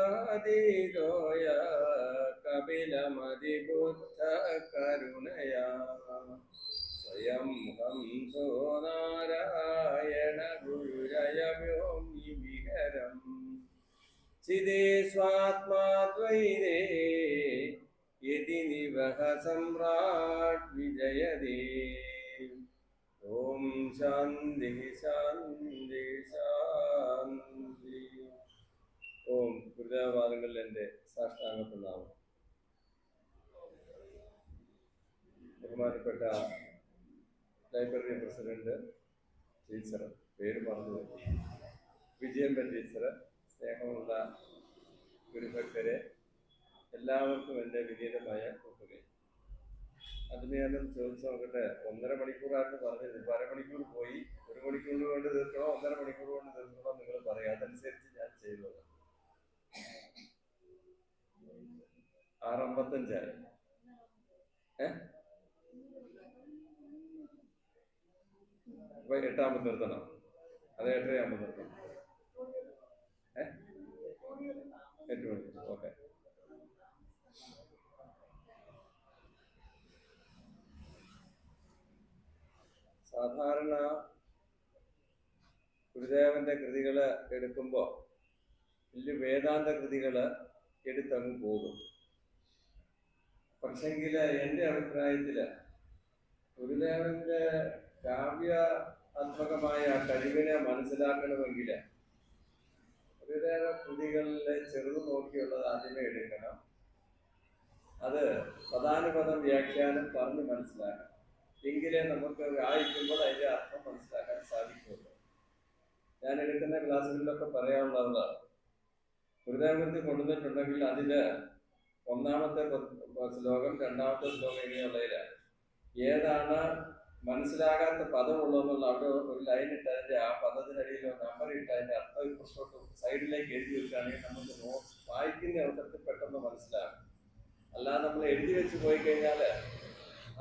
യാചാതീതോയ കപിലമതിബുദ്ധ കരുണയാ സ്വയം ഹംസോ നാരായണ ഗുരുരയമോനി വിഹരം ചിദേ സ്വാത്മാദ്വൈതേ യതി നിവഹ സമ്രാട് വിജയതേ. ഓം ശാന്തി ശാന്തി ശാന്തി. ഓം ഗുരുദേവപാദങ്ങളിൽ എൻ്റെ സാഷ്ടാംഗ പ്രണാമം. ബഹുമാനപ്പെട്ട ലൈബ്രറി പ്രസിഡന്റ് ടീച്ചർ, പേര് പറഞ്ഞു, വിജയമ്പൻ ടീച്ചർ, സ്നേഹമുള്ള ഗുരുഭക്തരെ, എല്ലാവർക്കും എൻ്റെ വിനീതമായ ഒപ്പുകയും. അതിന് ഞാനും ചോദിച്ചു നോക്കട്ടെ, 1.5 മണിക്കൂറായിരുന്നു പറഞ്ഞത്, ഇപ്പോൾ അരമണിക്കൂർ പോയി. 1 മണിക്കൂർ കൊണ്ട് തീർക്കണോ 1.5 മണിക്കൂർ കൊണ്ട് തീർക്കണോ നിങ്ങൾ പറയാം, അതനുസരിച്ച് ഞാൻ ചെയ്തത്. 6:55 അപ്പൊ 8 നിർത്തണം, അത് 8:30 നിർത്തണം. 8 മണി. ഓക്കെ. സാധാരണ ഗുരുദേവന്റെ കൃതികള് എടുക്കുമ്പോൾ വലിയ വേദാന്ത കൃതികള് എടുത്തങ്ങ് പോകും. പക്ഷെങ്കില് എൻ്റെ അഭിപ്രായത്തില് ഗുരുദേവന്റെ കാവ്യാത്മകമായ കഴിവിനെ മനസ്സിലാക്കണമെങ്കിൽ ഗുരുദേവ കൃതികളിലെ ചെറുത് നോക്കിയുള്ളത് ആദ്യമേ എടുക്കണം. അത് പദാനുപദം വ്യാഖ്യാനം പറഞ്ഞ് മനസ്സിലാക്കണം. എങ്കിലേ നമുക്ക് വായിക്കുമ്പോൾ അതിന്റെ അർത്ഥം മനസ്സിലാക്കാൻ സാധിക്കുള്ളൂ. ഞാൻ എടുക്കുന്ന ക്ലാസ്സുകളിലൊക്കെ പറയാനുള്ളതാണ്, ഗുരുദേവകൃതി കൊണ്ടുവന്നിട്ടുണ്ടെങ്കിൽ അതില് 1-ാമത്തെ ശ്ലോകം 2-ാമത്തെ ശ്ലോകം ഇങ്ങനെയുള്ളതില് ഏതാണ് മനസ്സിലാകാത്ത പദമുള്ളതെന്നുള്ള അവിടെ ഒരു ലൈൻ ഇട്ട് അതിന്റെ ആ പദത്തിനടിയിൽ നമ്പർ ഇട്ട് അതിന്റെ അർത്ഥം ഇപ്പുറത്തോട്ട് സൈഡിലേക്ക് എഴുതി വെക്കുകയാണെങ്കിൽ നമുക്ക് വായിക്കുന്ന അവസരത്തിൽ പെട്ടെന്ന് മനസ്സിലാകും. അല്ലാതെ നമ്മൾ എഴുതി വെച്ച് പോയി കഴിഞ്ഞാൽ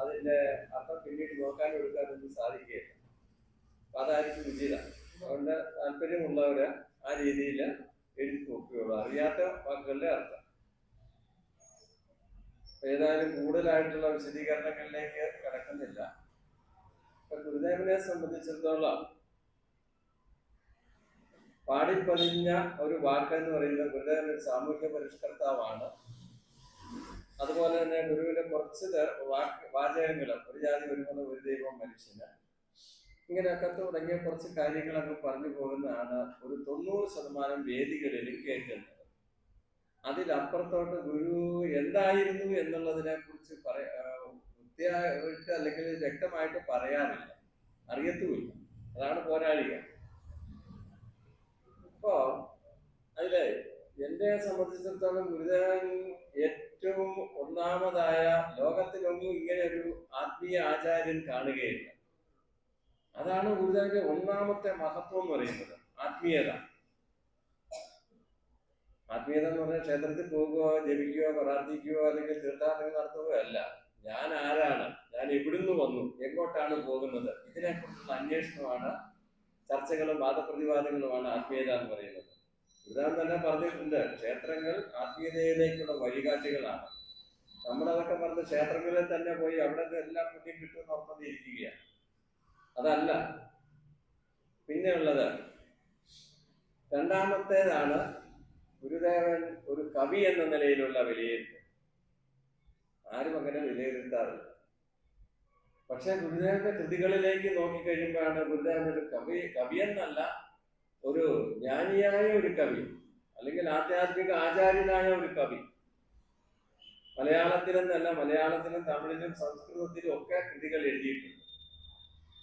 അതിന്റെ അർത്ഥം പിന്നീട് നോക്കാനും എടുക്കാനൊന്നും സാധിക്കുകയില്ല. അപ്പൊ അതായിരിക്കും ഉചിതം. അതുകൊണ്ട് താല്പര്യമുള്ളവര് ആ രീതിയിൽ എഴുതി നോക്കുകയുള്ളൂ, അറിയാത്ത വാക്കുകളുടെ അർത്ഥം. ഏതായാലും കൂടുതലായിട്ടുള്ള വിശദീകരണങ്ങളിലേക്ക് കടക്കുന്നില്ല. ഗുരുദേവനെ സംബന്ധിച്ചിടത്തോളം പാടിപ്പതിഞ്ഞ ഒരു വാക്കെന്ന് പറയുന്നത് ഗുരുദേവൻ ഒരു സാമൂഹ്യ പരിഷ്കർത്താവാണ്. അതുപോലെ തന്നെ ഗുരുവിന്റെ കുറച്ച് വാചകങ്ങൾ, ഒരു ജാതി ഒരു മതം ഒരു ദൈവം മനുഷ്യന്, ഇങ്ങനെയൊക്കെ തുടങ്ങിയ കുറച്ച് കാര്യങ്ങളൊക്കെ പറഞ്ഞു പോകുന്നതാണ് ഒരു 90% വേദികളിലും കേൾക്കുന്നത്. അതിലപ്പുറത്തോട്ട് ഗുരു എന്തായിരുന്നു എന്നുള്ളതിനെ കുറിച്ച് വൃത്തിയായിട്ട് അല്ലെങ്കിൽ വ്യക്തമായിട്ട് പറയാറില്ല, അറിയത്തുമില്ല. അതാണ് പോരാളിക. അപ്പോ അതില് എന്നെ സംബന്ധിച്ചിടത്തോളം ഗുരുദേവൻ ഏറ്റവും ഒന്നാമതായ, ലോകത്തിലൊന്നും ഇങ്ങനെ ഒരു ആത്മീയ ആചാര്യൻ കാണുകയില്ല. അതാണ് ഗുരുദേവന്റെ 1-ാമത്തെ മഹത്വം എന്ന് പറയുന്നത്, ആത്മീയത. ആത്മീയത എന്ന് പറഞ്ഞാൽ ക്ഷേത്രത്തിൽ പോകുകയോ ജപിക്കുകയോ പ്രാർത്ഥിക്കുകയോ അല്ലെങ്കിൽ തീർത്ഥാടനം നടത്തുകയോ അല്ല. ഞാൻ ആരാണ്, ഞാൻ എവിടുന്ന് വന്നു, എങ്ങോട്ടാണ് പോകുന്നത്, ഇതിനെക്കുറിച്ചുള്ള അന്വേഷണമാണ്, ചർച്ചകളും വാദപ്രതിവാദങ്ങളുമാണ് ആത്മീയത എന്ന് പറയുന്നത്. ഗുരുദേവൻ തന്നെ പറഞ്ഞിട്ടുണ്ട്, ക്ഷേത്രങ്ങൾ ആത്മീയതയിലേക്കുള്ള വഴികാട്ടികളാണ്. നമ്മളതൊക്കെ പറഞ്ഞ് ക്ഷേത്രങ്ങളിൽ തന്നെ പോയി അവിടെ എല്ലാം പുണ്യം കിട്ടുമെന്ന് ഓർമ്മയിരിക്കുകയാണ്. അതല്ല. പിന്നെ ഉള്ളത് 2-ാമത്തേതാണ് ഗുരുദേവൻ ഒരു കവി എന്ന നിലയിലുള്ള വിലയിരുത്തൽ. ആരും അങ്ങനെ വിലയിരുത്താറില്ല. പക്ഷെ ഗുരുദേവന്റെ കൃതികളിലേക്ക് നോക്കിക്കഴിയുമ്പോഴാണ് ഗുരുദേവൻ ഒരു കവിയെന്നല്ല, ഒരു ജ്ഞാനിയായ ഒരു കവി, അല്ലെങ്കിൽ ആധ്യാത്മിക ആചാര്യനായ ഒരു കവി. മലയാളത്തിലെന്നല്ല, മലയാളത്തിലും തമിഴിലും സംസ്കൃതത്തിലും ഒക്കെ കൃതികൾ എഴുതിയിട്ടുണ്ട്.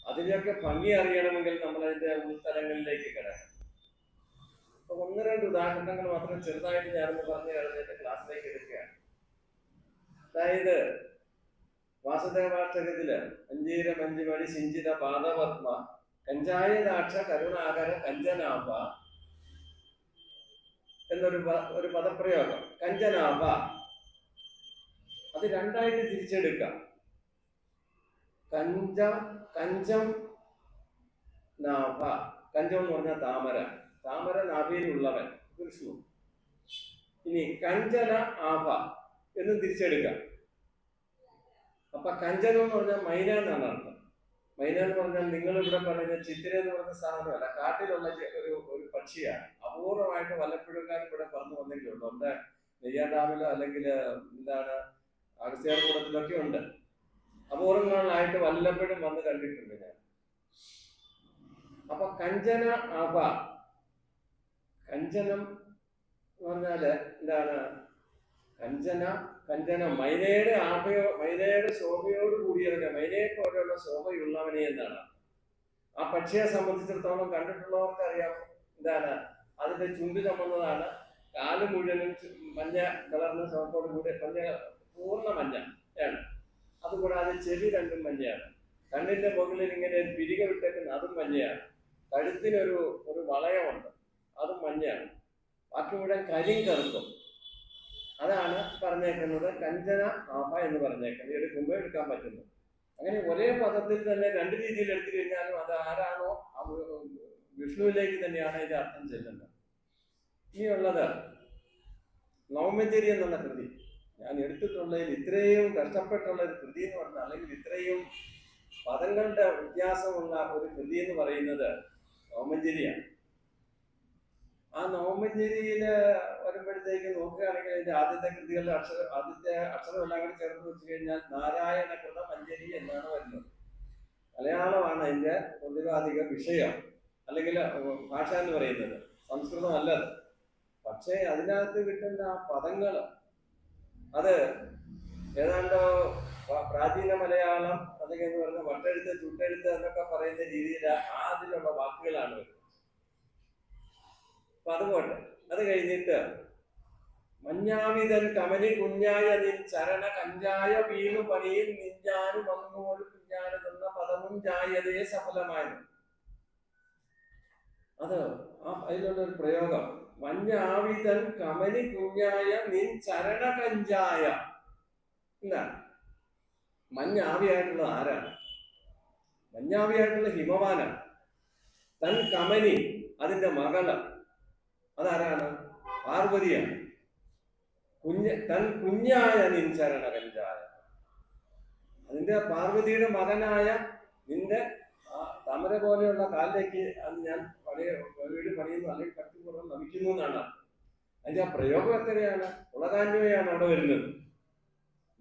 അതിനെയൊക്കെ ഭംഗി അറിയണമെങ്കിൽ നമ്മൾ അതിന്റെ ഉൾത്തലങ്ങളിലേക്ക് കിടക്കണം. അപ്പൊ 1-2 ഉദാഹരണങ്ങൾ മാത്രം ചെറുതായിട്ട് ഞാനൊന്ന് പറഞ്ഞു കഴിഞ്ഞിട്ട് ക്ലാസ്സിലേക്ക് എടുക്കുകയാണ്. അതായത് വാസുദേവാഷ്ടകത്തില് അഞ്ചീര മഞ്ചുമണി സിഞ്ചിത പാദപത്മ കഞ്ചായദാക്ഷ കരുണാകര കഞ്ചനാഭ എന്നൊരു പദപ്രയോഗം. കഞ്ചനാഭ അത് 2ആയിട്ട് തിരിച്ചെടുക്കാം. കഞ്ചം നാഭ, കഞ്ചം എന്ന് പറഞ്ഞാൽ താമര, താമര നാഭിയിലുള്ളവൻ വിഷ്ണു. ഇനി കഞ്ചന ആഭ എന്നും തിരിച്ചെടുക്കാം. അപ്പൊ കഞ്ചനം എന്ന് പറഞ്ഞാൽ മൈന എന്നാണ് അർത്ഥം. മൈന എന്ന് പറഞ്ഞാൽ നിങ്ങൾ ഇവിടെ പറയുന്ന ചിത്തിര എന്ന് പറഞ്ഞ സാധനമല്ല, കാട്ടിലുള്ള ഒരു പക്ഷിയാണ്. അപൂർവമായിട്ട് വല്ലപ്പോഴും ഇവിടെ പറന്നു വന്നെങ്കിലുള്ളൂ. നമ്മുടെ നെയ്യാർ ഡാമിലോ അല്ലെങ്കിൽ എന്താണ് അഗസ്ത്യാർകൂടത്തിലൊക്കെ ഉണ്ട്. അപൂർവങ്ങളായിട്ട് വല്ലപ്പോഴും വന്ന് കണ്ടിട്ടുണ്ട് ഞാൻ. അപ്പൊ കഞ്ചന ആഭ, കഞ്ചനം എന്ന് പറഞ്ഞാല് എന്താണ്? കഞ്ചനം മൈനയുടെ മൈനയുടെ ശോഭയോട് കൂടിയവനെ, മൈനയെ പോലെയുള്ള ശോഭയുള്ളവനെ എന്നാണ്. ആ പക്ഷിയെ സംബന്ധിച്ചിടത്തോളം കണ്ടിട്ടുള്ളവർക്ക് അറിയാം എന്താണ്, അതിന്റെ ചുണ്ട് ചുമന്നതാണ്, കാല് മുഴുവനും മഞ്ഞ കളറിന് ചുവപ്പോട് കൂടി മഞ്ഞ, പൂർണ്ണ മഞ്ഞ ആണ്. അതുകൂടാതെ ചെവി രണ്ടും മഞ്ഞയാണ്. കണ്ണിന്റെ മുകളിൽ ഇങ്ങനെ പിരിക വിട്ടേക്കുന്ന അതും മഞ്ഞയാണ്. കഴുത്തിനൊരു വളയമുണ്ട്, അതും മഞ്ഞയാണ്. ബാക്കി മുഴുവൻ കരിങ്കറുക്കും. അതാണ് പറഞ്ഞേക്കുന്നത് കഞ്ചന ആഭ എന്ന് പറഞ്ഞേക്കുന്നത്. എടുക്കുമ്പോൾ എടുക്കാൻ പറ്റുന്നു. അങ്ങനെ ഒരേ പദത്തിൽ തന്നെ രണ്ട് രീതിയിൽ എടുത്തു കഴിഞ്ഞാലും അത് ആരാണോ വിഷ്ണുവിലേക്ക് തന്നെയാണ് ഇതിന്റെ അർത്ഥം ചെല്ലുന്നത്. ഇനിയുള്ളത് നവമഞ്ചരി എന്നുള്ള കൃതി. ഞാൻ എടുത്തിട്ടുള്ളതിൽ ഇത്രയും കഷ്ടപ്പെട്ടുള്ള ഒരു കൃതി എന്ന് പറഞ്ഞാൽ, അല്ലെങ്കിൽ ഇത്രയും പദങ്ങളുടെ വ്യത്യാസമുള്ള ഒരു കൃതി എന്ന് പറയുന്നത് നവമഞ്ചരിയാണ്. ആ നവമഞ്ചരിയില് വരുമ്പോഴത്തേക്ക് നോക്കുകയാണെങ്കിൽ അതിന്റെ ആദ്യത്തെ കൃതികളുടെ ആദ്യത്തെ അക്ഷരമെല്ലാം കൂടി ചേർത്ത് വെച്ച് കഴിഞ്ഞാൽ നാരായണകൃത മഞ്ജരി എന്നാണ് വരുന്നത്. മലയാളമാണ് അതിന്റെ പ്രതിപാദിക വിഷയം അല്ലെങ്കിൽ ഭാഷ എന്ന് പറയുന്നത്, സംസ്കൃതം അല്ലത്. പക്ഷേ അതിനകത്ത് കിട്ടുന്ന ആ പദങ്ങൾ അത് ഏതാണ്ടോ പ്രാചീന മലയാളം അല്ലെങ്കിൽ എന്ന് പറഞ്ഞ വട്ടെഴുത്ത് ചുട്ടെഴുത്ത് എന്നൊക്കെ പറയുന്ന രീതിയിൽ അതിലുള്ള വാക്കുകളാണ് വരുന്നത്. അപ്പൊ അതുകൊണ്ട് അത് കഴിഞ്ഞിട്ട് മഞ്ഞാവിതൻ കമനി കുഞ്ഞായ നിൻ ചരണ കഞ്ചായ വീണു പണിയിൽ നിഞ്ചാനും വന്നോട് കുഞ്ഞാനെന്ന പദവും ജായതേ സഫലമായത്. അത് അതിലുള്ള ഒരു പ്രയോഗം, മഞ്ഞാവിതൻ കമനി കുഞ്ഞായ നിൻ ചരണ കഞ്ചായ എന്താണ്? മഞ്ഞാവിയായിട്ടുള്ളത് ആരാണ്? മഞ്ഞാവിയായിട്ടുള്ള ഹിമവാനാണ്. തൻ കമനി അതിന്റെ മകള് അതാരാണ്? പാർവതിയാണ്. തൻ കുഞ്ഞായ നിൻ ചരണ കഞ്ചായ, അതിന്റെ പാർവതിയുടെ മകനായ നിന്റെ താമര പോലെയുള്ള കാലിലേക്ക് അത് ഞാൻ വീട് പണിയുന്നു അല്ലെങ്കിൽ കട്ടിപ്പുറം നമിക്കുന്നു എന്നാണ്. അതിന്റെ ആ പ്രയോഗം എത്രയാണ്? ഉളകാന്വയാണ് അവിടെ വരുന്നത്.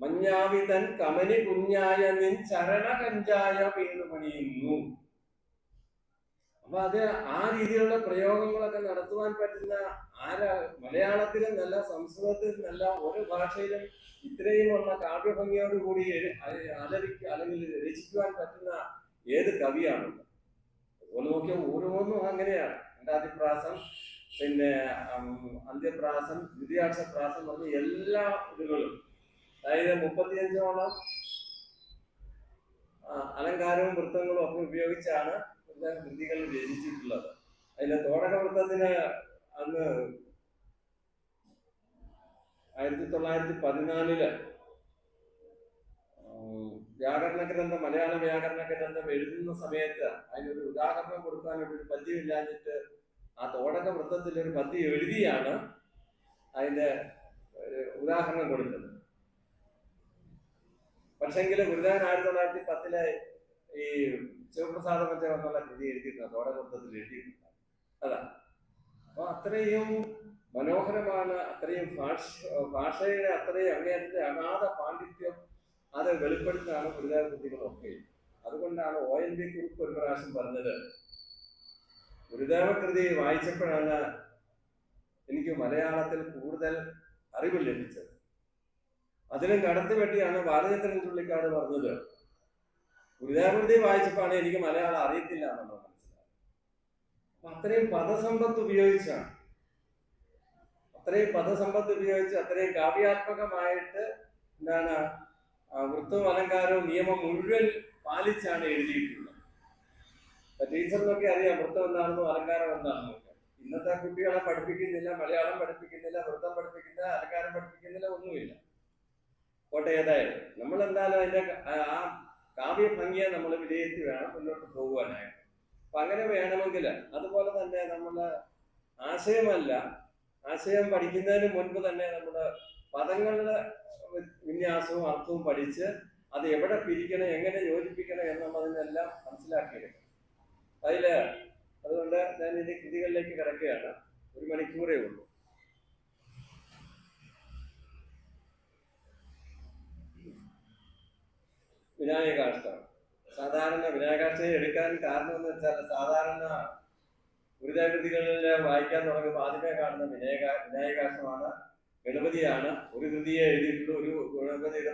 മഞ്ഞാവിതൻ കമനി കുഞ്ഞായ നിൻ ചരണ കഞ്ചായ വീട് പണിയുന്നു. അപ്പൊ അത് ആ രീതിയിലുള്ള പ്രയോഗങ്ങളൊക്കെ നടത്തുവാൻ പറ്റുന്ന മലയാളത്തിലും നല്ല സംസ്കൃതത്തിലും നല്ല ഒരു ഭാഷയിലും ഇത്രയുമുള്ള കാവ്യഭംഗിയോടുകൂടി അല്ലെങ്കിൽ രചിക്കുവാൻ പറ്റുന്ന ഏത് കവിയാണുള്ളത്? അതുപോലെ നോക്കിയാൽ ഓരോന്നും അങ്ങനെയാണ്. അന്താതിപ്രാസം, പിന്നെ അന്ത്യപ്രാസം, ദ്വിതീയാക്ഷപ്രാസം പറഞ്ഞ എല്ലാ ഇതുകളും, അതായത് 35ഓളം അലങ്കാരവും വൃത്തങ്ങളും ഒക്കെ ഉപയോഗിച്ചാണ് കൃതികൾ രചിച്ചിട്ടുള്ളത്. അതിലെ തോടകവൃത്തത്തിന് അന്ന് 1914 വ്യാകരണ ഗ്രന്ഥം, മലയാള വ്യാകരണ ഗ്രന്ഥം എഴുതുന്ന സമയത്ത് അതിനൊരു ഉദാഹരണം കൊടുക്കാനായിട്ട് ഒരു പദ്യം ഇല്ലാഞ്ഞിട്ട് ആ തോടക വൃത്തത്തിൽ ഒരു പദ്യം എഴുതിയാണ് അതിന്റെ ഉദാഹരണം കൊടുത്തത്. പക്ഷെങ്കിൽ ഗുരുദേവൻ 1910 ഈ ശിവപ്രസാദ മറ്റേ എന്നുള്ള കൃതി എഴുതിയിട്ടുണ്ട്, തോടകവൃത്തത്തിൽ എഴുതിയിട്ടുണ്ട്. അതാ. അപ്പൊ അത്രയും മനോഹരമാണ്, അത്രയും ഭാഷയുടെ അത്രയും അങ്ങേയറ്റത്തെ അഗാധ പാണ്ഡിത്യം അത് വെളിപ്പെടുത്താണ് ഗുരുദേവ കൃതികളൊക്കെ. അതുകൊണ്ടാണ് ONV കുറുപ്പ് ഒരു പ്രാവശ്യം പറഞ്ഞത്, ഗുരുദേവ കൃതി വായിച്ചപ്പോഴാണ് എനിക്ക് മലയാളത്തിൽ കൂടുതൽ അറിവ് ലഭിച്ചത്. അതിലും കടത്തി വെട്ടിയാണ് ബാലചന്ദ്രൻ ചുള്ളിക്കാട് പറഞ്ഞത്, ഗുരുദേവ കൃതി വായിച്ചപ്പോഴാണ് എനിക്ക് മലയാളം അറിയത്തില്ല എന്നുള്ളത് മനസ്സിലായത്. അപ്പൊ അത്രയും പദസമ്പത്ത് ഉപയോഗിച്ചാണ്, അത്രയും കാവ്യാത്മകമായിട്ട് എന്താണ് വൃത്തവും അലങ്കാരവും നിയമം മുഴുവൻ പാലിച്ചാണ് എഴുതിയിട്ടുള്ളത്. ടീച്ചറിനൊക്കെ അറിയാം വൃത്തം എന്താണെന്നും അലങ്കാരം എന്താണെന്നും. ഇന്നത്തെ കുട്ടികളെ പഠിപ്പിക്കുന്നില്ല, മലയാളം പഠിപ്പിക്കുന്നില്ല, വൃത്തം പഠിപ്പിക്കുന്നില്ല, അലങ്കാരം പഠിപ്പിക്കുന്നില്ല, ഒന്നുമില്ല. കോട്ടെ ഏതായാലും നമ്മളെന്തായാലും അതിന്റെ ആ കാവ്യഭംഗിയെ നമ്മൾ വിലയിരുത്തി വേണം മുന്നോട്ട് പോകുവാനായിട്ട്. അപ്പൊ അങ്ങനെ വേണമെങ്കിൽ അതുപോലെ തന്നെ നമ്മള് ആശയമല്ല, ആശയം പഠിക്കുന്നതിന് മുൻപ് തന്നെ നമ്മുടെ പദങ്ങളുടെ വിന്യാസവും അർത്ഥവും പഠിച്ച് അത് എവിടെ പിരിക്കണം, എങ്ങനെ യോജിപ്പിക്കണം എന്നുള്ളതിനെല്ലാം മനസ്സിലാക്കിയെടുക്കണം. അതുകൊണ്ട് ഞാൻ ഇനി കൃതികളിലേക്ക് കിടക്കുകയാണ്. 1 മണിക്കൂറേ ഉള്ളൂ. വിനായകാഷ്ടം. സാധാരണ വിനായകാഷ്ടം എടുക്കാൻ കാരണം എന്ന് വെച്ചാൽ, സാധാരണ ഗുരുതാകൃതികളിൽ വായിക്കാൻ തുടങ്ങുമ്പോൾ ആദ്യമേ കാണുന്ന വിനായകാഷ്ടമാണ്, ഗണപതിയാണ്. ഒരു കൃതിയെ എഴുതിയിട്ടുള്ളൂ, ഒരു ഗണപതിയുടെ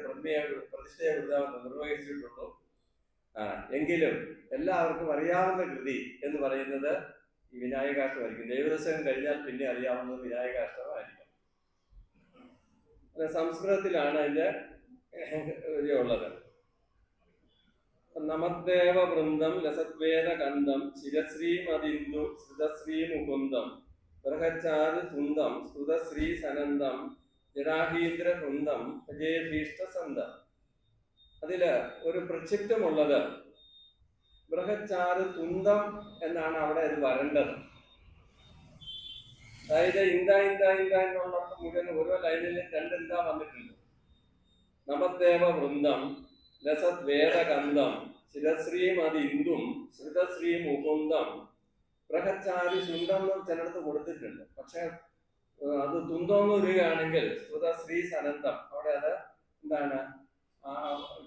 പ്രതിഷ്ഠയെ നിർവഹിച്ചിട്ടുള്ളൂ. എങ്കിലും എല്ലാവർക്കും അറിയാവുന്ന കൃതി എന്ന് പറയുന്നത് ഈ വിനായകാഷ്ടമായിരിക്കും. ദൈവദശകം കഴിഞ്ഞാൽ പിന്നെ അറിയാവുന്നത് വിനായകാഷ്ടമായിരിക്കും. സംസ്കൃതത്തിലാണ് അതിന്റെ ഉള്ളത്. നമദ്ദേവ വൃന്ദം ലസദ്വേദ കന്ധം ശിരശ്രീമതിന്ദു ശ്രുതശ്രീ മുകുന്ദം ബൃഹച്ചാത് തുണ്ടം സ്തുതശ്രീ സനന്ദം ജടാഹീന്ദ്ര കുന്ദം ഭജേഭീഷ്ടസന്തം. അതില് ഒരു പ്രക്ഷിപ്തമുള്ളത് ബൃഹച്ചാറ് തുണ്ടം എന്നാണ് അവിടെ ഇത് വരേണ്ടത്. അതായത് ഇന്ത എന്നുള്ള മുഴുവൻ ഓരോ ലൈനിലും 2 ഇന്ത വന്നിട്ടുണ്ട്. നമദ്ദേവ വൃന്ദം ലസത് വേദകന്ധം ശിരശ്രീമതിന്ദും ശ്രുതശ്രീ മുകുന്ദം ബൃഹച്ചാരി ശുണ്ടം എന്ന് ചിലടത്ത് കൊടുത്തിട്ടുണ്ട്. പക്ഷെ അത് തുന്തോന്ന് വരികയാണെങ്കിൽ ശ്രുതശ്രീ സനന്തം അവിടെ അത് എന്താണ്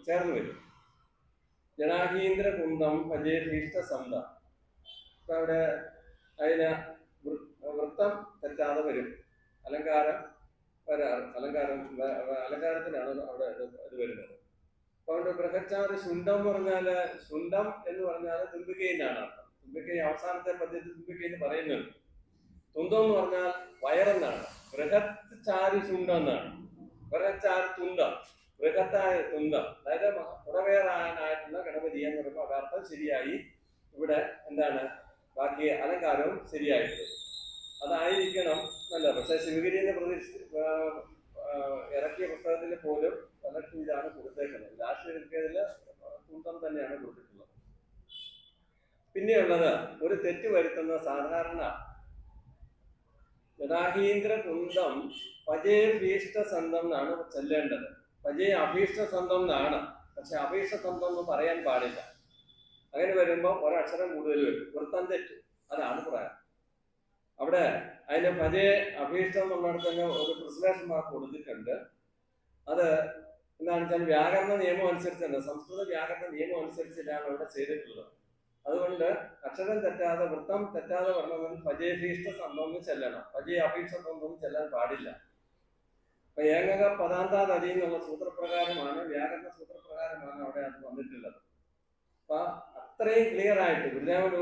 ചേർന്ന് വരും. ജടാഹീന്ദ്ര കുന്തം ഭജേഭീഷ്ട സന്തം. അവിടെ അതിന് വൃത്തം തെറ്റാതെ വരും. അലങ്കാരത്തിനാണ് അവിടെ ഇത് വരുന്നത്. അപ്പൊ അവിടെ ബൃഹച്ചാറ് ശുണ്ടം എന്ന് പറഞ്ഞാല്, ശുണ്ടം എന്ന് പറഞ്ഞാൽ തുമ്പിക്കൈന്നാണ് അർത്ഥം. തുമ്പിക്കൈ അവസാനത്തെ പദ്യത്തിൽ തുമ്പിക്കൈ എന്ന് പറയുന്നുണ്ട്. തുന്തം എന്ന് പറഞ്ഞാൽ വയറെന്നാണ്. ബൃഹത് ചാരു ശുണ്ടം എന്നാണ്. ബൃഹച്ചാറ് തുണ്ടം, ബൃഹത്തായ തുണ്ടം, അതായത് പുറവേറാനായിട്ടുള്ള ഗണപതി എന്ന് പറയുമ്പോൾ അർത്ഥം ശരിയായി. ഇവിടെ എന്താണ് ബാക്കി അലങ്കാരവും ശരിയായിട്ട് അതായിരിക്കണം നല്ലത്. പക്ഷെ ശിവഗിരിനെ ഇറക്കിയ പുസ്തകത്തിൽ പോലും പലർക്കും ഇതാണ് കൊടുത്തേക്കുന്നത്. ലാസ്റ്റ് എടുക്കിയതിൽ തുണ്ടം തന്നെയാണ് കൊടുത്തിട്ടുള്ളത്. പിന്നെയുള്ളത് ഒരു തെറ്റ് വരുത്തുന്ന സാധാരണ ജടാഹീന്ദ്ര കുന്തം പജേ ഭീഷ്ട സന്തം എന്നാണ് ചെല്ലേണ്ടത്. പജേ അഭീഷ്ട സന്തം എന്നാണ്. പക്ഷെ അഭീഷ്ട സന്തം എന്ന് പറയാൻ പാടില്ല. അങ്ങനെ വരുമ്പോൾ ഒരക്ഷരം കൂടുതൽ വരും, വൃത്തം തെറ്റ്. അതാണ് പറയാം. അവിടെ അതിന് പജേ അഭീഷ്ടം എന്നുള്ളിടത്ത് തന്നെ ഒരു ട്രാൻസ്ലേഷൻ മാർക്ക് കൊടുത്തിട്ടുണ്ട്. അത് എന്താണെന്ന് വെച്ചാൽ വ്യാകരണ നിയമം അനുസരിച്ചല്ല, സംസ്കൃത വ്യാകരണ നിയമം അനുസരിച്ചിട്ടാണ് അവിടെ ചെയ്തിട്ടുള്ളത്. അതുകൊണ്ട് അക്ഷരം തെറ്റാതെ വൃത്തം തെറ്റാതെ വരണമെങ്കിൽ പജേഭീഷ്ട സന്തോന്ന് ചെല്ലണം. പജേ അഭീഷ്ട സന്തോന്ന് ചെല്ലാൻ പാടില്ല. അപ്പൊ ഏകക പദാന്താതലി എന്നുള്ള സൂത്രപ്രകാരമാണ്, വ്യാകരണ സൂത്രപ്രകാരമാണ് അവിടെ അത് വന്നിട്ടുള്ളത്. അപ്പൊ അത്രയും ക്ലിയർ ആയിട്ട് ഗുരുദേവൻ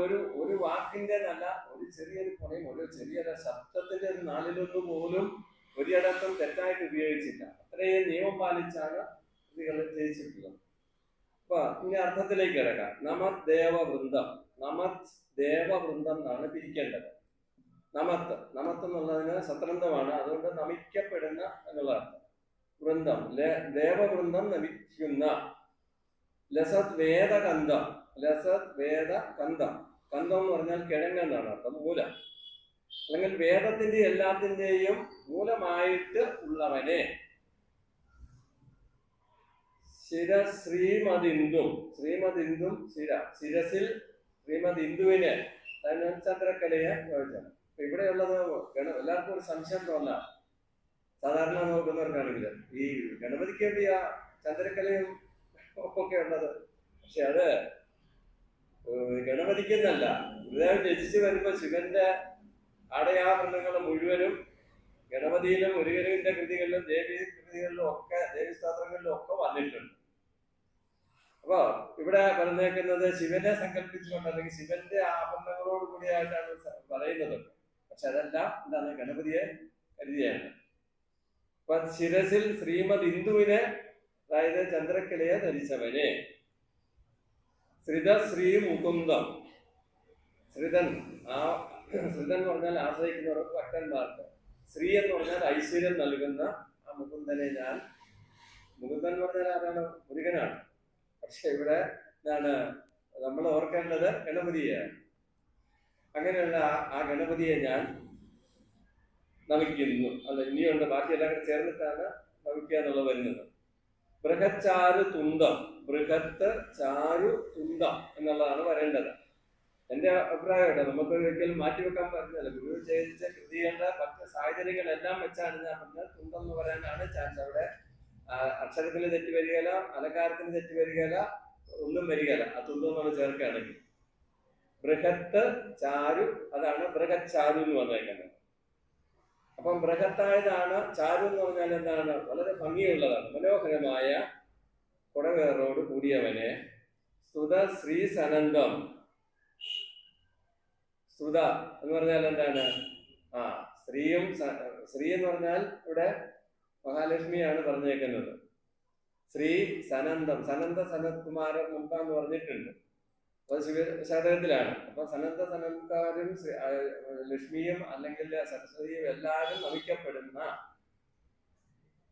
ഒരു വാക്കിന്റെ നല്ല ഒരു ചെറിയൊരു പുറയും ഒരു ചെറിയൊരു ശബ്ദത്തിന്റെ 1/4 പോലും ഒരിടത്തും തെറ്റായിട്ട് ഉപയോഗിച്ചില്ല. അത്രയും നിയമം പാലിച്ചാണ് കൃതികൾ ജയിച്ചിട്ടുള്ളത്. അപ്പൊ ഇനി അർത്ഥത്തിലേക്ക് കിടക്കാം. നമത് ദേവവൃന്ദം. നമത് ദേവവൃന്ദം എന്നാണ് പിരിക്കേണ്ടത്. നമത്ത് എന്നുള്ളതിന് സത്രന്തമാണ്. അതുകൊണ്ട് നമിക്കപ്പെടുന്ന എന്നുള്ള അർത്ഥം. വൃന്ദം ദേവവൃന്ദം നമിക്കുന്ന. ലസത് വേദകന്ധം. ലസത് വേദകന്ധം. കന്ധം എന്ന് പറഞ്ഞാൽ കിഴങ്ങെന്നാണ് അർത്ഥം, മൂലം. അല്ലെങ്കിൽ വേദത്തിന്റെ എല്ലാത്തിന്റെയും മൂലമായിട്ട് ഉള്ളവനെ. ശ്രീമതിന്ദും. ശ്രീമതിന്ദും ശിരസിൽ ശ്രീമതിന്ദുവിനെ ചന്ദ്രക്കലയെ ചോദിച്ചാണ്. അപ്പൊ ഇവിടെയുള്ളത് എല്ലാവർക്കും ഒരു സംശയം തോന്നാം. സാധാരണ നോക്കുന്നവർക്കാണെങ്കിൽ ഈ ഗണപതിക്ക് വേണ്ടി ആ ചന്ദ്രക്കലയും ഒക്കെ ഉള്ളത്. പക്ഷെ അത് ഗണപതിക്കെന്നല്ല. ഗുരുദേവൻ രചിച്ചു വരുമ്പോൾ ശിവന്റെ ആടയാഭരണങ്ങൾ മുഴുവനും ഗണപതിയിലും മുരുകന്റെ കൃതികളിലും ദേവീ കൃതികളിലും ഒക്കെ ദേവീസ്തോത്രങ്ങളിലും ഒക്കെ വന്നിട്ടുണ്ട്. അപ്പൊ ഇവിടെ പറഞ്ഞേക്കുന്നത് ശിവനെ സങ്കല്പിച്ചുകൊണ്ട് അല്ലെങ്കിൽ ശിവന്റെ ആഭരണങ്ങളോട് കൂടിയായിട്ടാണ് പറയുന്നത്. പക്ഷെ അതെല്ലാം എന്താണ് ഗണപതിയെ കരുതിയാണ്. അപ്പൊ ശിരസിൽ ശ്രീമദ് അതായത് ചന്ദ്രക്കലയെ ധരിച്ചവനെ. ശ്രീ മുകുന്ദം. ശ്രിതൻ എന്ന് പറഞ്ഞാൽ ആശ്രയിക്കുന്നവർക്ക് ഭക്തന്മാർക്ക്. ശ്രീ എന്ന് പറഞ്ഞാൽ ഐശ്വര്യം നൽകുന്ന ആ മുകുന്ദനെ ഞാൻ. മുകുന്ദൻ എന്ന് പറഞ്ഞാൽ ആരാണ്? മുരുകനാണ്. പക്ഷെ ഇവിടെ എന്താണ് നമ്മൾ ഓർക്കേണ്ടത്? ഗണപതിയാണ്. അങ്ങനെയുള്ള ആ ഗണപതിയെ ഞാൻ നമിക്കുന്നു. അല്ല, ഇനിയുണ്ട്, ബാക്കി എല്ലാം കൂടെ ചേർന്നിട്ടാണ് നമിക്കുക എന്നുള്ളത് വരുന്നത്. ബൃഹച്ചാരു തുണ്ടം, ബൃഹത്ത് ചാരു തുണ്ടം എന്നുള്ളതാണ് വരേണ്ടത്. എന്റെ അഭിപ്രായമായിട്ട് നമുക്ക് ഒരിക്കലും മാറ്റിവെക്കാൻ പറഞ്ഞല്ല. ഗുരു ചെയ്യിച്ച കൃതികളുടെ മറ്റ് സാഹചര്യങ്ങളെല്ലാം വെച്ചാണ് ഞാൻ പറഞ്ഞത് തുണ്ടം എന്ന് പറയാനാണ് ചാൻസ്. അവിടെ അക്ഷരത്തിന് തെറ്റി വരികയില്ല, അലങ്കാരത്തിന് തെറ്റി വരികയില്ല, ഒന്നും വരികയില്ല ആ തുണ്ടം നമ്മൾ ചേർക്കുകയാണെങ്കിൽ. ബൃഹത്ത് ചാരു, അതാണ് ബൃഹച്ചാരു എന്ന് പറഞ്ഞേക്കുന്നത്. അപ്പം ബൃഹത്തായതാണ്. ചാരു എന്ന് പറഞ്ഞാൽ എന്താണ്? വളരെ ഭംഗിയുള്ളതാണ്, മനോഹരമായ കുടവേറോട് കൂടിയവനെ. സ്തുത ശ്രീ സനന്ദം. സ്തുത എന്ന് പറഞ്ഞാൽ എന്താണ്? ശ്രീയും ശ്രീ എന്ന് പറഞ്ഞാൽ ഇവിടെ മഹാലക്ഷ്മിയാണ് പറഞ്ഞേക്കുന്നത്. ശ്രീ സനന്ദം, സനന്ദ സനത്കുമാര മുമ്പ് എന്ന് പറഞ്ഞിട്ടുണ്ട്, അത് ശതകത്തിലാണ്. അപ്പൊ സനന്ദ സനത്കാരും ലക്ഷ്മിയും അല്ലെങ്കിൽ സരസ്വതിയും എല്ലാവരും നമിക്കപ്പെടുന്ന,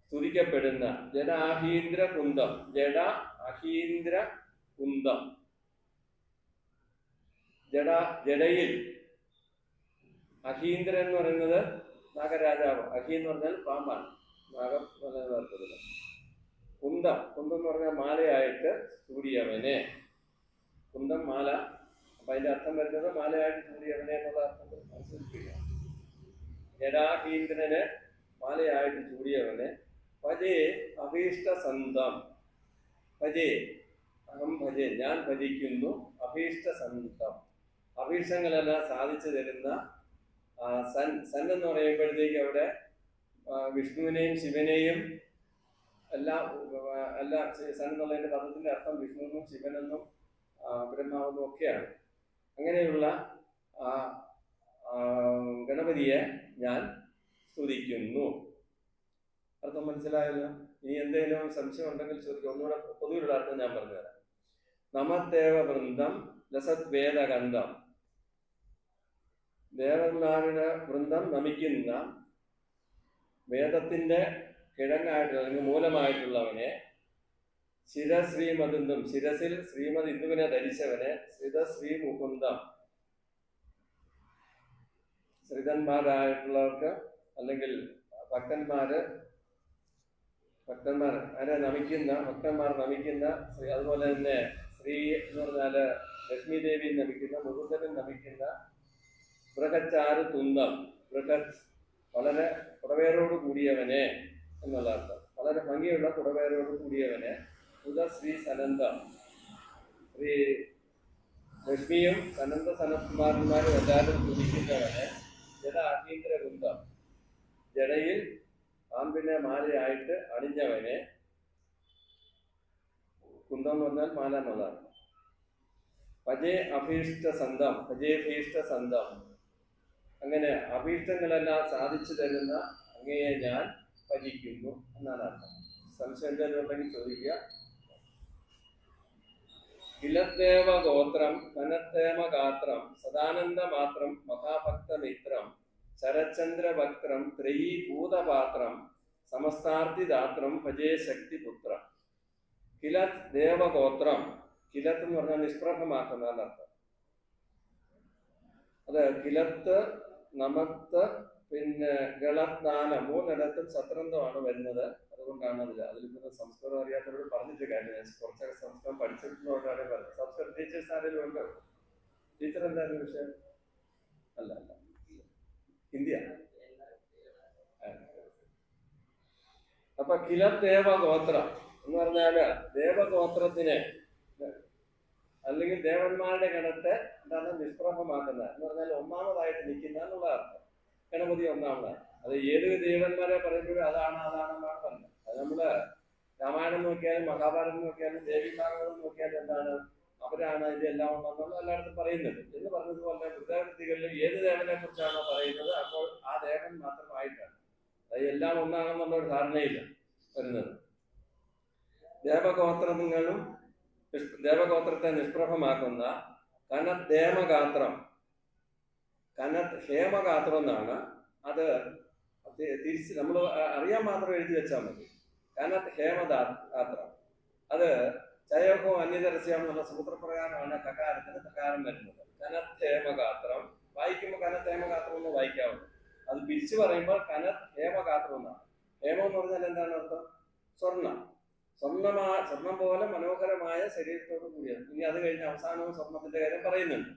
സ്തുതിക്കപ്പെടുന്ന ജഡാഹീന്ദ്ര കുന്തം. ജഡ അഹീന്ദ്ര കുന്തം, ജഡയിൽ. അഹീന്ദ്രൻ എന്ന് പറയുന്നത് നാഗരാജാവ്. അഹി എന്ന് പറഞ്ഞാൽ പാമ്പാണ്, നാഗം നിലനിർത്തുന്നത്. കുന്തം, കുന്തം എന്ന് പറഞ്ഞാൽ മാലയായിട്ട് ചൂടിയവനെ. കുന്തം മാല, അപ്പൊ അതിന്റെ അർത്ഥം വരുന്നത് മാലയായിട്ട് ചൂടിയവനെ എന്നുള്ള അർത്ഥം മനസ്സിലാക്കുക. ജഡാഹീന്ദ്രന് മാലയായിട്ട് ചൂടിയവനെ. ഭജേ അഭീഷ്ട സന്തം. ഭജേ അഹം ഭജേ, ഞാൻ ഭജിക്കുന്നു. അഭീഷ്ട സന്തം, അഭീഷ്ടങ്ങളെല്ലാം സാധിച്ചു തരുന്ന സൻ. സൻ എന്ന് പറയുമ്പോഴത്തേക്ക് അവിടെ വിഷ്ണുവിനെയും ശിവനെയും എല്ലാം സൻ എന്നുള്ളതിന്റെ പദത്തിന്റെ അർത്ഥം വിഷ്ണുവെന്നും ശിവനെന്നും ബ്രഹ്മാവെന്നും ഒക്കെയാണ്. അങ്ങനെയുള്ള ഗണപതിയെ ഞാൻ സ്തുതിക്കുന്നു. അർത്ഥം മനസ്സിലായല്ലോ? ഇനി എന്തെങ്കിലും സംശയം ഉണ്ടെങ്കിൽ ചോദിക്കും. ഒന്നുകൂടെ പൊതുവിലുള്ള അർത്ഥം ഞാൻ പറഞ്ഞുതരാം. നമദേവ വൃന്ദം ലസത് വേദഗന്ധം. ദേവന്മാരുടെ വൃന്ദം നമിക്കുന്ന, വേദത്തിന്റെ കിഴങ്ങായിട്ടുള്ള അല്ലെങ്കിൽ മൂലമായിട്ടുള്ളവനെ. ശിരശ്രീമതിന്ദം, ശിരസിൽ ശ്രീമദ് ഇന്ദുവിനെ ധരിച്ചവനെ. ശ്രിതശ്രീ മുകുന്ദം, ശ്രിതന്മാരായിട്ടുള്ളവർക്ക് അല്ലെങ്കിൽ ഭക്തന്മാർ ആരെ നമിക്കുന്ന, ഭക്തന്മാർ നമിക്കുന്ന. അതുപോലെ തന്നെ ശ്രീ എന്ന് പറഞ്ഞാല് ലക്ഷ്മി ദേവി നമിക്കുന്ന, മുകുന്ദനും നമിക്കുന്ന. ബൃഹച്ചാരു തുന്തം, ബൃഹത് വളരെ കുടവേരോട് കൂടിയവനെ എന്നുള്ള അർത്ഥം. വളരെ ഭംഗിയുള്ള കുടവേരോട് കൂടിയവനെ. സ്തുത ശ്രീ സനന്ദം, ശ്രീ ലക്ഷ്മിയും സനന്ദ സനത്കുമാരന്മാരും എല്ലാവരും സ്തുതിക്കുന്നവനെ. ജഡ അഹീന്ദ്ര കുന്തം, ജഡയിൽ പാമ്പിനെ മാലയായിട്ട് അണിഞ്ഞവനെ. കുന്തം എന്ന് പറഞ്ഞാൽ മാല എന്നുള്ളതാണ്. ഭജേ അഭീഷ്ട സന്തം, ഭജേഭീഷ്ട സന്തം. അങ്ങനെ അഭീഷ്ടങ്ങളെല്ലാം സാധിച്ചു തരുന്ന അങ്ങയെ ഞാൻ ഭജിക്കുന്നു എന്നാണ് അർത്ഥം. സംശയം എന്തെങ്കിലും ഉണ്ടെങ്കിൽ ചോദിക്കുക. കിലത്തേവ ഗോത്രം ധനത്തേമ ഗാത്രം സദാനന്ദ മാത്രം മഹാഭക്ത മിത്രം ശരചന്ദ്രഭക്ത്രം ത്രയീ ഭൂതപാത്രം സമസ്താർത്ഥിദാത്രം ഭജേ ശക്തിപുത്രം. കിലത് ദേവഗോത്രം, കിലത്ത് എന്ന് പറഞ്ഞാൽ നിഷ്പ്രഭമാക്കുന്ന അർത്ഥം. അത് കിലത്ത്, നമത്ത്, പിന്നെ ഗളത്നാനം, മൂന്നിടത്തും സത്രന്തമാണ് വരുന്നത്. അതുകൊണ്ടാണ് അതിലിപ്പോൾ സംസ്കൃതം അറിയാത്തവരോട് പറഞ്ഞിട്ട് കാര്യം. കുറച്ചൊക്കെ സംസ്കൃതം പഠിച്ചിട്ടുള്ളതുകൊണ്ടാണ് പറഞ്ഞത്. സംസ്കൃത ടീച്ചേഴ്സ് ആരെങ്കിലും ഉണ്ടോ? ടീച്ചർ എന്തായിരുന്നു വിഷയം? അല്ല, ഹിന്ദിയാണ്. അപ്പൊ കിലത് ദേവഗോത്രം എന്ന് പറഞ്ഞാല് ദേവഗോത്രത്തിന് അല്ലെങ്കിൽ ദേവന്മാരുടെ ഗണത്തെ എന്താണ് നിഷ്പ്രഭമാക്കുന്നത് എന്ന് പറഞ്ഞാൽ ഒന്നാമതായിട്ട് നിൽക്കുന്ന എന്നുള്ള അർത്ഥം. ഗണപതി ഒന്നാമതാണ്. അത് ഏത് ദേവന്മാരെ പറയുമ്പോഴും അതാണെന്നാണ് പറഞ്ഞത്. അത് നമ്മള് രാമായണം നോക്കിയാലും മഹാഭാരതം നോക്കിയാലും ദേവി ഭാഗവതം നോക്കിയാലും എന്താണ്, അവരാണ് അതിന്റെ എല്ലാം ഉണ്ടെന്നുള്ള എല്ലായിടത്തും പറയുന്നത്. എന്ന് പറഞ്ഞതുപോലെ വൃദ്ധവൃത്തികളിൽ ഏത് ദേവനെ കുറിച്ചാണോ പറയുന്നത് അപ്പോൾ ആ ദേവൻ മാത്രമായിട്ടാണ്, അത് എല്ലാം ഒന്നാണെന്നുള്ള ഒരു ധാരണയില്ല വരുന്നത്. ദേവഗോത്രത്തെ നിഷ്പ്രഭമാക്കുന്ന കനത് ദേമഗാത്രം, കനത് ഹേമഗാത്രം എന്നാണ്. അത് തിരിച്ച് നമ്മൾ അറിയാൻ മാത്രം എഴുതി വെച്ചാൽ മതി. കനത് ഹേമഗാത്രം, അത് ചയോഹോ അന്യതരസ്യം എന്നുള്ള സൂത്രപ്രകാരമാണ് കകാരത്തിന് തകാരം വരുന്നത്. കനത് ഹേമഗാത്രം വായിക്കുമ്പോൾ കനത്ത് ഹേമഗാത്രം എന്ന് വായിക്കാവുള്ളൂ. അത് പിരിച്ചു പറയുമ്പോൾ കനത്ത് ഹേമഗാത്രം എന്നാണ്. ഹേമം എന്ന് പറഞ്ഞാൽ എന്താണ് അർത്ഥം? സ്വർണം. സ്വർണം പോലെ മനോഹരമായ ശരീരത്തോട് കൂടിയാണ്. ഇനി അത് കഴിഞ്ഞ് അവസാനവും സ്വർണത്തിന്റെ കാര്യം പറയുന്നുണ്ട്.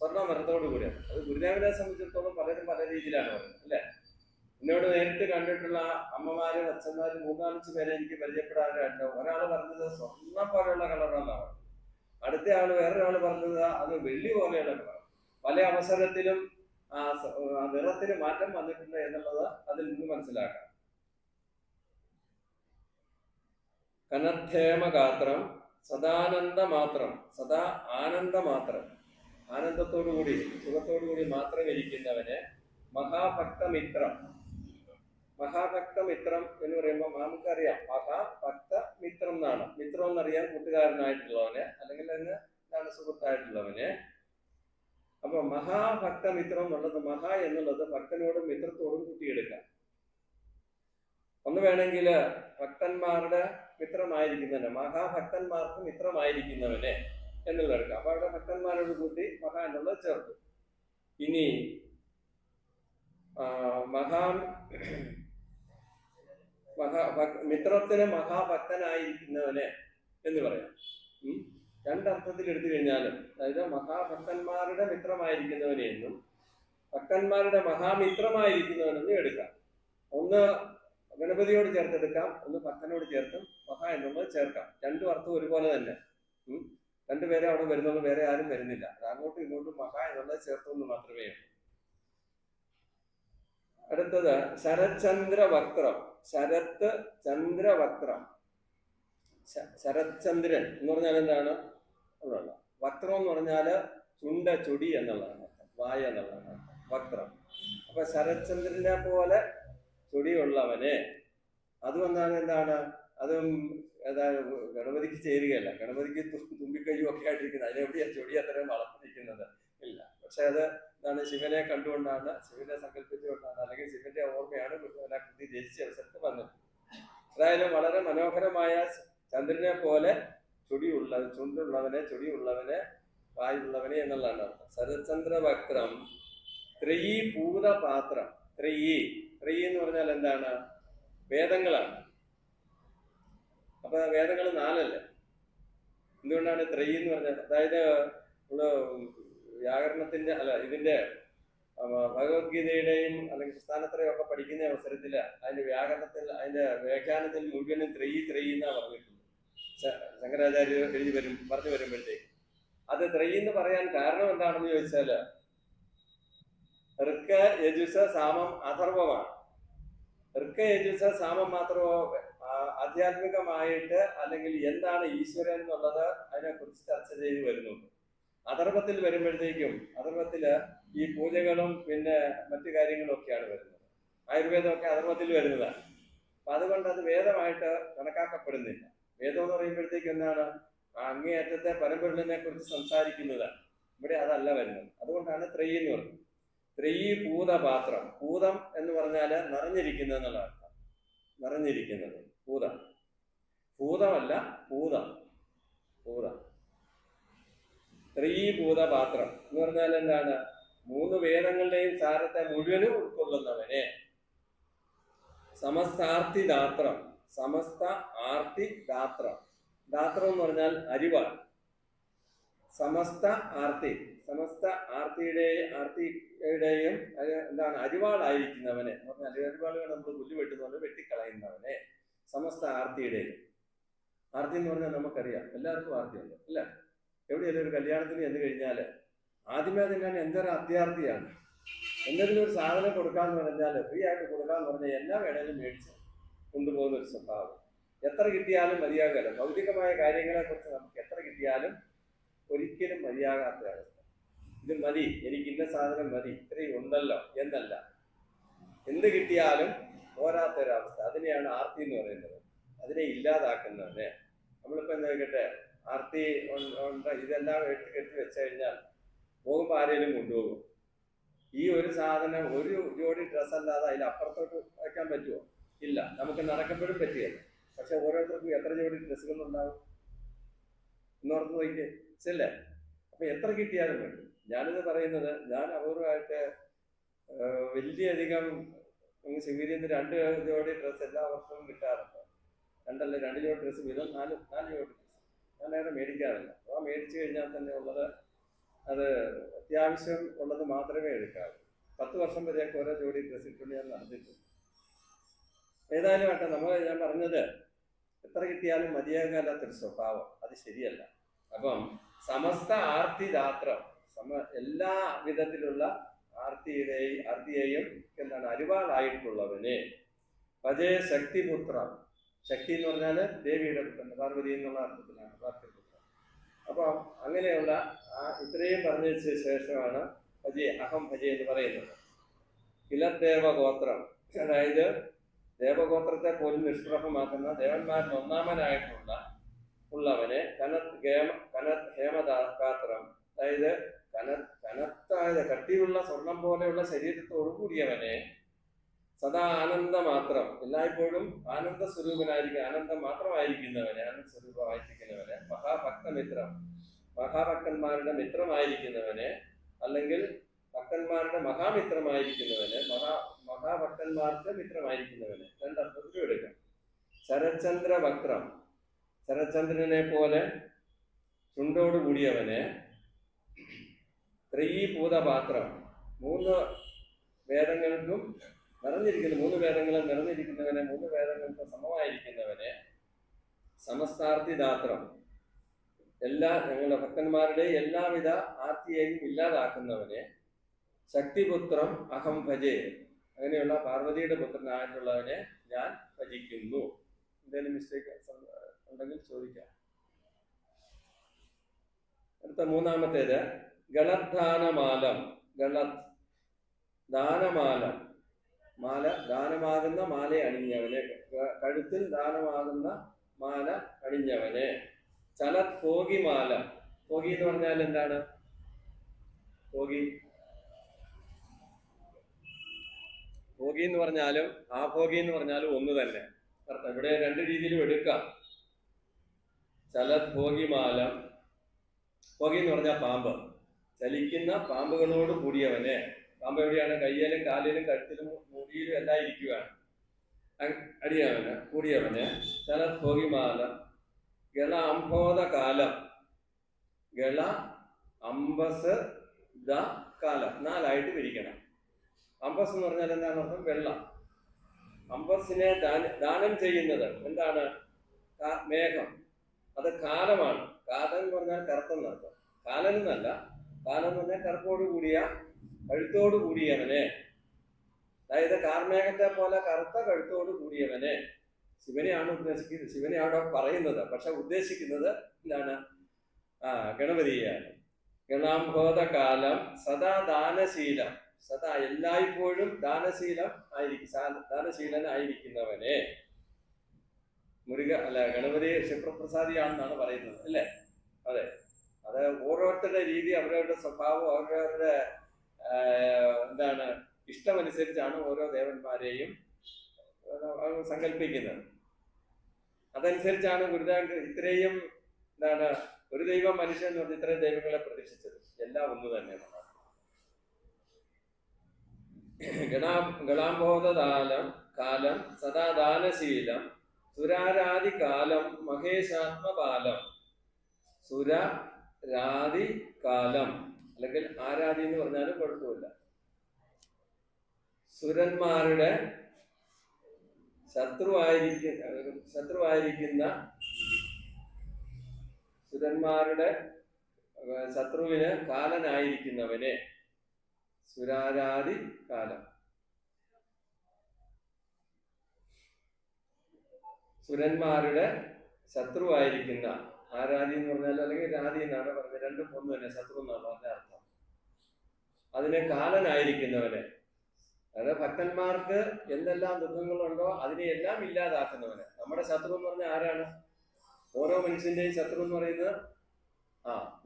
സ്വർണ്ണ നിറത്തോട് കൂടിയാണ്. അത് ഗുരുദേവനെ സംബന്ധിച്ചിടത്തോളം പലരും പല രീതിയിലാണ് പറയുന്നത്, അല്ലെ? എന്നോട് നേരിട്ട് കണ്ടിട്ടുള്ള അമ്മമാരും അച്ഛന്മാരും 3-4 പേരെ എനിക്ക് പരിചയപ്പെടാനായിട്ട് ഒരാൾ പറഞ്ഞത് സ്വർണ്ണം പോലെയുള്ള കളറാണെന്നാണ്. അടുത്ത ആള് വേറൊരാൾ പറഞ്ഞത് അത് വെള്ളി പോലെയുള്ള കളർ. പല അവസരത്തിലും ആ നിറത്തിന് മാറ്റം വന്നിട്ടുണ്ട് എന്നുള്ളത് അതിൽ നിന്ന് മനസ്സിലാക്കാം. കനദ്ധേമഗാത്രം സദാനന്ദമാത്രം, സദാ ആനന്ദമാത്രം, ആനന്ദത്തോടുകൂടി സുഖത്തോടുകൂടി മാത്രം ഇരിക്കുന്നവന് മഹാഭക്തമിത്രം. മഹാഭക്തമിത്രം എന്ന് പറയുമ്പോൾ നമുക്കറിയാം മഹാഭക്തമിത്രം എന്നാണ്. മിത്രം എന്നറിയാം കൂട്ടുകാരനായിട്ടുള്ളവന്, അല്ലെങ്കിൽ എന്താണ് സുഹൃത്തായിട്ടുള്ളവന്. അപ്പൊ മഹാഭക്തമിത്രം എന്നുള്ളത്, മഹാ എന്നുള്ളത് ഭക്തനോടും മിത്രത്തോടും കൂട്ടിയെടുക്കാം. ഒന്ന് വേണമെങ്കിൽ ഭക്തന്മാരുടെ മിത്രമായിരിക്കുന്നവന്, മഹാഭക്തന്മാർക്ക് മിത്രമായിരിക്കുന്നവന് എന്നുള്ളത് എടുക്കാം. അപ്പൊ അവിടെ ഭക്തന്മാരോട് കൂട്ടി മഹാ എന്നുള്ളത് ചേർത്തു. ഇനി മിത്രത്തിന് മഹാഭക്തനായിരിക്കുന്നവന് എന്ന് പറയാം. രണ്ടർത്ഥത്തിൽ എടുത്തു കഴിഞ്ഞാലും, അതായത് മഹാഭക്തന്മാരുടെ മിത്രമായിരിക്കുന്നവനെ എന്നും ഭക്തന്മാരുടെ മഹാമിത്രമായിരിക്കുന്നവനെന്നും എടുക്കാം. ഒന്ന് ഗണപതിയോട് ചേർത്തെടുക്കാം, ഒന്ന് ഭക്തനോട് ചേർത്തും മഹാ എന്നുള്ളത് ചേർക്കാം. രണ്ടും അർത്ഥം ഒരുപോലെ തന്നെ. രണ്ടുപേരെ അവിടെ വരുന്നുള്ളൂ, വേറെ ആരും വരുന്നില്ല. അത് അങ്ങോട്ടും ഇങ്ങോട്ടും മഹാ എന്നുള്ളത് ചേർത്തെന്ന് മാത്രമേ ഉള്ളൂ. അടുത്തത് ശരചന്ദ്രവക്ത്രം. ശരത്ത് ചന്ദ്രവക്ത്രം. ശരത്ചന്ദ്രൻ എന്ന് പറഞ്ഞാൽ എന്താണ്? അതുള്ള വക്രം എന്ന് പറഞ്ഞാൽ ചുണ്ട ചൊടി എന്നുള്ളതാണ് അർത്ഥം, വായ എന്നുള്ളതാണ് അർത്ഥം വക്രം. അപ്പൊ ശരത്ചന്ദ്രനെ പോലെ ചൊടിയുള്ളവന്, അതും എന്താണ് അതും ഗണപതിക്ക് ചേരുകയല്ല. ഗണപതിക്ക് തുമ്പിക്കയ്യും ഒക്കെ ആയിട്ടിരിക്കുന്നത്, അതിനെവിടെയാണ് ചൊടി അത്രയും വളർത്തിരിക്കുന്നത്? ഇല്ല. പക്ഷെ അത് എന്താണ്? ശിവനെ കണ്ടുകൊണ്ടാണ്, ശിവനെ സങ്കല്പിച്ചുകൊണ്ടാണ്, അല്ലെങ്കിൽ ശിവന്റെ ഓർമ്മയാണ് കൃതി രചിച്ച അവസരത്തിൽ വന്നത്. അതായത് വളരെ മനോഹരമായ ചന്ദ്രനെ പോലെ ചുണ്ടുള്ളവനെ, ചൊടിയുള്ളവനെ, വായുള്ളവനെ എന്നുള്ളതാണ് അർത്ഥം. ശരചന്ദ്രവക്രം ത്രയീ പൂതപാത്രം. ത്രയീ എന്ന് പറഞ്ഞാൽ എന്താണ്? വേദങ്ങളാണ്. അപ്പൊ വേദങ്ങൾ 4 അല്ലേ? എന്തുകൊണ്ടാണ് ത്രയീ എന്ന് പറഞ്ഞത്? അതായത് വ്യാകരണത്തിന്റെ ഇതിന്റെ ഭഗവത്ഗീതയുടെയും അല്ലെങ്കിൽ പ്രസ്ഥാനത്രയും ഒക്കെ പഠിക്കുന്ന അവസരത്തിൽ അതിന്റെ വ്യാകരണത്തിൽ, അതിന്റെ വ്യാഖ്യാനത്തിൽ മുഴുവനും ത്രയീ എന്നാ പറഞ്ഞിട്ടുണ്ട്. ശങ്കരാചാര്യ പറഞ്ഞു വരുമ്പോഴത്തേക്ക് അത് ത്രയീ എന്ന് പറയാൻ കാരണം എന്താണെന്ന് ചോദിച്ചാല്, ഋക്ക് യജുസ് സാമം അഥർവമാണ്. ഋക്ക് യജുസ് സാമം മാത്രമോ ആധ്യാത്മികമായിട്ട്, അല്ലെങ്കിൽ എന്താണ് ഈശ്വരൻ എന്നുള്ളത് അതിനെക്കുറിച്ച് ചർച്ച ചെയ്ത് വരുന്നുണ്ട്. അഥർവത്തിൽ വരുമ്പോഴത്തേക്കും, അഥർവത്തില് ഈ പൂജകളും പിന്നെ മറ്റു കാര്യങ്ങളും ഒക്കെയാണ് വരുന്നത്. ആയുർവേദമൊക്കെ അഥർവത്തിൽ വരുന്നതാണ്. അപ്പൊ അതുകൊണ്ട് അത് വേദമായിട്ട് കണക്കാക്കപ്പെടുന്നില്ല. വേദം എന്ന് പറയുമ്പോഴത്തേക്കും എന്താണ്? അങ്ങേയറ്റത്തെ പരമ്പൊരുളിനെ കുറിച്ച് സംസാരിക്കുന്നതാണ്. ഇവിടെ അതല്ല വരുന്നത്. അതുകൊണ്ടാണ് ത്രയീ എന്ന് പറയുന്നത്. ത്രയീ പൂതപാത്രം. പൂതം എന്ന് പറഞ്ഞാൽ നിറഞ്ഞിരിക്കുന്നത് എന്നുള്ള അർത്ഥം. നിറഞ്ഞിരിക്കുന്നത് പൂതം. ഭൂതമല്ല, പൂതം. ത്രയീ പൂതപാത്രം എന്ന് പറഞ്ഞാൽ എന്താണ്? 3 വേദങ്ങളുടെയും സാരത്തെ മുഴുവനും ഉൾക്കൊള്ളുന്നവനെ. സമസ്താർത്തി ദാത്രം. സമസ്ത ആർത്തി ദാത്രം. ദാത്രം എന്ന് പറഞ്ഞാൽ അരിവാൾ. സമസ്ത ആർത്തി, സമസ്ത ആർത്തിയുടെയും എന്താണ്? അരിവാളായിരിക്കുന്നവനെ. അരിവാളുകൾ നമ്മൾ പുല്ല് വെട്ടുന്നവനെ, വെട്ടിക്കളയുന്നവനെ. സമസ്ത ആർത്തിയുടെയും. ആർത്തി എന്ന് പറഞ്ഞാൽ നമുക്കറിയാം, എല്ലാവർക്കും ആർത്തിയുണ്ട്, അല്ലേ? എവിടെയല്ലേ ഒരു കല്യാണത്തിന് ചെന്ന് കഴിഞ്ഞാൽ ആദ്യമേ തന്നെ എന്തൊരു അത്യാർത്തിയാണ്. എന്തെങ്കിലും ഒരു സാധനം കൊടുക്കാന്ന് പറഞ്ഞാൽ, ഫ്രീ ആയിട്ട് കൊടുക്കാന്ന് പറഞ്ഞാൽ എന്നാ വേണേലും മേടിച്ച് കൊണ്ടുപോകുന്ന ഒരു സ്വഭാവം. എത്ര കിട്ടിയാലും മതിയാകല്ല. ഭൗതികമായ കാര്യങ്ങളെ കുറിച്ച് നമുക്ക് എത്ര കിട്ടിയാലും ഒരിക്കലും മതിയാകാത്ത അവസ്ഥ. ഇത് മതി, എനിക്ക് ഇന്ന സാധനം മതി, ഇത്രയും ഉണ്ടല്ലോ എന്നല്ല, എന്ത് കിട്ടിയാലും പോരാത്തൊരവസ്ഥ. അതിനെയാണ് ആർത്തി എന്ന് പറയുന്നത്. അതിനെ ഇല്ലാതാക്കുന്നവനെ. നമ്മളിപ്പോൾ എന്താ കേട്ടെ, ആർത്തി ഉണ്ട്, ഇതെല്ലാം കെട്ടി വെച്ച് കഴിഞ്ഞാൽ പോകുമ്പോൾ ആരെങ്കിലും കൊണ്ടുപോകും. ഈ ഒരു സാധനം, ഒരു ജോഡി ഡ്രസ്സ് അല്ലാതെ അതിലപ്പുറത്തോട്ട് വയ്ക്കാൻ പറ്റുമോ? ഇല്ല. നമുക്ക് നടക്കുമ്പോഴും പറ്റുകയില്ല. പക്ഷെ ഓരോരുത്തർക്കും എത്ര ജോഡി ഡ്രസ്സുകൾ ഉണ്ടാവും എന്നോർത്ത് നോക്കിയേ, ശരിയല്ലേ? അപ്പൊ എത്ര കിട്ടിയാലും വേണ്ടി. ഞാനിത് പറയുന്നത്, ഞാൻ അപൂർവമായിട്ട് വലിയധികം ശിവരിന്ന് 2 ജോഡി ഡ്രസ്സ് എല്ലാ വർഷവും കിട്ടാറുണ്ട്. 2 ജോഡി ഡ്രസ്സ് വീതം 4 ജോഡി ഡ്രസ്സ് ഞാൻ നേരെ മേടിക്കാറില്ല. അഥവാ മേടിച്ചു കഴിഞ്ഞാൽ തന്നെ ഉള്ളത് അത് അത്യാവശ്യം ഉള്ളത് മാത്രമേ എടുക്കാവൂ. 10 വർഷം വരെയൊക്കെ ഓരോ ജോഡി ഡ്രസ്സ് ഇട്ടുകൊണ്ട് ഞാൻ നടന്നിട്ടുണ്ട്. ഏതായാലും ആട്ടെ, ഞാൻ പറഞ്ഞത് എത്ര കിട്ടിയാലും മതിയാകാത്തൊരു സ്വഭാവം, അത് ശരിയല്ല. അപ്പം സമസ്ത ആർത്തിദാത്രം, എല്ലാ വിധത്തിലുള്ള ആർത്തിയെയും എന്താണ് അരിവാളായിട്ടുള്ളവന് പജയ ശക്തിപുത്രം. ശക്തി എന്ന് പറഞ്ഞാൽ ദേവിയുടെ പുത്രൻ, പാർവതി എന്നുള്ള അർത്ഥത്തിലാണ് പാർത്തിപുത്രം. അപ്പം അങ്ങനെയുള്ള ഇത്രയും പറഞ്ഞു വെച്ച ശേഷമാണ് ഭജയ, അഹം ഭജയ എന്ന് പറയുന്നത്. കിലദേവഗോത്രം, അതായത് ദേവഗോത്രത്തെ പോലും നിഷ്പ്രഭമാക്കുന്ന ദേവന്മാരിൽ ഒന്നാമനായിട്ടുള്ളവനെ കനത് ഹേമഗാത്രം, അതായത് കനത്തായ കട്ടിയുള്ള സ്വർണം പോലെയുള്ള ശരീരത്തോടു കൂടിയവനെ, സദാ ആനന്ദമാത്രം, എല്ലായ്പ്പോഴും ആനന്ദ സ്വരൂപനായിരിക്കും, ആനന്ദം മാത്രമായിരിക്കുന്നവനെ, ആനന്ദ സ്വരൂപമായിരിക്കുന്നവനെ, മഹാഭക്തന്മാരുടെ മിത്രമായിരിക്കുന്നവനെ, അല്ലെങ്കിൽ ഭക്തന്മാരുടെ മഹാമിത്രമായിരിക്കുന്നവന്, മഹാഭക്തന്മാർക്ക് മിത്രമായിരിക്കുന്നവന്, രണ്ടർത്ഥത്തിലും എടുക്കാം. ശരചന്ദ്ര വക്രം, ശരചന്ദ്രനെ പോലെ ചുണ്ടോട് കൂടിയവന്, ത്രയീഭൂതപാത്രം, 3 വേദങ്ങൾക്കും നിറഞ്ഞിരിക്കുന്ന, 3 വേദങ്ങളും നിറഞ്ഞിരിക്കുന്നവനെ, 3 വേദങ്ങൾക്കും സമമായിരിക്കുന്നവനെ, സമസ്താർത്തിദാത്രം, ഞങ്ങളുടെ ഭക്തന്മാരുടെ എല്ലാവിധ ആർത്തിയെയും ഇല്ലാതാക്കുന്നവനെ, ശക്തിപുത്രം അഹം ഭജേ, അങ്ങനെയുള്ള പാർവതിയുടെ പുത്രനായിട്ടുള്ളവനെ ഞാൻ ഭജിക്കുന്നു. എന്തെങ്കിലും മിസ്റ്റേക്ക് ഉണ്ടെങ്കിൽ ചോദിക്കാം. അടുത്ത 3-ാമത്തേത് ഗളദ്ദാനമാലം. ദാനമാലം, മാല, ദാനമാകുന്ന മാല അണിഞ്ഞവനെ, കഴുത്തിൽ ദാനമാകുന്ന മാല അണിഞ്ഞവനെ. ചലത് ഭോഗിമാല. ഭോഗി എന്ന് പറഞ്ഞാൽ എന്താണ്? ഭോഗി എന്ന് പറഞ്ഞാലും ആഭോഗി എന്ന് പറഞ്ഞാലും ഒന്ന് തന്നെ അർത്ഥം. ഇവിടെ 2 രീതിയിലും എടുക്കാം. ചലത് ഭോഗിമാലം, ഭോഗി എന്ന് പറഞ്ഞാൽ പാമ്പ്, ചലിക്കുന്ന പാമ്പുകളോട് കൂടിയവനെ. പാമ്പ് എവിടെയാണ്? കയ്യിലും കാലിലും കഴുത്തിലും മുടിയിലും എല്ലാം ഇരിക്കുകയാണ്. കൂടിയവന് ചലത് ഭോഗിമാലം. ഗള അംബോധ കാലം, ഗള അംബസ് ദ കാലം, 4ആയിട്ട് പിരിക്കണം. അംബസ് എന്ന് പറഞ്ഞാൽ എന്താണ് അർത്ഥം? വെള്ളം. അംബസിനെ ദാനം ചെയ്യുന്നത് എന്താണ്? മേഘം. അത് കാലമാണ്. കാലം എന്ന് പറഞ്ഞാൽ കറുത്തെന്നർത്ഥം. കാലൻ എന്നല്ല, കാലം എന്ന് പറഞ്ഞാൽ കറുപ്പോട് കൂടിയ, കഴുത്തോട് കൂടിയവനെ, അതായത് കാർമേഘത്തെ പോലെ കറുത്ത കഴുത്തോട് കൂടിയവനെ. ശിവനെയാണ് ഉദ്ദേശിക്കുന്നത്, ശിവനെയാണ് പറയുന്നത്. പക്ഷെ ഉദ്ദേശിക്കുന്നത് എന്താണ്? ഗണപതിയാണ്. ഗണാംബോധ കാലം സദാ ദാനശീലം, സദാ എല്ലായ്പ്പോഴും ദാനശീലനായിരിക്കുന്നവനെ. ഗണപതി ക്ഷിപ്രപ്രസാദിയാണെന്നാണ് പറയുന്നത്, അല്ലേ? അതെ. അത് ഓരോരുത്തരുടെ രീതി, അവരവരുടെ സ്വഭാവം, അവരവരുടെ ഇഷ്ടമനുസരിച്ചാണ് ഓരോ ദേവന്മാരെയും സങ്കല്പിക്കുന്നത്. അതനുസരിച്ചാണ് ഗുരുദേവൻ ഇത്രയും ഒരു ദൈവം മനുഷ്യൻ എന്ന് പറഞ്ഞ് ഇത്രയും ദൈവങ്ങളെ പ്രതീക്ഷിച്ചത്. എല്ലാം ഒന്ന് തന്നെയാണ്. ഗണാംബോധകാലം കാലം സദാ ദാനശീലം സുരാരാദി കാലം മഹേശാത്മപാലം. സുരാരാദി കാലം, അല്ലെങ്കിൽ ആരാധി എന്ന് പറഞ്ഞാലും കുഴപ്പമില്ല. സുരന്മാരുടെ ശത്രുവിന് കാലനായിരിക്കുന്നവനെ. സുരാരാദി കാലം, സുരന്മാരുടെ ശത്രുവായിരിക്കുന്ന, ആരാധി എന്ന് പറഞ്ഞാൽ, അല്ലെങ്കിൽ രാധി എന്നാണ് പറഞ്ഞത്, രണ്ടും ഒന്ന് തന്നെ, ശത്രു എന്നാണ് അതിന്റെ അർത്ഥം. അതിന് കാലനായിരിക്കുന്നവനെ, അതായത് ഭക്തന്മാർക്ക് എന്തെല്ലാം ദുഃഖങ്ങളുണ്ടോ അതിനെയെല്ലാം ഇല്ലാതാക്കുന്നവന്. നമ്മുടെ ശത്രു എന്ന് പറഞ്ഞാൽ ആരാണ്? ഓരോ മനുഷ്യന്റെയും ശത്രു എന്ന് പറയുന്നത്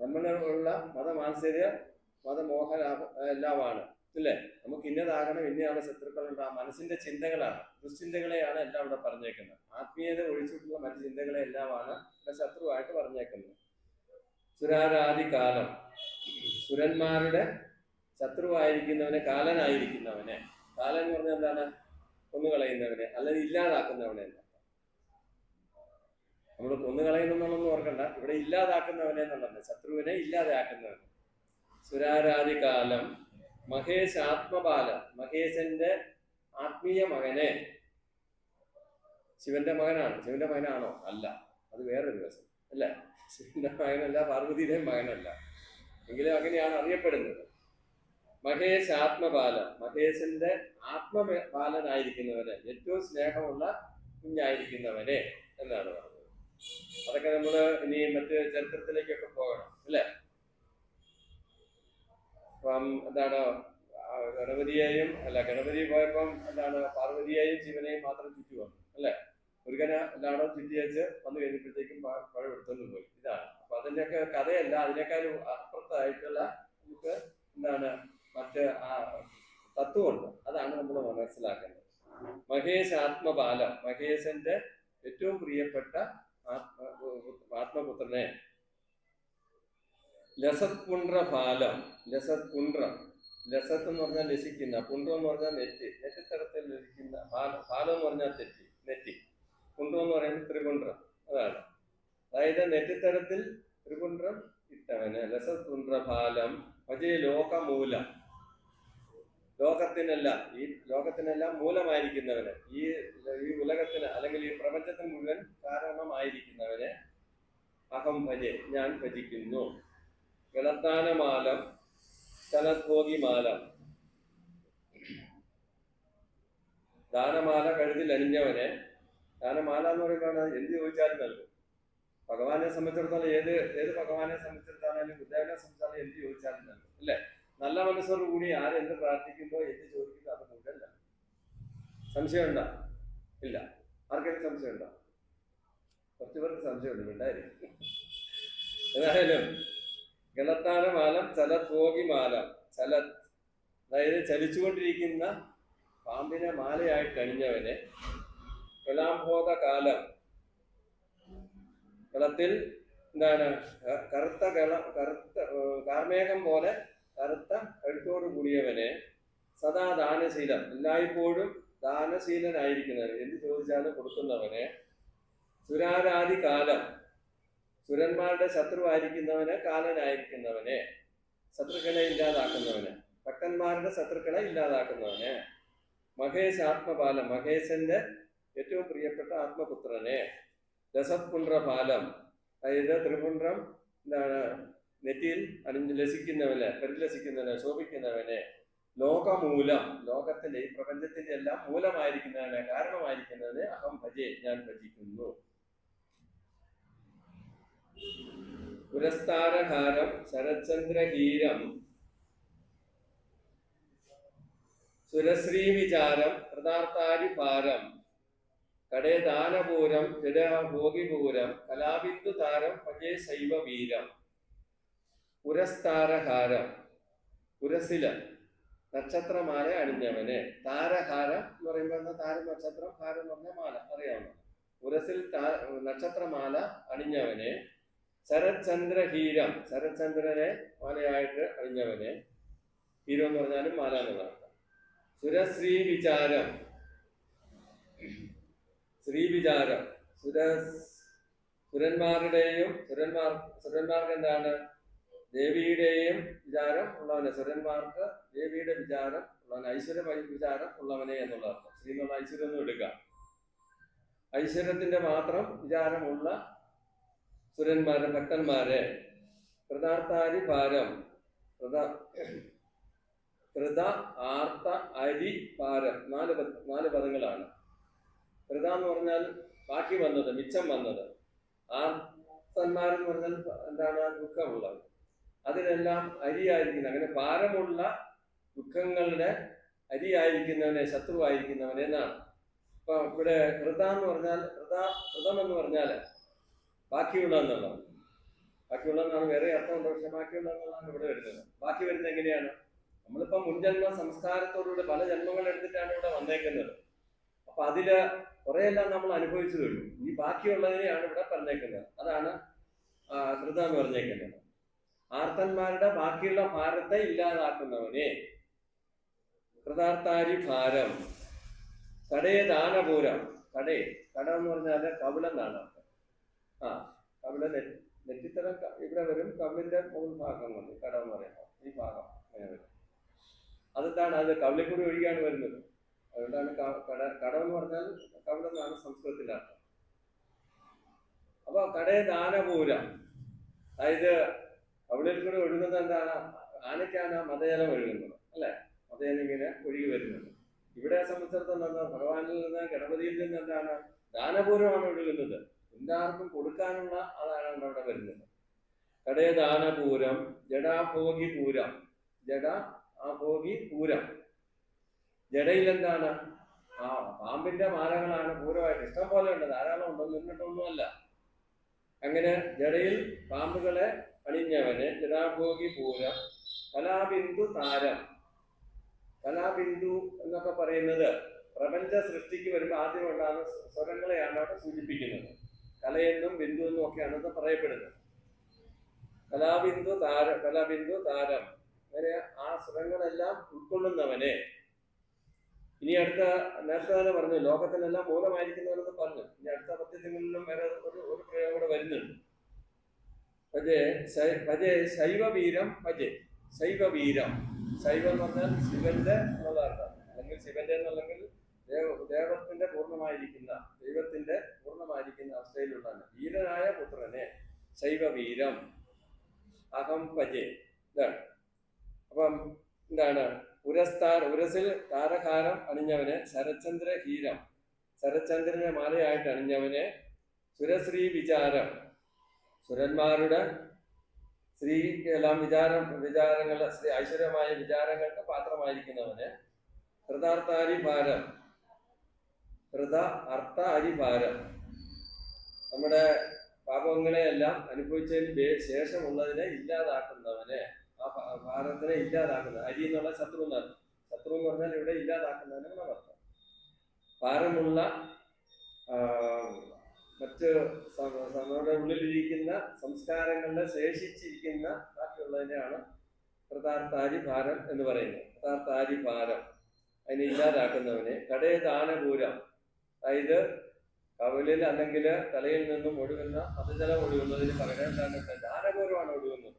നമ്മളുള്ള മതമാത്സര്യ, മതമോഹ എല്ലാമാണ്, അല്ലേ? നമുക്ക് ഇന്നതാകണം, ഇന്നയാളെ ശത്രുക്കളുണ്ട്. മനസ്സിന്റെ ചിന്തകളാണ്, ദുശ്ചിന്തകളെയാണ് എല്ലാം ഇവിടെ പറഞ്ഞേക്കുന്നത്. ആത്മീയത ഒഴിച്ചിട്ടുള്ള മറ്റു ചിന്തകളെ എല്ലാമാണ് ഇവിടെ ശത്രുവായിട്ട് പറഞ്ഞേക്കുന്നത്. സുരാരാദി കാലം, സുരന്മാരുടെ ശത്രുവായിരിക്കുന്നവനെ, കാലനായിരിക്കുന്നവനെ. കാലൻ എന്ന് പറഞ്ഞാൽ എന്താണ്? കൊന്നുകളയുന്നവനെ അല്ലെങ്കിൽ ഇല്ലാതാക്കുന്നവനെ. നമ്മൾ കൊന്നുകളയുന്നൊന്നും ഓർക്കണ്ട, ഇവിടെ ഇല്ലാതാക്കുന്നവനെ എന്നുള്ളത്, ശത്രുവിനെ ഇല്ലാതാക്കുന്നവൻ. സുരാരാദി കാലം മഹേഷ് ആത്മബാലം, മഹേശന്റെ ആത്മീയ മകനെ. ശിവന്റെ മകനാണ്. ശിവന്റെ മകനാണോ? അല്ല, അത് വേറൊരു വശം അല്ലേ. ശിവന്റെ മകനല്ല, പാർവതിയുടെയും മകനല്ല, എങ്കിലും അങ്ങനെയാണ് അറിയപ്പെടുന്നത്. മഹേഷ് ആത്മബാലം, മഹേശന്റെ ആത്മബാലനായിരിക്കുന്നവനെ, ഏറ്റവും സ്നേഹമുള്ള കുഞ്ഞായിരിക്കുന്നവനെ എന്നാണ് പറഞ്ഞത്. അതൊക്കെ നമ്മൾ ഇനി മറ്റ് ചരിത്രത്തിലേക്കൊക്കെ പോകണം അല്ലേ. അപ്പം എന്താണ്, ഗണപതിയെയും ഗണപതി പോയപ്പം എന്താണ്, പാർവതിയെയും ശിവനെയും മാത്രം ചുറ്റി വന്നു അല്ലെ. മുരുകനെ എല്ലായിടവും ചുറ്റി വെച്ച് വന്നു കഴിഞ്ഞപ്പോഴത്തേക്കും പഴം എടുത്തുകൊണ്ട് പോയി. ഇതാണ്. അപ്പൊ അതിന്റെയൊക്കെ കഥയല്ല, അതിനേക്കാളും അപ്പുറത്തായിട്ടുള്ള നമുക്ക് എന്താണ് മറ്റ് തത്വമുണ്ട്. അതാണ് നമ്മൾ മനസ്സിലാക്കേണ്ടത്. മഹേഷ് ആത്മബാലം, മഹേശന്റെ ഏറ്റവും പ്രിയപ്പെട്ട ആത്മപുത്രനെ. ലസത് പുണ്ട്ര ഫാലം, ലസത് പുണ്ട്രം, ലസത്ത് എന്ന് പറഞ്ഞാൽ ലസിക്കുന്ന, പുണ്ട്രം എന്ന് പറഞ്ഞാൽ നെറ്റ്, നെറ്റിത്തടത്തിൽ ലസിക്കുന്ന, ഫാലം എന്ന് പറഞ്ഞാൽ തെറ്റി, നെറ്റി. പുണ്ട്രം എന്ന് പറയുന്നത് ത്രിപുണ്ട്രം, അതാണ്. അതായത് നെറ്റിത്തടത്തിൽ ത്രിപുണ്ട്രം ഇട്ടവന്. ലസത് പുണ്ട്ര ഫാലം അജയ ലോകമൂലം, ലോകത്തിനെല്ലാം മൂലമായിരിക്കുന്നവന്, ഈ ഉലകത്തിന് അല്ലെങ്കിൽ ഈ പ്രപഞ്ചത്തിന് മുഴുവൻ കാരണമായിരിക്കുന്നവനെ അഹം ഭജെ, ഞാൻ ഭജിക്കുന്നു. ഗളത്താനമാലം ചലഭോഗിമാലം, ദാനമാല കഴുതിൽ അണിഞ്ഞവനെ. ദാനമാല എന്ന് പറയുമ്പോൾ എന്ത് ചോദിച്ചാലും നൽകും. ഭഗവാനെ സംബന്ധിച്ചിടത്തോളം ഏത് ഭഗവാനെ സംബന്ധിച്ചിടത്താണെങ്കിലും ബുദ്ധനെ സംബന്ധിച്ചാലും എന്ത് ചോദിച്ചാലും നൽകും അല്ലേ. നല്ല മനസ്സോടു കൂടി ആരെന്ത് പ്രാർത്ഥിക്കുമ്പോ എന്ത് ചോദിക്കുന്നോ അത് മുഴുവല്ല. സംശയമുണ്ടോ? ഇല്ല. ആർക്കെങ്കിലും സംശയമുണ്ടോ? കുറച്ചു പേർക്ക് സംശയമുണ്ട്, ഉണ്ടായിരിക്കും. ഏതായാലും ഗളത്താനമാലം ചലഭോഗിമാലം, അതായത് ചലിച്ചുകൊണ്ടിരിക്കുന്ന പാമ്പിനെ മാലയായിട്ട് അണിഞ്ഞവനെ. കലാംബോധ കാലം, കളത്തിൽ എന്താണ് കറുത്ത കാർമേഘം പോലെ കറുത്ത കഴുത്തോട് കൂടിയവനെ. സദാ ദാനശീലം, എല്ലായ്പ്പോഴും ദാനശീലനായിരിക്കുന്നവനെ, എന്ത് ചോദിച്ചാലും കൊടുക്കുന്നവനെ. സുരാരാദി കാലം, സുരന്മാരുടെ ശത്രുവായിരിക്കുന്നവനെ, കാലനായിരിക്കുന്നവനെ, ശത്രുക്കളെ ഇല്ലാതാക്കുന്നവനെ, ഭക്തന്മാരുടെ ശത്രുക്കളെ ഇല്ലാതാക്കുന്നവനെ. മഹേഷ് ആത്മപാലം, മഹേശന്റെ ഏറ്റവും പ്രിയപ്പെട്ട ആത്മപുത്രനെ. ലസത് പുണ്ട്രപാലം, അതായത് ത്രിപുണ്ട്രം എന്താണ് നെറ്റിയിൽ അണിഞ്ഞ് ലസിക്കുന്നവനെ, പരിലസിക്കുന്നവനെ, ശോഭിക്കുന്നവനെ. ലോകമൂലം, ലോകത്തിന്റെ ഈ പ്രപഞ്ചത്തിന്റെ എല്ലാം മൂലമായിരിക്കുന്നവനെ, കാരണമായിരിക്കുന്നവനെ. അഹം ഭജെ, ഞാൻ ഭജിക്കുന്നു. പുരസ്താരഹാരം ശരചന്ദ്രഹീരം സുരശ്രീ വിചാരം കൃതാർത്ഥാരിഭാരം കടേ ദാനപൂരം ജഡഭോഗിപൂരം കലാബിന്ദു താരം ഭജേ ശൈവ വീരം. പുരസ്താരഹാരം, പുരസില നക്ഷത്രമാല അണിഞ്ഞവനെ. താരഹാരം എന്ന് പറയുമ്പോൾ എന്താ? താരം നക്ഷത്രം, ഹാരം എന്ന് പറഞ്ഞ മാല, അറിയാമോ? പുരസിൽ നക്ഷത്രമാല അണിഞ്ഞവനെ. ശരചന്ദ്രഹീരം, ശരചന്ദ്രനെ മാലയായിട്ട് അണിഞ്ഞവനെ. ഹീരം എന്ന് പറഞ്ഞാലും മാല എന്നതാണ്. സുരശ്രീ വിചാരം, ശ്രീവിചാരം, സുരന്മാരുടെയും സുരന്മാർക്ക് എന്താണ്? ദേവിയുടെയും വിചാരം ഉള്ളവനെ. സുരന്മാർക്ക് ദേവിയുടെ വിചാരം ഉള്ളവനെ, ഐശ്വര്യ വിചാരം ഉള്ളവനെ എന്നുള്ള അർത്ഥം. ശ്രീ എന്നുള്ള ഐശ്വര്യം ഒന്നും എടുക്കാം. ഐശ്വര്യത്തിന്റെ മാത്രം വിചാരമുള്ള സുരന്മാരെ, ഭക്തന്മാരെ. കൃതാർത്ഥാരി ഭാരം, കൃത ആർത്ത അരി ഭാരം, നാല് പദങ്ങളാണ്. കൃത എന്ന് പറഞ്ഞാൽ ബാക്കി വന്നത്, മിച്ചം വന്നത്. ആർത്തന്മാരെന്ന് പറഞ്ഞാൽ എന്താണ്? ദുഃഖമുള്ളത്. അതിനെല്ലാം അരിയായിരിക്കുന്ന, അങ്ങനെ ഭാരമുള്ള ദുഃഖങ്ങളുടെ അരിയായിരിക്കുന്നവനെ, ശത്രുവായിരിക്കുന്നവനെ എന്നാണ്. ഇപ്പൊ ഇവിടെ കൃത എന്ന് പറഞ്ഞാൽ, കൃതം എന്ന് പറഞ്ഞാൽ ബാക്കിയുള്ളതെന്നുള്ളതാണ്. ബാക്കിയുള്ളതെന്നാണ് വേറെ അർത്ഥമുണ്ട്, പക്ഷെ ബാക്കിയുള്ളതെന്നുള്ളതാണ് ഇവിടെ വരുന്നത്. ബാക്കി വരുന്നത് എങ്ങനെയാണ്? നമ്മളിപ്പോ മുൻജന്മ സംസ്കാരത്തോടുകൂടി പല ജന്മങ്ങൾ എടുത്തിട്ടാണ് ഇവിടെ വന്നേക്കുന്നത്. അപ്പൊ അതില് കുറെയെല്ലാം നമ്മൾ അനുഭവിച്ചു കഴിഞ്ഞു. ഈ ബാക്കിയുള്ളതിനെയാണ് ഇവിടെ പറഞ്ഞേക്കുന്നത്. അതാണ് കൃത എന്ന് പറഞ്ഞേക്കുന്നത്. ആർത്തന്മാരുടെ ബാക്കിയുള്ള ഭാരത്തെ ഇല്ലാതാക്കുന്നവനെ. കൃതാർത്ഥാരി ഭാരം. കടേ ദാനപൂരം. കടം എന്ന് പറഞ്ഞാല് കവിളം എന്നാണ് അർത്ഥം. കവിള നെറ്റിത്തരം ഇവിടെ വരും. കവിളിന്റെ മുകൾ ഭാഗം കൊണ്ട് കടം എന്ന് പറയുമ്പോൾ ഈ ഭാഗം അങ്ങനെ വരും. അതെന്താണ്? അത് കവിളിക്കൂടി ഒഴിയാണ് വരുന്നത്. അതുകൊണ്ടാണ് കടം എന്ന് പറഞ്ഞാൽ കവിളം എന്നാണ് സംസ്കൃതത്തിന്റെ അർത്ഥം. അപ്പൊ കടേ ദാനപൂരം, അതായത് കവിളിൽ കൂടി ഒഴുകുന്നത് എന്താണ്? ആനയ്ക്കാണ് മതജലം ഒഴുകുന്നത്, അല്ലെ? മതജലം ഇങ്ങനെ ഒഴുകി വരുന്നത്. ഇവിടെ സംബന്ധിച്ചിടത്തോളം എന്താ? ഭഗവാനിൽ നിന്ന്, ഗണപതിയിൽ നിന്ന് എന്താണ്? ദാനപൂരമാണ് ഒഴുകുന്നത്. എല്ലാവർക്കും കൊടുക്കാനുള്ള അതാണ് അവിടെ വരുന്നത്. കടേ ദാനപൂരം. ജഡാഭോഗി പൂരം. ജഡ ആഭോഗി പൂരം. ജഡയിൽ എന്താണ്? പാമ്പിന്റെ മാലകളാണ് പൂരമായിട്ട് ഇഷ്ടം പോലെ ഉണ്ട്, ധാരാളം ഉണ്ട്, നിന്നിട്ടൊന്നുമല്ല. അങ്ങനെ ജഡയിൽ പാമ്പുകളെ അണിഞ്ഞവന് ജഡാഭോഗി പൂരം. കലാബിന്ദു താരം. കലാബിന്ദു എന്നൊക്കെ പറയുന്നത് പ്രപഞ്ച സൃഷ്ടിക്ക് വരുമ്പോൾ ആദ്യം ഉണ്ടാകുന്ന സ്വരങ്ങളെയാണ് അവിടെ സൂചിപ്പിക്കുന്നത്. കലയെന്നും ബിന്ദു എന്നും ഒക്കെയാണ് ഇത് പറയപ്പെടുന്നത്. കലാബിന്ദു താരം. കലാബിന്ദു താരം. അങ്ങനെ ആ സ്വരങ്ങളെല്ലാം ഉൾക്കൊള്ളുന്നവനെ. ഇനി അടുത്ത, നേരത്തെ തന്നെ പറഞ്ഞു ലോകത്തിനെല്ലാം മൂലമായിരിക്കുന്നവരെന്ന് പറഞ്ഞു. ഇനി അടുത്ത പദ്യങ്ങളിലും വേറെ ഒരു പ്രയോഗം കൂടെ വരുന്നുണ്ട്. ഭജേ ശൈവവീരം. ഭജേ ശൈവവീരം. ശൈവം എന്ന് പറഞ്ഞാൽ ശിവന്റെ എന്നുള്ളതാണ്, അല്ലെങ്കിൽ ശിവന്റെ എന്നല്ലെങ്കിൽ ദേവത്തിന്റെ പൂർണ്ണമായിരിക്കുന്ന, ദൈവത്തിന്റെ പൂർണ്ണമായിരിക്കുന്ന അവസ്ഥയിലുള്ളതാണ്. വീരനായ പുത്രനെ ശൈവവീരം അഹം ഭജേ. ഇതാണ്. അപ്പം എന്താണ്? ഉരസിൽ താരഹാരം അണിഞ്ഞവനെ ശരചന്ദ്ര ഹീരം. ശരചന്ദ്രനെ മാലയായിട്ട് അണിഞ്ഞവനെ സുരശ്രീ വിചാരം. സുരന്മാരുടെ സ്ത്രീക്കെല്ലാം വിചാരങ്ങളുടെ ഐശ്വര്യമായ വിചാരങ്ങൾക്ക് പാത്രമായിരിക്കുന്നവന് കൃതാർത്ഥാരി ഭാരം. കൃത അർത്ഥ അരിഭാരം. നമ്മുടെ പാപങ്ങളെയെല്ലാം അനുഭവിച്ചതിന് ശേഷമുള്ളതിനെ ഇല്ലാതാക്കുന്നവന്, ആ ഭാരത്തിനെ ഇല്ലാതാക്കുന്ന, അരി എന്നുള്ള ശത്രു എന്നർത്ഥം. ശത്രു എന്ന് പറഞ്ഞാൽ ഇവിടെ ഇല്ലാതാക്കുന്നതിനുള്ള അർത്ഥം. ഭാരമുള്ള മറ്റ് നമ്മുടെ ഉള്ളിലിരിക്കുന്ന സംസ്കാരങ്ങളുടെ ശേഷിച്ചിരിക്കുന്ന ബാക്കിയുള്ളതിനെയാണ് കൃതാർത്ഥാരി ഭാരം എന്ന് പറയുന്നത്. കൃതാർത്ഥാരി ഭാരം, അതിനെ ഇല്ലാതാക്കുന്നവനെ. കടേ ദാനപൂരം, അതായത് കവിളിൽ അല്ലെങ്കിൽ തലയിൽ നിന്നും ഒഴുകുന്ന മതജലം ഒഴുകുന്നതിന് പകരം എന്താണ്? ദാനപൂരമാണ് ഒഴുകുന്നത്.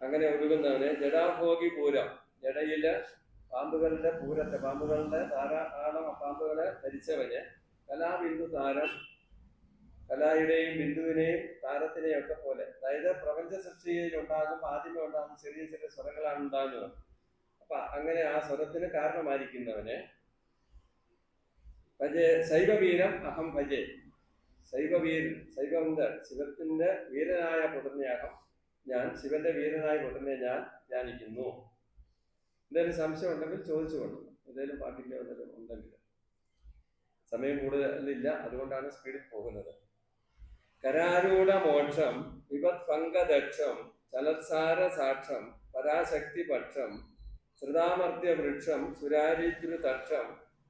അങ്ങനെ ഒഴുകുന്നവനെ ജഡാഭോഗി പൂരം. ജഡയില് പാമ്പുകളുടെ പൂരത്തെ, പാമ്പുകളുടെ ധാരാളം പാമ്പുകളെ ധരിച്ചവന് കലാബിന്ദു താരം. കലായുടെയും ബിന്ദുവിനെയും താരത്തിനെയും ഒക്കെ പോലെ, അതായത് പ്രപഞ്ച സൃഷ്ടിയിൽ ഉണ്ടാകും ആദ്യമേ ഉണ്ടാകുന്ന ചെറിയ ചെറിയ സ്വരങ്ങളാണ് ഉണ്ടാകുന്നത്. അപ്പൊ അങ്ങനെ ആ സ്വരത്തിന് കാരണമായിരിക്കുന്നവന് ഭജേ ശൈവവീരം അഹം ഭജേ. ശൈവം ശിവത്തിന്റെ വീരനായ പുത്രനെയാകും ഞാൻ, ശിവന്റെ വീരനായ പുത്രനെ ഞാൻ ധ്യാനിക്കുന്നു. എന്തെങ്കിലും സംശയം ഉണ്ടെങ്കിൽ ചോദിച്ചു കൊണ്ടു. എന്തെങ്കിലും പാട്ടില്ല എന്തെങ്കിലും ഉണ്ടെങ്കിൽ. സമയം കൂടുതലില്ല, അതുകൊണ്ടാണ് സ്പീഡിൽ പോകുന്നത്. കരാരൂഢ മോക്ഷം വിപത് പങ്കദക്ഷം ചലത്സാര സാക്ഷം പരാശക്തി പക്ഷം ശ്രുതാമർദ്യ വൃക്ഷം സുരാരിദ്രുതക്ഷം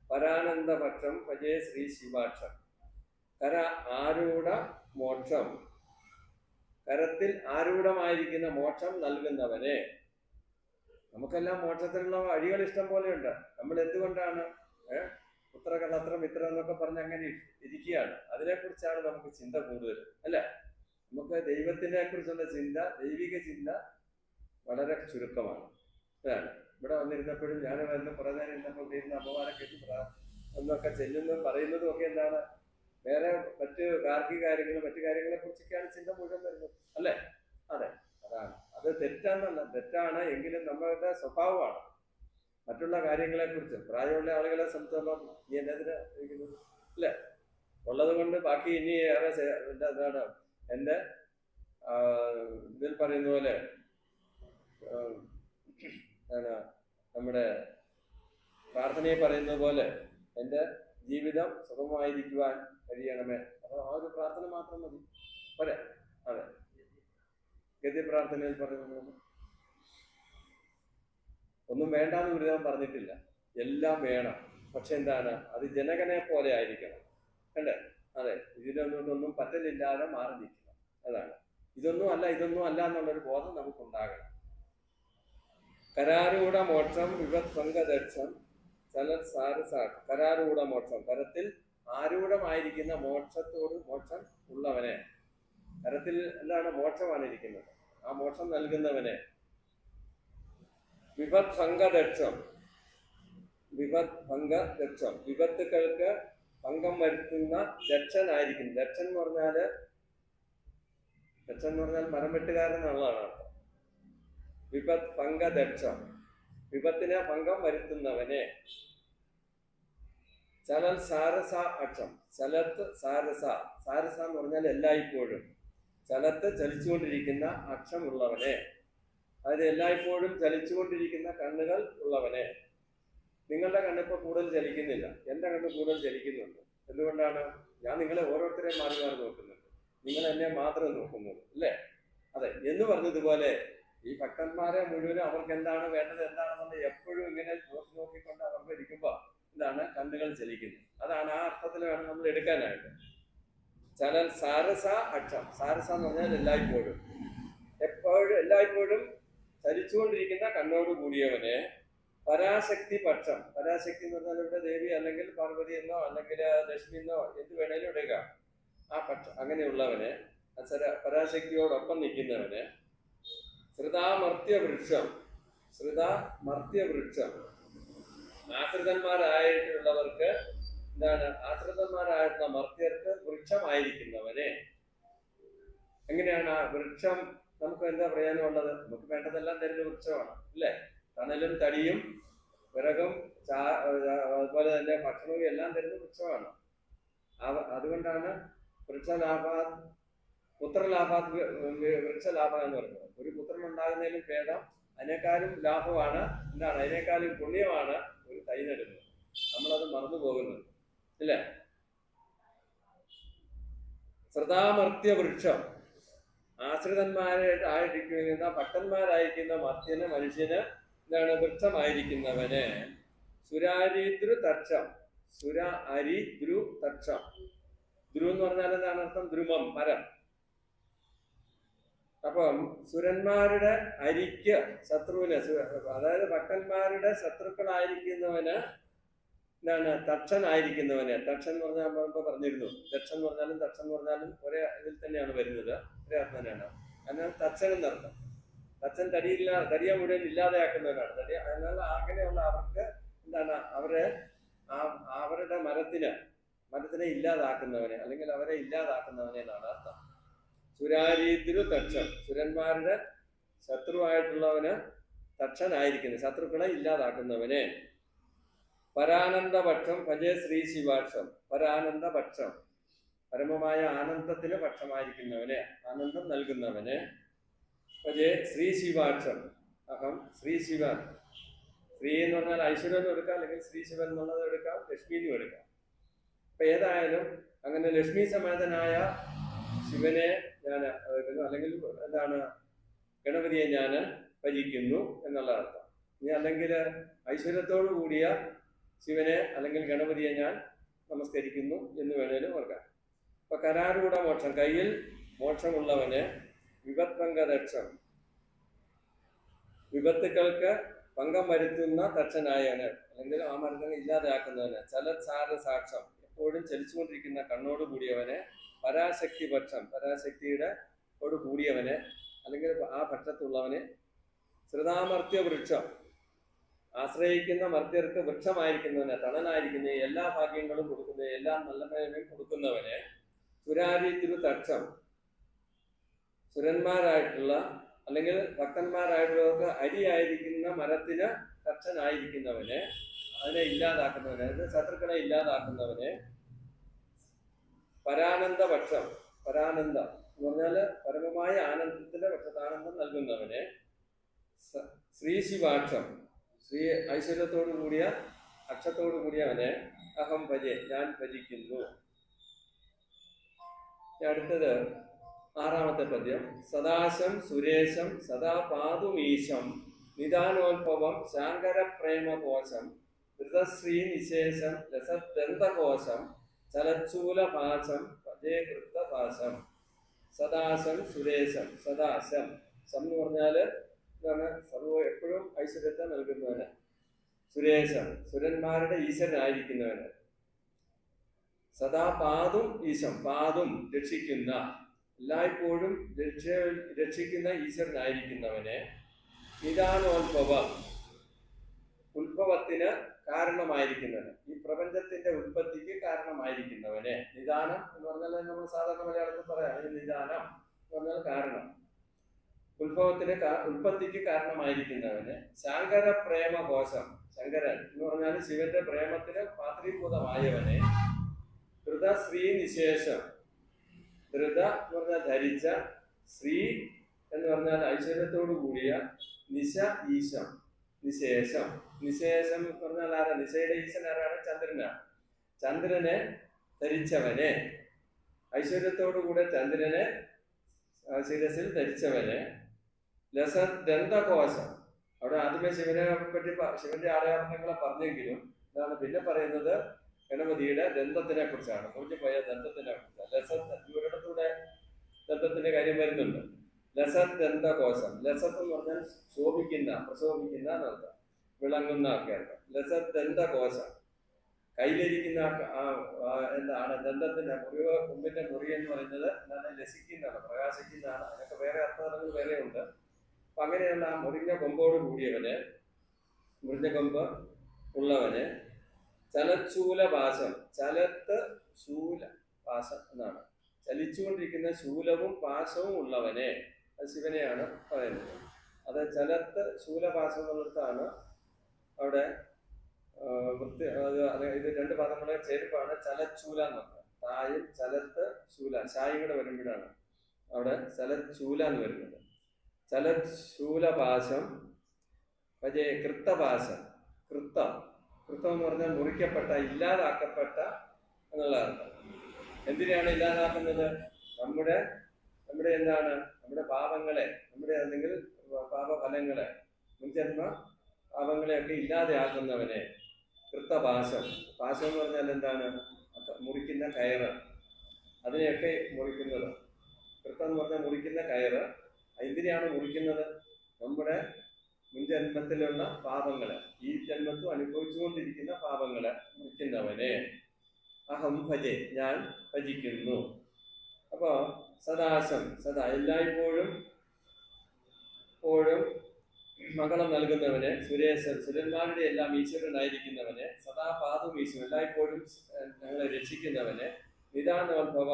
പരാനന്ദപക്ഷം ഭജേ ശ്രീ ശിവാക്ഷം. കര ആരൂഢ മോക്ഷം, കരത്തിൽ ആരൂഢമായിരിക്കുന്ന മോക്ഷം നൽകുന്നവനെ. നമുക്കെല്ലാം മോക്ഷത്തിനുള്ള വഴികൾ ഇഷ്ടം പോലെയുണ്ട്. നമ്മൾ എന്തുകൊണ്ടാണ് പുത്രകളത്ര മിത്രം എന്നൊക്കെ പറഞ്ഞ് അങ്ങനെ ഇരിക്കുകയാണ്? അതിനെക്കുറിച്ചാണ് നമുക്ക് ചിന്ത കൂടുതൽ, അല്ലെ? നമുക്ക് ദൈവത്തിനെ കുറിച്ചുള്ള ചിന്ത, ദൈവിക ചിന്ത വളരെ ചുരുക്കമാണ്. അതാണ് ഇവിടെ വന്നിരുന്നപ്പോഴും ഞാൻ വരുന്ന കുറെ നേരം ഇരുന്നപ്പോൾ ഇരുന്ന അമ്മമാരെ കെട്ടി എന്നൊക്കെ ചെല്ലുന്നതും പറയുന്നതും ഒക്കെ എന്താണ്? വേറെ മറ്റ് ഗാർഹിക കാര്യങ്ങളും മറ്റു കാര്യങ്ങളെ കുറിച്ചൊക്കെയാണ് ചിന്ത മുഴുവൻ വരുന്നത്, അല്ലേ? അതെ, അതാണ്. അത് തെറ്റാന്നല്ല, തെറ്റാണ് എങ്കിലും നമ്മളുടെ സ്വഭാവമാണ്. മറ്റുള്ള കാര്യങ്ങളെ കുറിച്ച് പ്രായമുള്ള ആളുകളെ സംബന്ധിച്ചോളം നീ എന്നതിന് ഇരിക്കുന്നത്, അല്ലേ? ഉള്ളത് കൊണ്ട് ബാക്കി ഇനി ഏറെ എന്താണ് എൻ്റെ ഇതിൽ പറയുന്ന പോലെ നമ്മുടെ പ്രാർത്ഥനയെ പറയുന്നത് പോലെ എൻ്റെ ജീവിതം സുഖമായിരിക്കുവാൻ കഴിയണമേ. അപ്പോൾ ആ ഒരു പ്രാർത്ഥന മാത്രം മതി, പോരെ? അതെ, ഗദ്യ പ്രാർത്ഥനയിൽ പറയുന്നത് ഒന്നും വേണ്ടാന്ന് ഗുരുദേവൻ പറഞ്ഞിട്ടില്ല, എല്ലാം വേണം. പക്ഷെ എന്താണ്? അത് ജനകനെ പോലെ ആയിരിക്കണം, അല്ലേ? അതെ, ഇതിനൊന്നും പറ്റലില്ലാതെ മാറി നിൽക്കണം, അതാണ്. ഇതൊന്നും അല്ല എന്നുള്ളൊരു ബോധം നമുക്കുണ്ടാകണം. കരാരൂഢ മോക്ഷം വിവത് പങ്കദക്ഷം ചലത് സാരസാട്ട്. കരാരൂഢ മോക്ഷം, കരത്തിൽ ആരൂഢമായിരിക്കുന്ന മോക്ഷം ഉള്ളവനെ, കരത്തിൽ എന്താണ് മോക്ഷമാണ് ഇരിക്കുന്നത്, ആ മോക്ഷം നൽകുന്നവനെ. വിപത് ഭംഗദക്ഷം, വിപത്തുക്കൾക്ക് ഭംഗം വരുത്തുന്ന ദക്ഷനായിരിക്കും. ദക്ഷൻ എന്ന് പറഞ്ഞാൽ മരം വെട്ടുകാരൻ എന്നുള്ളതാണ് അർത്ഥം. വിപത് ഭംഗദക്ഷം, വിപത്തിനെ ഭംഗം വരുത്തുന്നവനെ. ചലൽ സാരസ അക്ഷം, ചലത്ത് സാരസ എന്ന് പറഞ്ഞാൽ എല്ലായ്പ്പോഴും, ചലത്ത് ചലിച്ചുകൊണ്ടിരിക്കുന്ന അക്ഷമുള്ളവനെ, അതായത് എല്ലായ്പ്പോഴും ചലിച്ചുകൊണ്ടിരിക്കുന്ന കണ്ണുകൾ ഉള്ളവനെ. നിങ്ങളുടെ കണ്ണിപ്പോൾ കൂടുതൽ ചലിക്കുന്നില്ല, എൻ്റെ കണ്ണ് കൂടുതൽ ചലിക്കുന്നുണ്ട്. എന്തുകൊണ്ടാണ്? ഞാൻ നിങ്ങളെ ഓരോരുത്തരെയും മാറി മാറി നോക്കുന്നുണ്ട്, നിങ്ങൾ എന്നെ മാത്രം നോക്കുന്നത്, അല്ലേ? അതെ, എന്ന് പറഞ്ഞതുപോലെ ഈ ഭക്തന്മാരെ മുഴുവനും അവർക്ക് എന്താണ് വേണ്ടത്, എന്താണെന്നുള്ളത് എപ്പോഴും ഇങ്ങനെ നോക്കിക്കൊണ്ട് അവർക്ക് ഇരിക്കുമ്പോൾ എന്താണ് കണ്ണുകൾ ചലിക്കുന്നത്. അതാണ് ആ അർത്ഥത്തിൽ വേണം നമ്മൾ എടുക്കാനായിട്ട്. ചലൽ സാരസ അക്ഷം, സാരസ എന്ന് പറഞ്ഞാൽ എല്ലായ്പ്പോഴും ചലിച്ചുകൊണ്ടിരിക്കുന്ന കണ്ണോട് കൂടിയവനെ. പരാശക്തി പക്ഷം, പരാശക്തി എന്ന് പറഞ്ഞാൽ ഇവിടെ ദേവി അല്ലെങ്കിൽ പാർവതി എന്നോ അല്ലെങ്കിൽ ലക്ഷ്മി എന്നോ എന്ത് വേണേലും എടുക്കുക. ആ പക്ഷം അങ്ങനെയുള്ളവനെ, പരാശക്തിയോടൊപ്പം നിൽക്കുന്നവന്. ശ്രുതാമർത്യവൃക്ഷം, ആശ്രിതന്മാരായിട്ടുള്ളവർക്ക് എന്താണ്, ആശ്രിതന്മാരായിട്ടുള്ള മർത്യർക്ക് വൃക്ഷമായിരിക്കുന്നവനെ. എങ്ങനെയാണ് ആ വൃക്ഷം? നമുക്ക് എന്താ പറയാനുള്ളത്? നമുക്ക് വേണ്ടതെല്ലാം തരുന്ന വൃക്ഷമാണ്, അല്ലേ? തണലും തടിയും വിറകും അതുപോലെ തന്നെ ഭക്ഷണവും എല്ലാം തരുന്ന വൃക്ഷമാണ്. അതുകൊണ്ടാണ് പുത്രലാഭാത് വൃക്ഷലാഭം എന്ന് പറയുന്നത്. ഒരു പുത്രൻ ഉണ്ടാകുന്നതിലും ഭേദം, അതിനേക്കാളും ലാഭമാണ് എന്താണ്, അതിനേക്കാളും പുണ്യമാണ് ഒരു തൈ നടുന്നത്. നമ്മളത് മറന്നു പോകുന്നുണ്ട്, ഇല്ലേ? ശ്രുതാമർത്യ വൃക്ഷം, ആശ്രിതന്മാരായിരിക്കുന്ന ഭക്തന്മാരായിരിക്കുന്ന മർത്യന്, മനുഷ്യന് എന്താണ് വൃക്ഷമായിരിക്കുന്നവന്. സുരാരിദ്രു തക്ഷം, ധ്രു എന്ന് പറഞ്ഞാൽ എന്താണ് അർത്ഥം? ദ്രുമം, മരം. അപ്പം സുരന്മാരുടെ അരിക്ക്, ശത്രുവിന്, അതായത് ഭക്തന്മാരുടെ ശത്രുക്കളായിരിക്കുന്നവന് എന്താണ് തക്ഷനായിരിക്കുന്നവന്. തക്ഷൻ എന്ന് പറഞ്ഞാൽ നമ്മളിപ്പോ പറഞ്ഞിരുന്നു, ദക്ഷൻ എന്ന് പറഞ്ഞാലും ഒരേ ഇതിൽ തന്നെയാണ് വരുന്നത്, ഒരേ അർത്ഥം തന്നെയാണ്. അതിനാൽ തക്ഷൻ എന്നർത്ഥം. തക്ഷൻ തടിയെ മുഴുവൻ ഇല്ലാതെയാക്കുന്നവരാണ്. അതിനാൽ അങ്ങനെയുള്ള അവർക്ക് എന്താണ്, അവരുടെ മരത്തിനെ ഇല്ലാതാക്കുന്നവനെ, അല്ലെങ്കിൽ അവരെ ഇല്ലാതാക്കുന്നവനെ എന്നാണ് അർത്ഥം. സുരാരീദ്രു തക്ഷം, സുരന്മാരുടെ ശത്രുവായിട്ടുള്ളവന് തക്ഷനായിരിക്കുന്നു, ശത്രുക്കളെ ഇല്ലാതാക്കുന്നവനെ. പരാനന്ദപക്ഷം ഭജേ ശ്രീ ശിവാക്ഷം, പരാനന്ദപക്ഷം, പരമമായ ആനന്ദത്തിന് പക്ഷമായിരിക്കുന്നവനെ, ആനന്ദം നൽകുന്നവന്. ഭജേ ശ്രീ ശിവാക്ഷം, അഹം ശ്രീ ശിവൻ. ശ്രീ എന്ന് പറഞ്ഞാൽ ഐശ്വര്യം എന്ന് എടുക്കാം, അല്ലെങ്കിൽ ശ്രീ ശിവൻ എന്നുള്ളത് എടുക്കാം, ലക്ഷ്മി എന്നും എടുക്കാം. അപ്പൊ ഏതായാലും അങ്ങനെ ലക്ഷ്മി സമേതനായ ശിവനെ ഞാൻ അല്ലെങ്കിൽ എന്താണ് ഗണപതിയെ ഞാൻ ഭജിക്കുന്നു എന്നുള്ള അർത്ഥം. ഇനി അല്ലെങ്കിൽ ഐശ്വര്യത്തോടു കൂടിയ ശിവനെ അല്ലെങ്കിൽ ഗണപതിയെ ഞാൻ നമസ്കരിക്കുന്നു എന്ന് വേണേലും ഓർക്കാം. അപ്പൊ കരാരൂഢ മോക്ഷം, കയ്യിൽ മോക്ഷമുള്ളവന്. വിപത്ഭംഗദക്ഷം, വിപത്തുക്കൾക്ക് ഭംഗം വരുത്തുന്ന തക്ഷനായവന്, അല്ലെങ്കിൽ ആ മരുന്നിനെ ഇല്ലാതെയാക്കുന്നവന്. ചലത്സാരസാക്ഷം, എപ്പോഴും ചലിച്ചുകൊണ്ടിരിക്കുന്ന കണ്ണോട് കൂടിയവന്. പരാശക്തി പക്ഷം, പരാശക്തിയുടെ കൂടിയവന് അല്ലെങ്കിൽ ആ പക്ഷത്തുള്ളവന്. ശ്രുതാമർത്യ വൃക്ഷം, ആശ്രയിക്കുന്ന മർത്യർക്ക് വൃക്ഷമായിരിക്കുന്നവന്, തണലായിരിക്കുന്ന എല്ലാ ഭാഗ്യങ്ങളും കൊടുക്കുന്ന, എല്ലാ നന്മയും കൊടുക്കുന്നവന്. സുരാരീതിരു തക്ഷം, സുരന്മാരായിട്ടുള്ള അല്ലെങ്കിൽ ഭക്തന്മാരായിട്ടുള്ളവർക്ക് അരിയായിരിക്കുന്ന മരത്തിന് തക്ഷനായിരിക്കുന്നവന്, അതിനെ ഇല്ലാതാക്കുന്നവന്, അതായത് ശത്രുക്കളെ ഇല്ലാതാക്കുന്നവന്. പരാനന്ദപക്ഷം, പരാനന്ദം എന്ന് പറഞ്ഞാൽ പരമമായ ആനന്ദത്തിന്റെ പക്ഷത്താനന്ദം നൽകുന്നവന്. ശ്രീ ശിവാക്ഷം, ശ്രീ ഐശ്വര്യത്തോടു കൂടിയ അക്ഷത്തോടു കൂടിയവനെ. അഹം ഭജേ, ഞാൻ ഭജിക്കുന്നു. അടുത്തത് 6ാമത്തെ പദ്യം. സദാശം സുരേശം സദാ പാതുമീശം നിദാനോത്ഭവം ശാങ്കരപ്രേമകോശം ധൃതശ്രീ നിശേഷം രസദന്തകോശം ചലച്ചൂലഭാസം പദേ കൃതഭാസം. സദാസം സുരേശം. സദാസം സം എന്ന് പറഞ്ഞാല് എന്താണ്? സർവ എപ്പോഴും ഐശ്വര്യത്തെ നൽകുന്നവന്. സുരേശം സുരന്മാരുടെ ഈശ്വരനായിരിക്കുന്നവന്. സദാ പാതും ഈശം പാതും രക്ഷിക്കുന്ന, എല്ലായ്പ്പോഴും രക്ഷിക്കുന്ന ഈശ്വരനായിരിക്കുന്നവനെ. നിദാനോത്ഭവം ഉത്ഭവത്തിന് കാരണമായിരിക്കുന്നവന്, ഈ പ്രപഞ്ചത്തിന്റെ ഉൽപ്പത്തിക്ക് കാരണമായിരിക്കുന്നവനെ. നിദാനം എന്ന് പറഞ്ഞാൽ നമ്മൾ സാധാരണ മലയാളത്തിൽ പറയാം, ഈ നിദാനം എന്ന് പറഞ്ഞാൽ കാരണം. ഉത്ഭവത്തിന് ഉൽപ്പത്തിക്ക് കാരണമായിരിക്കുന്നവന്. ശങ്കര പ്രേമകോശം, ശങ്കരൻ എന്ന് പറഞ്ഞാൽ ശിവന്റെ പ്രേമത്തിന് പാത്രീഭൂതമായവനെ. ധൃത ശ്രീ നിശേഷം, ധൃത എന്ന് പറഞ്ഞാൽ ധരിച്ച, ശ്രീ എന്ന് പറഞ്ഞാൽ ഐശ്വര്യത്തോടു കൂടിയ, നിശ ഈശം നിശേഷം. നിശേഷം എന്ന് പറഞ്ഞാൽ ആരാ? നിശയുടെ ഈശൻ ആരാണ്? ചന്ദ്രനാണ്. ചന്ദ്രനെ ധരിച്ചവനെ, ഐശ്വര്യത്തോടുകൂടെ ചന്ദ്രനെ ശിരസിൽ ധരിച്ചവനെ. ദന്തകോശം, അവിടെ ആദ്യമേ ശിവനെ പറ്റി ശിവന്റെ ആരാധനകളെ പറഞ്ഞെങ്കിലും എന്താണ് പിന്നെ പറയുന്നത്? ഗണപതിയുടെ ദന്തത്തിനെ കുറിച്ചാണ്, പോയ ദന്തത്തിനെ കുറിച്ചാണ്. ഒരിടത്തൂടെ ദന്തത്തിന്റെ കാര്യം വരുന്നുണ്ട്. ലസത് ദന്തകോശം. ലസത്ത് എന്ന് പറഞ്ഞാൽ ശോഭിക്കുന്ന, പ്രശോഭിക്കുന്ന എന്നർത്ഥം, വിളങ്ങുന്ന ഒക്കെ അർത്ഥം. ലസത് ദന്തകോശം, കയ്യിലിരിക്കുന്ന എന്താണ്? ദന്തത്തിന്റെ മുറിവ്, കൊമ്പിന്റെ മുറി എന്ന് പറയുന്നത് എന്താണ്? ലസിക്കുന്നതാണ്, പ്രകാശിക്കുന്നതാണ്. അതിനൊക്കെ വേറെ അർത്ഥങ്ങൾ വേറെ ഉണ്ട്. അപ്പൊ അങ്ങനെയുള്ള ആ മുറിഞ്ഞ കൊമ്പോട് കൂടിയവന്, മുറിഞ്ഞ കൊമ്പ് ഉള്ളവന്. ചലച്ചൂലപാശം, ചലത്ത് ശൂല പാശം എന്നാണ്, ചലിച്ചുകൊണ്ടിരിക്കുന്ന ശൂലവും പാശവും ഉള്ളവനെ. അത് ശിവനെയാണ് പറയുന്നത്. അത് ചലത്ത് ശൂലപാശം എന്നുള്ളതാണ് അവിടെ ഇത് രണ്ട് പദങ്ങളുടെ ചേരുപ്പാണ് ചലച്ചൂല എന്ന് പറഞ്ഞത്. തായും ചലത്ത് ശൂല, ശായും കൂടെ വരുമ്പോഴാണ് അവിടെ ചലച്ചൂല എന്ന് വരുന്നത്. ചലശൂലപാശം. കൃത്തപാശം, കൃത്തം, കൃത്തം എന്ന് പറഞ്ഞാൽ മുറിക്കപ്പെട്ട, ഇല്ലാതാക്കപ്പെട്ട എന്നുള്ള അർത്ഥം. എന്തിനാണ് ഇല്ലാതാക്കുന്നത്? നമ്മുടെ എന്താണ്? നമ്മുടെ പാപങ്ങളെ, നമ്മുടെ അല്ലെങ്കിൽ പാപഫലങ്ങളെ, മുൻജന്മ പാപങ്ങളെയൊക്കെ ഇല്ലാതെയാക്കുന്നവനെ. കൃത്തപാശം. പാശം എന്ന് പറഞ്ഞാൽ എന്താണ്? മുറിക്കുന്ന കയറ്, അതിനെയൊക്കെ മുറിക്കുന്നത്. കൃത്തം എന്ന് പറഞ്ഞാൽ മുറിക്കുന്ന കയറ്. എന്തിനാണ് മുറിക്കുന്നത്? നമ്മുടെ മുൻജന്മത്തിലുള്ള പാപങ്ങളെ, ഈ ജന്മത്തും അനുഭവിച്ചുകൊണ്ടിരിക്കുന്ന പാപങ്ങളെ മുറിക്കുന്നവനെ. അഹം ഭജെ, ഞാൻ ഭജിക്കുന്നു. അപ്പോ സദാസം, സദാ എല്ലായ്പ്പോഴും മംഗളം നൽകുന്നവനെ. സുരേശൻ സുരന്മാരുടെ എല്ലാം ഈശ്വരനായിരിക്കുന്നവനെ. സദാ പാതും ഈശ്വരൻ, എല്ലായ്പ്പോഴും ഞങ്ങളെ രക്ഷിക്കുന്നവനെ. നിദാനോത്ഭവ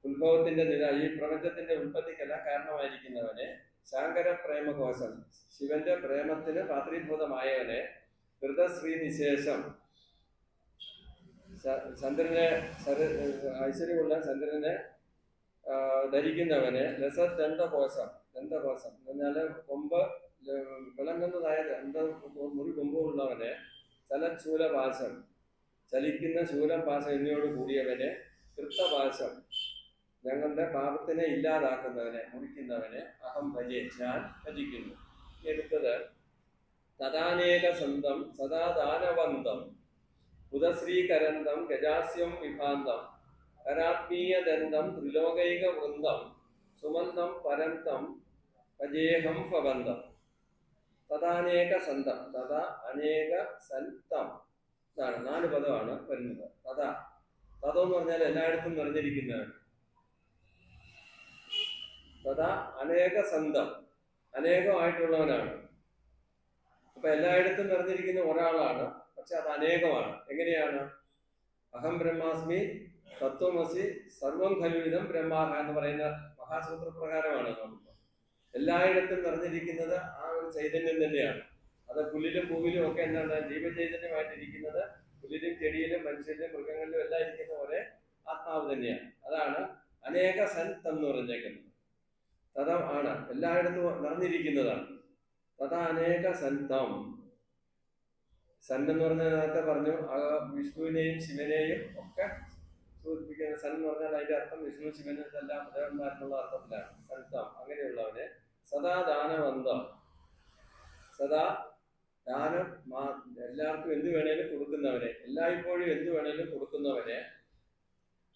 ഉത്ഭവത്തിന്റെ ഈ പ്രപഞ്ചത്തിന്റെ ഉൽപ്പത്തിക്കെല്ലാം കാരണമായിരിക്കുന്നവനെ. ശങ്കര പ്രേമകോശം, ശിവന്റെ പ്രേമത്തിന് പാത്രീഭൂതമായവനെ. ധൃതശ്രീ നിശേഷം, ചന്ദ്രനെ ഐശ്വര്യമുള്ള ചന്ദ്രനെ ധരിക്കുന്നവനെ. ലസത് ദന്തകോശം, ദന്തകോശം എന്ന് പറഞ്ഞാല് കൊമ്പ് വിളങ്ങുന്നതായ മുറി കൊമ്പുള്ളവനെ. ചലശൂലപാശം, ചലിക്കുന്ന ശൂലപാശം എന്നിവയോട് കൂടിയവനെ. കൃത്തപാശം, ഞങ്ങളുടെ പാപത്തിനെ ഇല്ലാതാക്കുന്നവനെ, മുറിക്കുന്നവനെ. അഹം ഭജെ, ഞാൻ ഭജിക്കുന്നു. എടുത്തത് തദാനേക സന്തം സദാദാനവന്തം ഉദശ്രീകരന്തം ഗജാസ്യം വിഭാന്തം കരാത്മീയദന്തം ത്രിലോകൈക വൃന്ദം സുമന്തം പരന്തം ഭജേഹം ഭവന്തം. തദാനേക സന്തം, തഥാ അനേക സന്തം എന്നാണ്, 4 പദമാണ് വരുന്നത്. തഥാ, തഥോന്ന് പറഞ്ഞാൽ എല്ലായിടത്തും നിറഞ്ഞിരിക്കുന്നതാണ്. തഥാ അനേക സന്തം, അനേകമായിട്ടുള്ളവനാണ്. അപ്പൊ എല്ലായിടത്തും നിറഞ്ഞിരിക്കുന്ന ഒരാളാണ്, പക്ഷെ അത് അനേകമാണ്. എങ്ങനെയാണ്? അഹം ബ്രഹ്മാസ്മി തത്വമസി സർവം ഖലുവിധം ബ്രഹ്മാഹ എന്ന് പറയുന്ന മഹാസൂത്ര പ്രകാരമാണ് നമുക്ക് എല്ലായിടത്തും നിറഞ്ഞിരിക്കുന്നത് ആ ഒരു ചൈതന്യം തന്നെയാണ്. അത് പുല്ലിലും പൂവിലും ഒക്കെ എന്താണ്? ജീവചൈതന്യമായിട്ടിരിക്കുന്നത് പുല്ലിലും ചെടിയിലും മനുഷ്യരിലും മൃഗങ്ങളിലും എല്ലാം ഇരിക്കുന്ന ഒരേ ആത്മാവ് തന്നെയാണ്. അതാണ് അനേക സന്തം എന്ന് പറഞ്ഞേക്കുന്നത്. തഥ ആണ്, എല്ലായിടത്തും നിറഞ്ഞിരിക്കുന്നതാണ്. തഥാ അനേക സന്തം. സൻ എന്ന് പറഞ്ഞ നേരത്തെ പറഞ്ഞു, വിഷ്ണുവിനെയും ശിവനെയും ഒക്കെ സൂചിപ്പിക്കുന്ന. സൻ എന്ന് പറഞ്ഞാൽ അതിന്റെ അർത്ഥം വിഷ്ണു ശിവന് ഇതെല്ലാം ദേവന്മാരെന്നുള്ള അർത്ഥത്തിലാണ്. സന്തം, അങ്ങനെയുള്ളവനെ. സദാ ദാനവന്തം, സദാ ദാനം, എല്ലാവർക്കും എന്ത് വേണേലും കൊടുക്കുന്നവനെ, എല്ലായ്പ്പോഴും എന്ത് വേണേലും കൊടുക്കുന്നവനെ.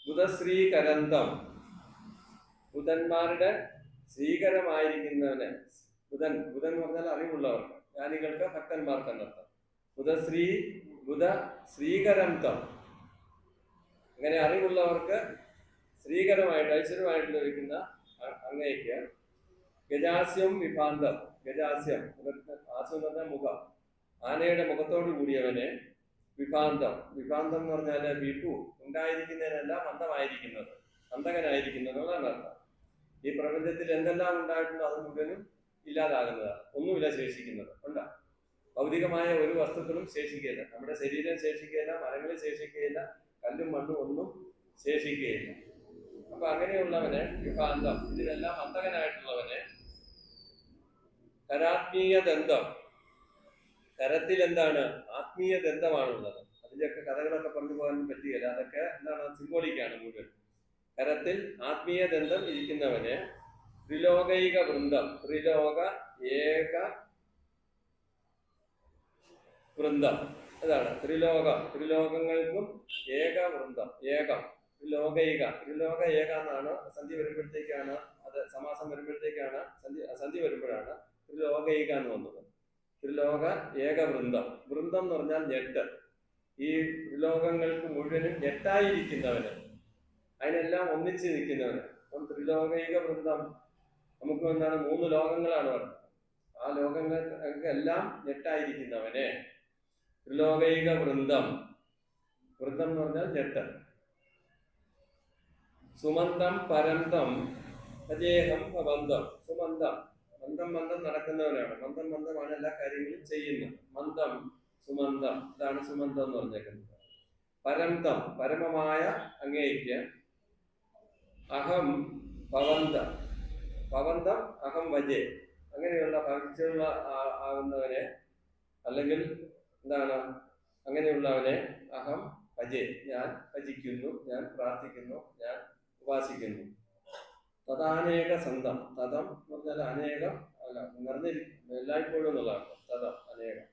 ബുധശ്രീ കരന്തം, ബുധന്മാരുടെ ശ്രീകരമായിരിക്കുന്നവന്. ബുധൻ ബുധൻ എന്ന് പറഞ്ഞാൽ അറിവുള്ളവർക്ക്, ജ്ഞാനികൾക്ക്, ഭക്തന്മാർക്ക് എന്നർത്ഥം. ബുധ ശ്രീകരം തം, അങ്ങനെ അറിവുള്ളവർക്ക് ശ്രീകരമായിട്ട് ഐശ്വര്യമായിട്ട് ലഭിക്കുന്ന അങ്ങേക്ക് ഗജാസ്യം വിഭാന്തം. ഗജാസ്യം, ആസ്യം എന്ന് പറഞ്ഞാൽ മുഖം, ആനയുടെ മുഖത്തോട് കൂടിയവനെ. വിഭാന്തം, വിഭാന്തം എന്ന് പറഞ്ഞാൽ വിഭു, ഉണ്ടായിരിക്കുന്നതിനല്ല മന്ദമായിരിക്കുന്നത്, അന്തകനായിരിക്കുന്നത് എന്നാണ് അർത്ഥം. ഈ പ്രപഞ്ചത്തിൽ എന്തെല്ലാം ഉണ്ടായിട്ടുണ്ടോ അത് മുഴുവനും ഇല്ലാതാകുന്നതാണ്, ഒന്നുമില്ല ശേഷിക്കുന്നത്. ഉണ്ടാ ഭൗതികമായ ഒരു വസ്തുക്കളും ശേഷിക്കുകയില്ല. നമ്മുടെ ശരീരം ശേഷിക്കുകയില്ല, മരങ്ങൾ ശേഷിക്കുകയില്ല, കല്ലും മണ്ണും ഒന്നും ശേഷിക്കുകയില്ല. അപ്പൊ അങ്ങനെയുള്ളവന് വിഭാന്തം, ഇതിനെല്ലാം അന്തകനായിട്ടുള്ളവന് കരാത്മീയ ദന്തം. കരത്തിൽ എന്താണ്? ആത്മീയ ദന്തമാണുള്ളത്. അതിന്റെയൊക്കെ കഥകളൊക്കെ പറഞ്ഞു പോകാൻ പറ്റുകയില്ല, അതൊക്കെ എന്താണ്, സിംബോളിക്കാണ് മുഴുവൻ. കരത്തിൽ ആത്മീയ ദന്തം ഇരിക്കുന്നവന് ത്രിലോകൈക വൃന്ദം. ത്രിലോക ഏക വൃന്ദം, അതാണ് ത്രിലോകം. ത്രിലോകങ്ങൾക്കും ഏക വൃന്ദം, ഏകം. ത്രിലോകൈക, ത്രിലോക ഏക എന്നാണ് സന്ധി വരുമ്പോഴത്തേക്കാണ്, അത് സമാസം വരുമ്പോഴത്തേക്കാണ്, സന്ധി വരുമ്പോഴാണ് ത്രിലോകൈക എന്ന് വന്നത്. ത്രിലോക ഏക വൃന്ദം. വൃന്ദം എന്ന് പറഞ്ഞാൽ ഞെട്ട്. ഈ ത്രിലോകങ്ങൾക്ക് മുഴുവനും ഞെട്ടായിരിക്കുന്നവന്, അതിനെല്ലാം ഒന്നിച്ച് നിൽക്കുന്നവന്. അപ്പം ത്രിലോകൈക വൃന്ദം നമുക്ക് എന്താണ്, 3 ലോകങ്ങളാണ് പറഞ്ഞത്. ആ ലോകങ്ങൾക്കെല്ലാം ഞെട്ടായിരിക്കുന്നവനെ ത്രിലോകൈക വൃന്ദം. വൃന്ദം എന്ന് പറഞ്ഞാൽ ഞെട്ട്. സുമന്തം പരന്തം അജേഹം ബന്ധം. സുമന്തം, മന്ദം നടക്കുന്നവനാണ്. മന്ദമാണ് എല്ലാ കാര്യങ്ങളും ചെയ്യുന്നത്. മന്ദം, സുമന്തം, ഇതാണ് സുമന്തം എന്ന് പറഞ്ഞേക്കുന്നത്. പരന്തം, പരമമായ അങ്ങേയ്ക്ക്. അഹം ഭവന്തം, ഭവന്തം അഹം വജേ, അങ്ങനെയുള്ള ഭവിച്ചുള്ള ആകുന്നവനെ, അല്ലെങ്കിൽ എന്താണ്, അങ്ങനെയുള്ളവനെ അഹം ഭജേ, ഞാൻ ഭജിക്കുന്നു, ഞാൻ പ്രാർത്ഥിക്കുന്നു, ഞാൻ ഉപാസിക്കുന്നു. തഥാനേക സന്തം. തഥം എന്ന് പറഞ്ഞാൽ അനേകം, അല്ല നിറഞ്ഞിരിക്കും, എല്ലായ്പ്പോഴും എന്നുള്ളതാണ് തഥം, അനേകം.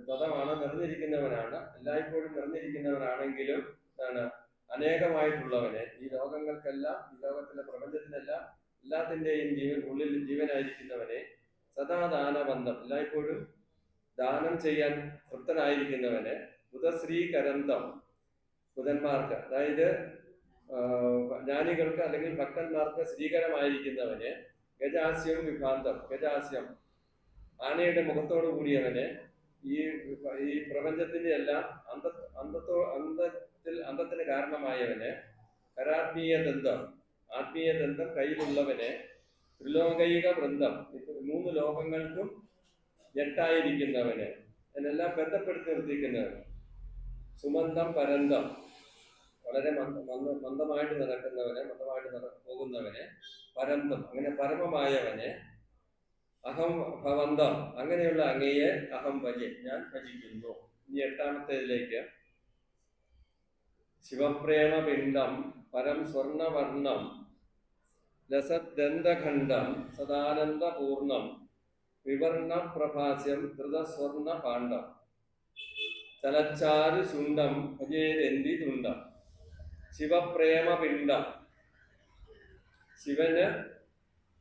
തഥമാണ് നിറഞ്ഞിരിക്കുന്നവനാണ്, എല്ലായ്പ്പോഴും നിറഞ്ഞിരിക്കുന്നവനാണെങ്കിലും എന്താണ്, അനേകമായിട്ടുള്ളവനെ, ഈ ലോകങ്ങൾക്കെല്ലാം, ഈ ലോകത്തിലെ പ്രപഞ്ചത്തിനെല്ലാം, എല്ലാത്തിൻ്റെയും ഉള്ളിൽ ജീവനായിരിക്കുന്നവനെ. സദാദാനബന്ധം, എല്ലായ്പ്പോഴും ദാനം ചെയ്യാൻ തൃപ്തനായിരിക്കുന്നവന്. ബുധശ്രീകരന്തം, ബുധന്മാർക്ക്, അതായത് ജ്ഞാനികൾക്ക് അല്ലെങ്കിൽ ഭക്തന്മാർക്ക് ശ്രീകരമായിരിക്കുന്നവന്. ഗജാസ്യം വിഭാന്തം, ഗജാസ്യം ആനയുടെ മുഖത്തോടു കൂടിയവന്. ഈ പ്രപഞ്ചത്തിന്റെ എല്ലാം അന്തത്തിന് കാരണമായവന്. കരാത്മീയ ദന്തം, ആത്മീയ ദന്തം കയ്യിലുള്ളവന്. ത്രിലോകൈക വൃന്ദം, 3 ലോകങ്ങൾക്കും ഞെട്ടായിരിക്കുന്നവന്, അതിനെല്ലാം ബന്ധപ്പെടുത്തി നിർത്തിക്കുന്നവന്. സുമന്തം പരന്തം, വളരെ മന്ദമായിട്ട് നടക്കുന്നവന്, പോകുന്നവന്. പരന്തം, അങ്ങനെ പരമമായവന്. അഹം ഭവന്തം, അങ്ങനെയുള്ള അങ്ങയെ അഹം ഭജെ, ഞാൻ ഭജിക്കുന്നു. ഇനി 8ാമത്തേതിലേക്ക്. ശിവപ്രേമപിണ്ഡം പരം സ്വർണവർണം ലസദന്തഖണ്ഡം സദാനന്ദപൂർണം വിവർണ പ്രഭാസ്യം ധൃതസ്വർണ പാണ്ഡം ചലച്ചാരു ശുണ്ഡം ഭജേരന്തി തുണ്ടം. ശിവപ്രേമപിണ്ഡം, ശിവന്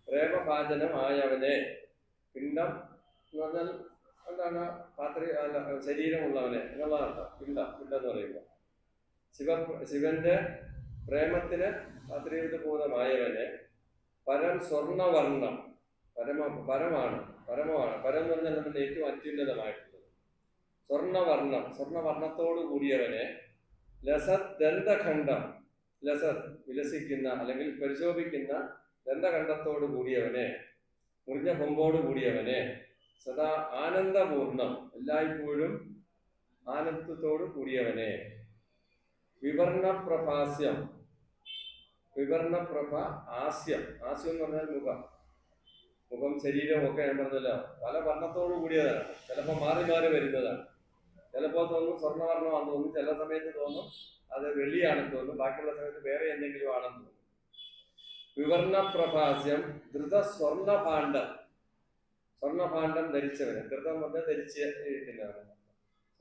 പ്രേമഭാജനമായവനെ. പിണ്ഡം എന്ന് പറഞ്ഞാൽ എന്താണ്, ശരീരമുള്ളവനെ എന്നുള്ള അർത്ഥം. പിണ്ഡം എന്ന് പറയുമ്പോൾ ശിവന്റെ പ്രേമത്തിന് പാത്രീഭൂതമായവന്. പരം സ്വർണവർണം, പരമാണ്. പരം എന്ന് പറഞ്ഞാൽ നമ്മുടെ ഏറ്റവും അത്യുന്നതമായിട്ടുള്ളത്. സ്വർണവർണം, സ്വർണവർണത്തോടു കൂടിയവന്. ലസത് ദന്തഖണ്ഡം, ലസത് വിലസിക്കുന്ന അല്ലെങ്കിൽ പരിശോഭിക്കുന്ന ദന്തഖണ്ഡത്തോടു കൂടിയവന്, മുറിഞ്ഞ കൊമ്പോട് കൂടിയവന്. സദാ ആനന്ദപൂർണം, എല്ലായ്പ്പോഴും ആനന്ദത്തോട് കൂടിയവനെ. വിവർണപ്രഭാസ്യം, വിവർണപ്രഭ ആസ്യം, ആസ്യം എന്ന് പറഞ്ഞാൽ മുഖം ശരീരം ഒക്കെ ഞാൻ പറഞ്ഞല്ലോ പല വർണ്ണത്തോടു കൂടിയതാണ്. ചിലപ്പോൾ മാറി മാറി വരുന്നതാണ്. ചിലപ്പോൾ തോന്നും സ്വർണ്ണവർണ്ണമാണെന്ന് തോന്നും, ചില സമയത്ത് തോന്നും അത് വെള്ളിയാണെന്ന് തോന്നും, ബാക്കിയുള്ള സമയത്ത് വേറെ എന്തെങ്കിലും ആണെന്ന് തോന്നും. വിവർണപ്രഭാസ്യം ധൃത സ്വർണ്ണഭാണ്ഡം, സ്വർണ്ണഭാണ്ഡം ധരിച്ചവന്. ധൃതം പറഞ്ഞാൽ ധരിച്ചിരിക്കുന്നവന്.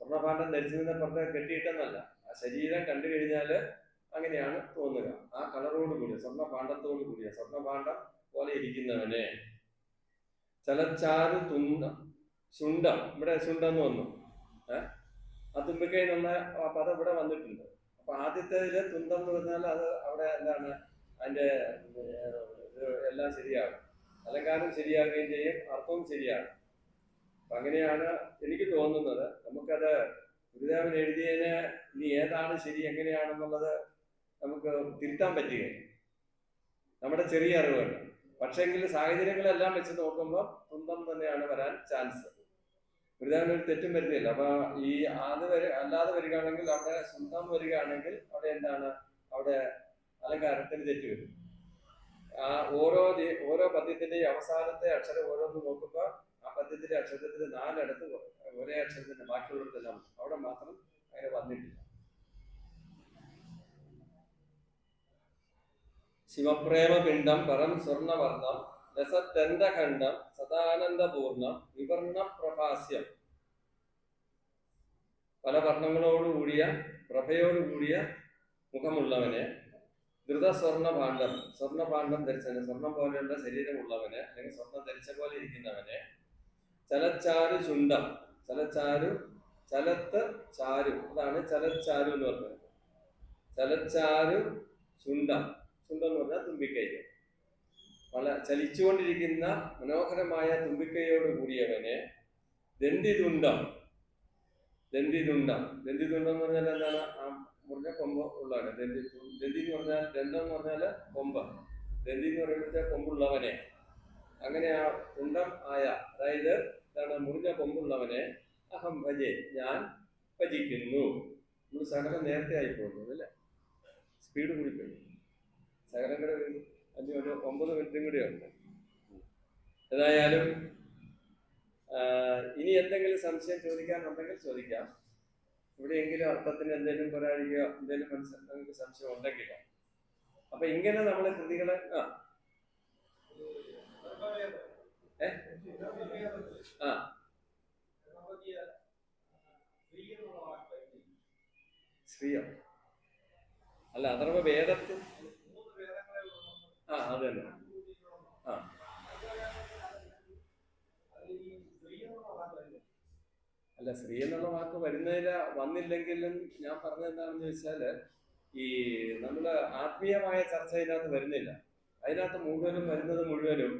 സ്വർണ്ണഭാണ്ഡം ധരിച്ചതിനെ പുറത്ത് കെട്ടിയിട്ടെന്നല്ല, ആ ശരീരം കണ്ടു കഴിഞ്ഞാൽ അങ്ങനെയാണ് തോന്നുക. ആ കളറോട് കൂടിയ സ്വർണ്ണഭാണ്ഡത്തോട് കൂടിയ സ്വർണ്ണഭാണ്ഡം പോലെ ഇരിക്കുന്നവനെ. ചലച്ചാരു തുന്നം ശുണ്ഠം, ഇവിടെ ശുണ്ഠം എന്ന് വന്നു. ആ തുമ്പിക്കൈ എന്നുള്ള പദം ഇവിടെ വന്നിട്ടുണ്ട്. അപ്പൊ ആദ്യത്തേതില് തുന്തം എന്ന് പറഞ്ഞാൽ അത് അവിടെ എന്താണ് അതിന്റെ എല്ലാം ശരിയാകും, അലങ്കാരം ശരിയാകുകയും ചെയ്യും, അർത്ഥവും ശരിയാകും. അപ്പൊ അങ്ങനെയാണ് എനിക്ക് തോന്നുന്നത്. നമുക്കത് ഗുരുദേവൻ എഴുതിയതിന് ഇനി ഏതാണ് ശരി എങ്ങനെയാണെന്നുള്ളത് നമുക്ക് തിരുത്താൻ പറ്റുകയില്ല, നമ്മുടെ ചെറിയ അറിവുകൾ. പക്ഷെങ്കിൽ സാഹചര്യങ്ങളെല്ലാം വെച്ച് നോക്കുമ്പോൾ തുന്തം തന്നെയാണ് വരാൻ ചാൻസ്. ഗുരുദേവൻ ഒരു തെറ്റും വരുന്നില്ല. അപ്പൊ ഈ അല്ലാതെ വരികയാണെങ്കിൽ അവിടെ സ്വന്തം വരികയാണെങ്കിൽ അവിടെ എന്താണ്, അവിടെ അലങ്കാരത്തിന് തെറ്റ് വരും. ആ ഓരോ പദ്യത്തിന്റെയും അവസാനത്തെ അക്ഷരം ഓരോന്ന് നോക്കുമ്പോൾ ആ പദ്യത്തിന്റെ അക്ഷരത്തിന് 4 ഇടത്ത് ഒരേ അക്ഷരത്തിന്റെ ബാക്കിയുള്ളിടത്തെല്ലാം അവിടെ മാത്രം അങ്ങനെ വന്നിട്ടില്ല. ശിവപ്രേമപിണ്ഡം പരം സ്വർണവർണ്ണം രസദണ്ഡഖണ്ഡം സദാനന്ദപൂർണം വിവർണ പ്രഭാസ്യം. പല വർണ്ണങ്ങളോടുകൂടിയ പ്രഭയോടുകൂടിയ മുഖമുള്ളവനെ. ധൃതസ്വർണഭാണ്ഡം, സ്വർണ്ണഭാണ്ഡം ധരിച്ചവന്, സ്വർണം പോലെയുള്ള ശരീരമുള്ളവന് അല്ലെങ്കിൽ സ്വർണം ധരിച്ച പോലെ ഇരിക്കുന്നവനെ. ചലച്ചാരു ചുണ്ടം, ചലത്ത് ചാരു, അതാണ് ചലച്ചാരു എന്ന് പറഞ്ഞത്. ചലച്ചാരു ചുണ്ടം, ചുണ്ടം എന്ന് പറഞ്ഞാൽ തുമ്പിക്കൈ. ചലിച്ചുകൊണ്ടിരിക്കുന്ന മനോഹരമായ തുമ്പിക്കൈയോട് കൂടിയവനെ. ദന്തിതുണ്ടം എന്ന് പറഞ്ഞാൽ എന്താണ്, ആ മുറിഞ്ഞ കൊമ്പ് ഉള്ളവനെ. ദന്തി എന്ന് പറഞ്ഞാൽ ദന്തം എന്ന് പറഞ്ഞാൽ കൊമ്പ്, ദന്തി എന്ന് പറയുമ്പോഴത്തെ കൊമ്പുള്ളവനെ. അങ്ങനെ ആ തുണ്ടം ആയ, അതായത് എന്താണ്, മുറിഞ്ഞ കൊമ്പുള്ളവനെ. അഹം ഭജേ, ഞാൻ ഭജിക്കുന്നു. നമ്മൾ സകലം നേരത്തെ ആയി പോകുന്നത് അല്ലേ, സ്പീഡ് കൂടിപ്പോയി. സകലം കൂടെ 9 മിനിറ്റും കൂടി ഉണ്ട്. ഏതായാലും ഇനി എന്തെങ്കിലും സംശയം ചോദിക്കാനുണ്ടെങ്കിൽ ചോദിക്കാം. ഇവിടെയെങ്കിലും അർത്ഥത്തിന് എന്തെങ്കിലും പോരാഴികയോ എന്തെങ്കിലും നിങ്ങൾക്ക് സംശയം ഉണ്ടെങ്കിൽ. അപ്പൊ ഇങ്ങനെ നമ്മള് കൃതികളെ ശ്രീയോ അല്ല, അഥർവ വേദത്തിൽ അത് തന്നെ. അല്ല, സ്ത്രീ എന്നുള്ള വാക്ക് വന്നില്ലെങ്കിലും ഞാൻ പറഞ്ഞത് എന്താണെന്ന് ചോദിച്ചാല്, ഈ നമ്മള് ആത്മീയമായ ചർച്ച അതിനകത്ത് വരുന്നില്ല. അതിനകത്ത് മുഴുവനും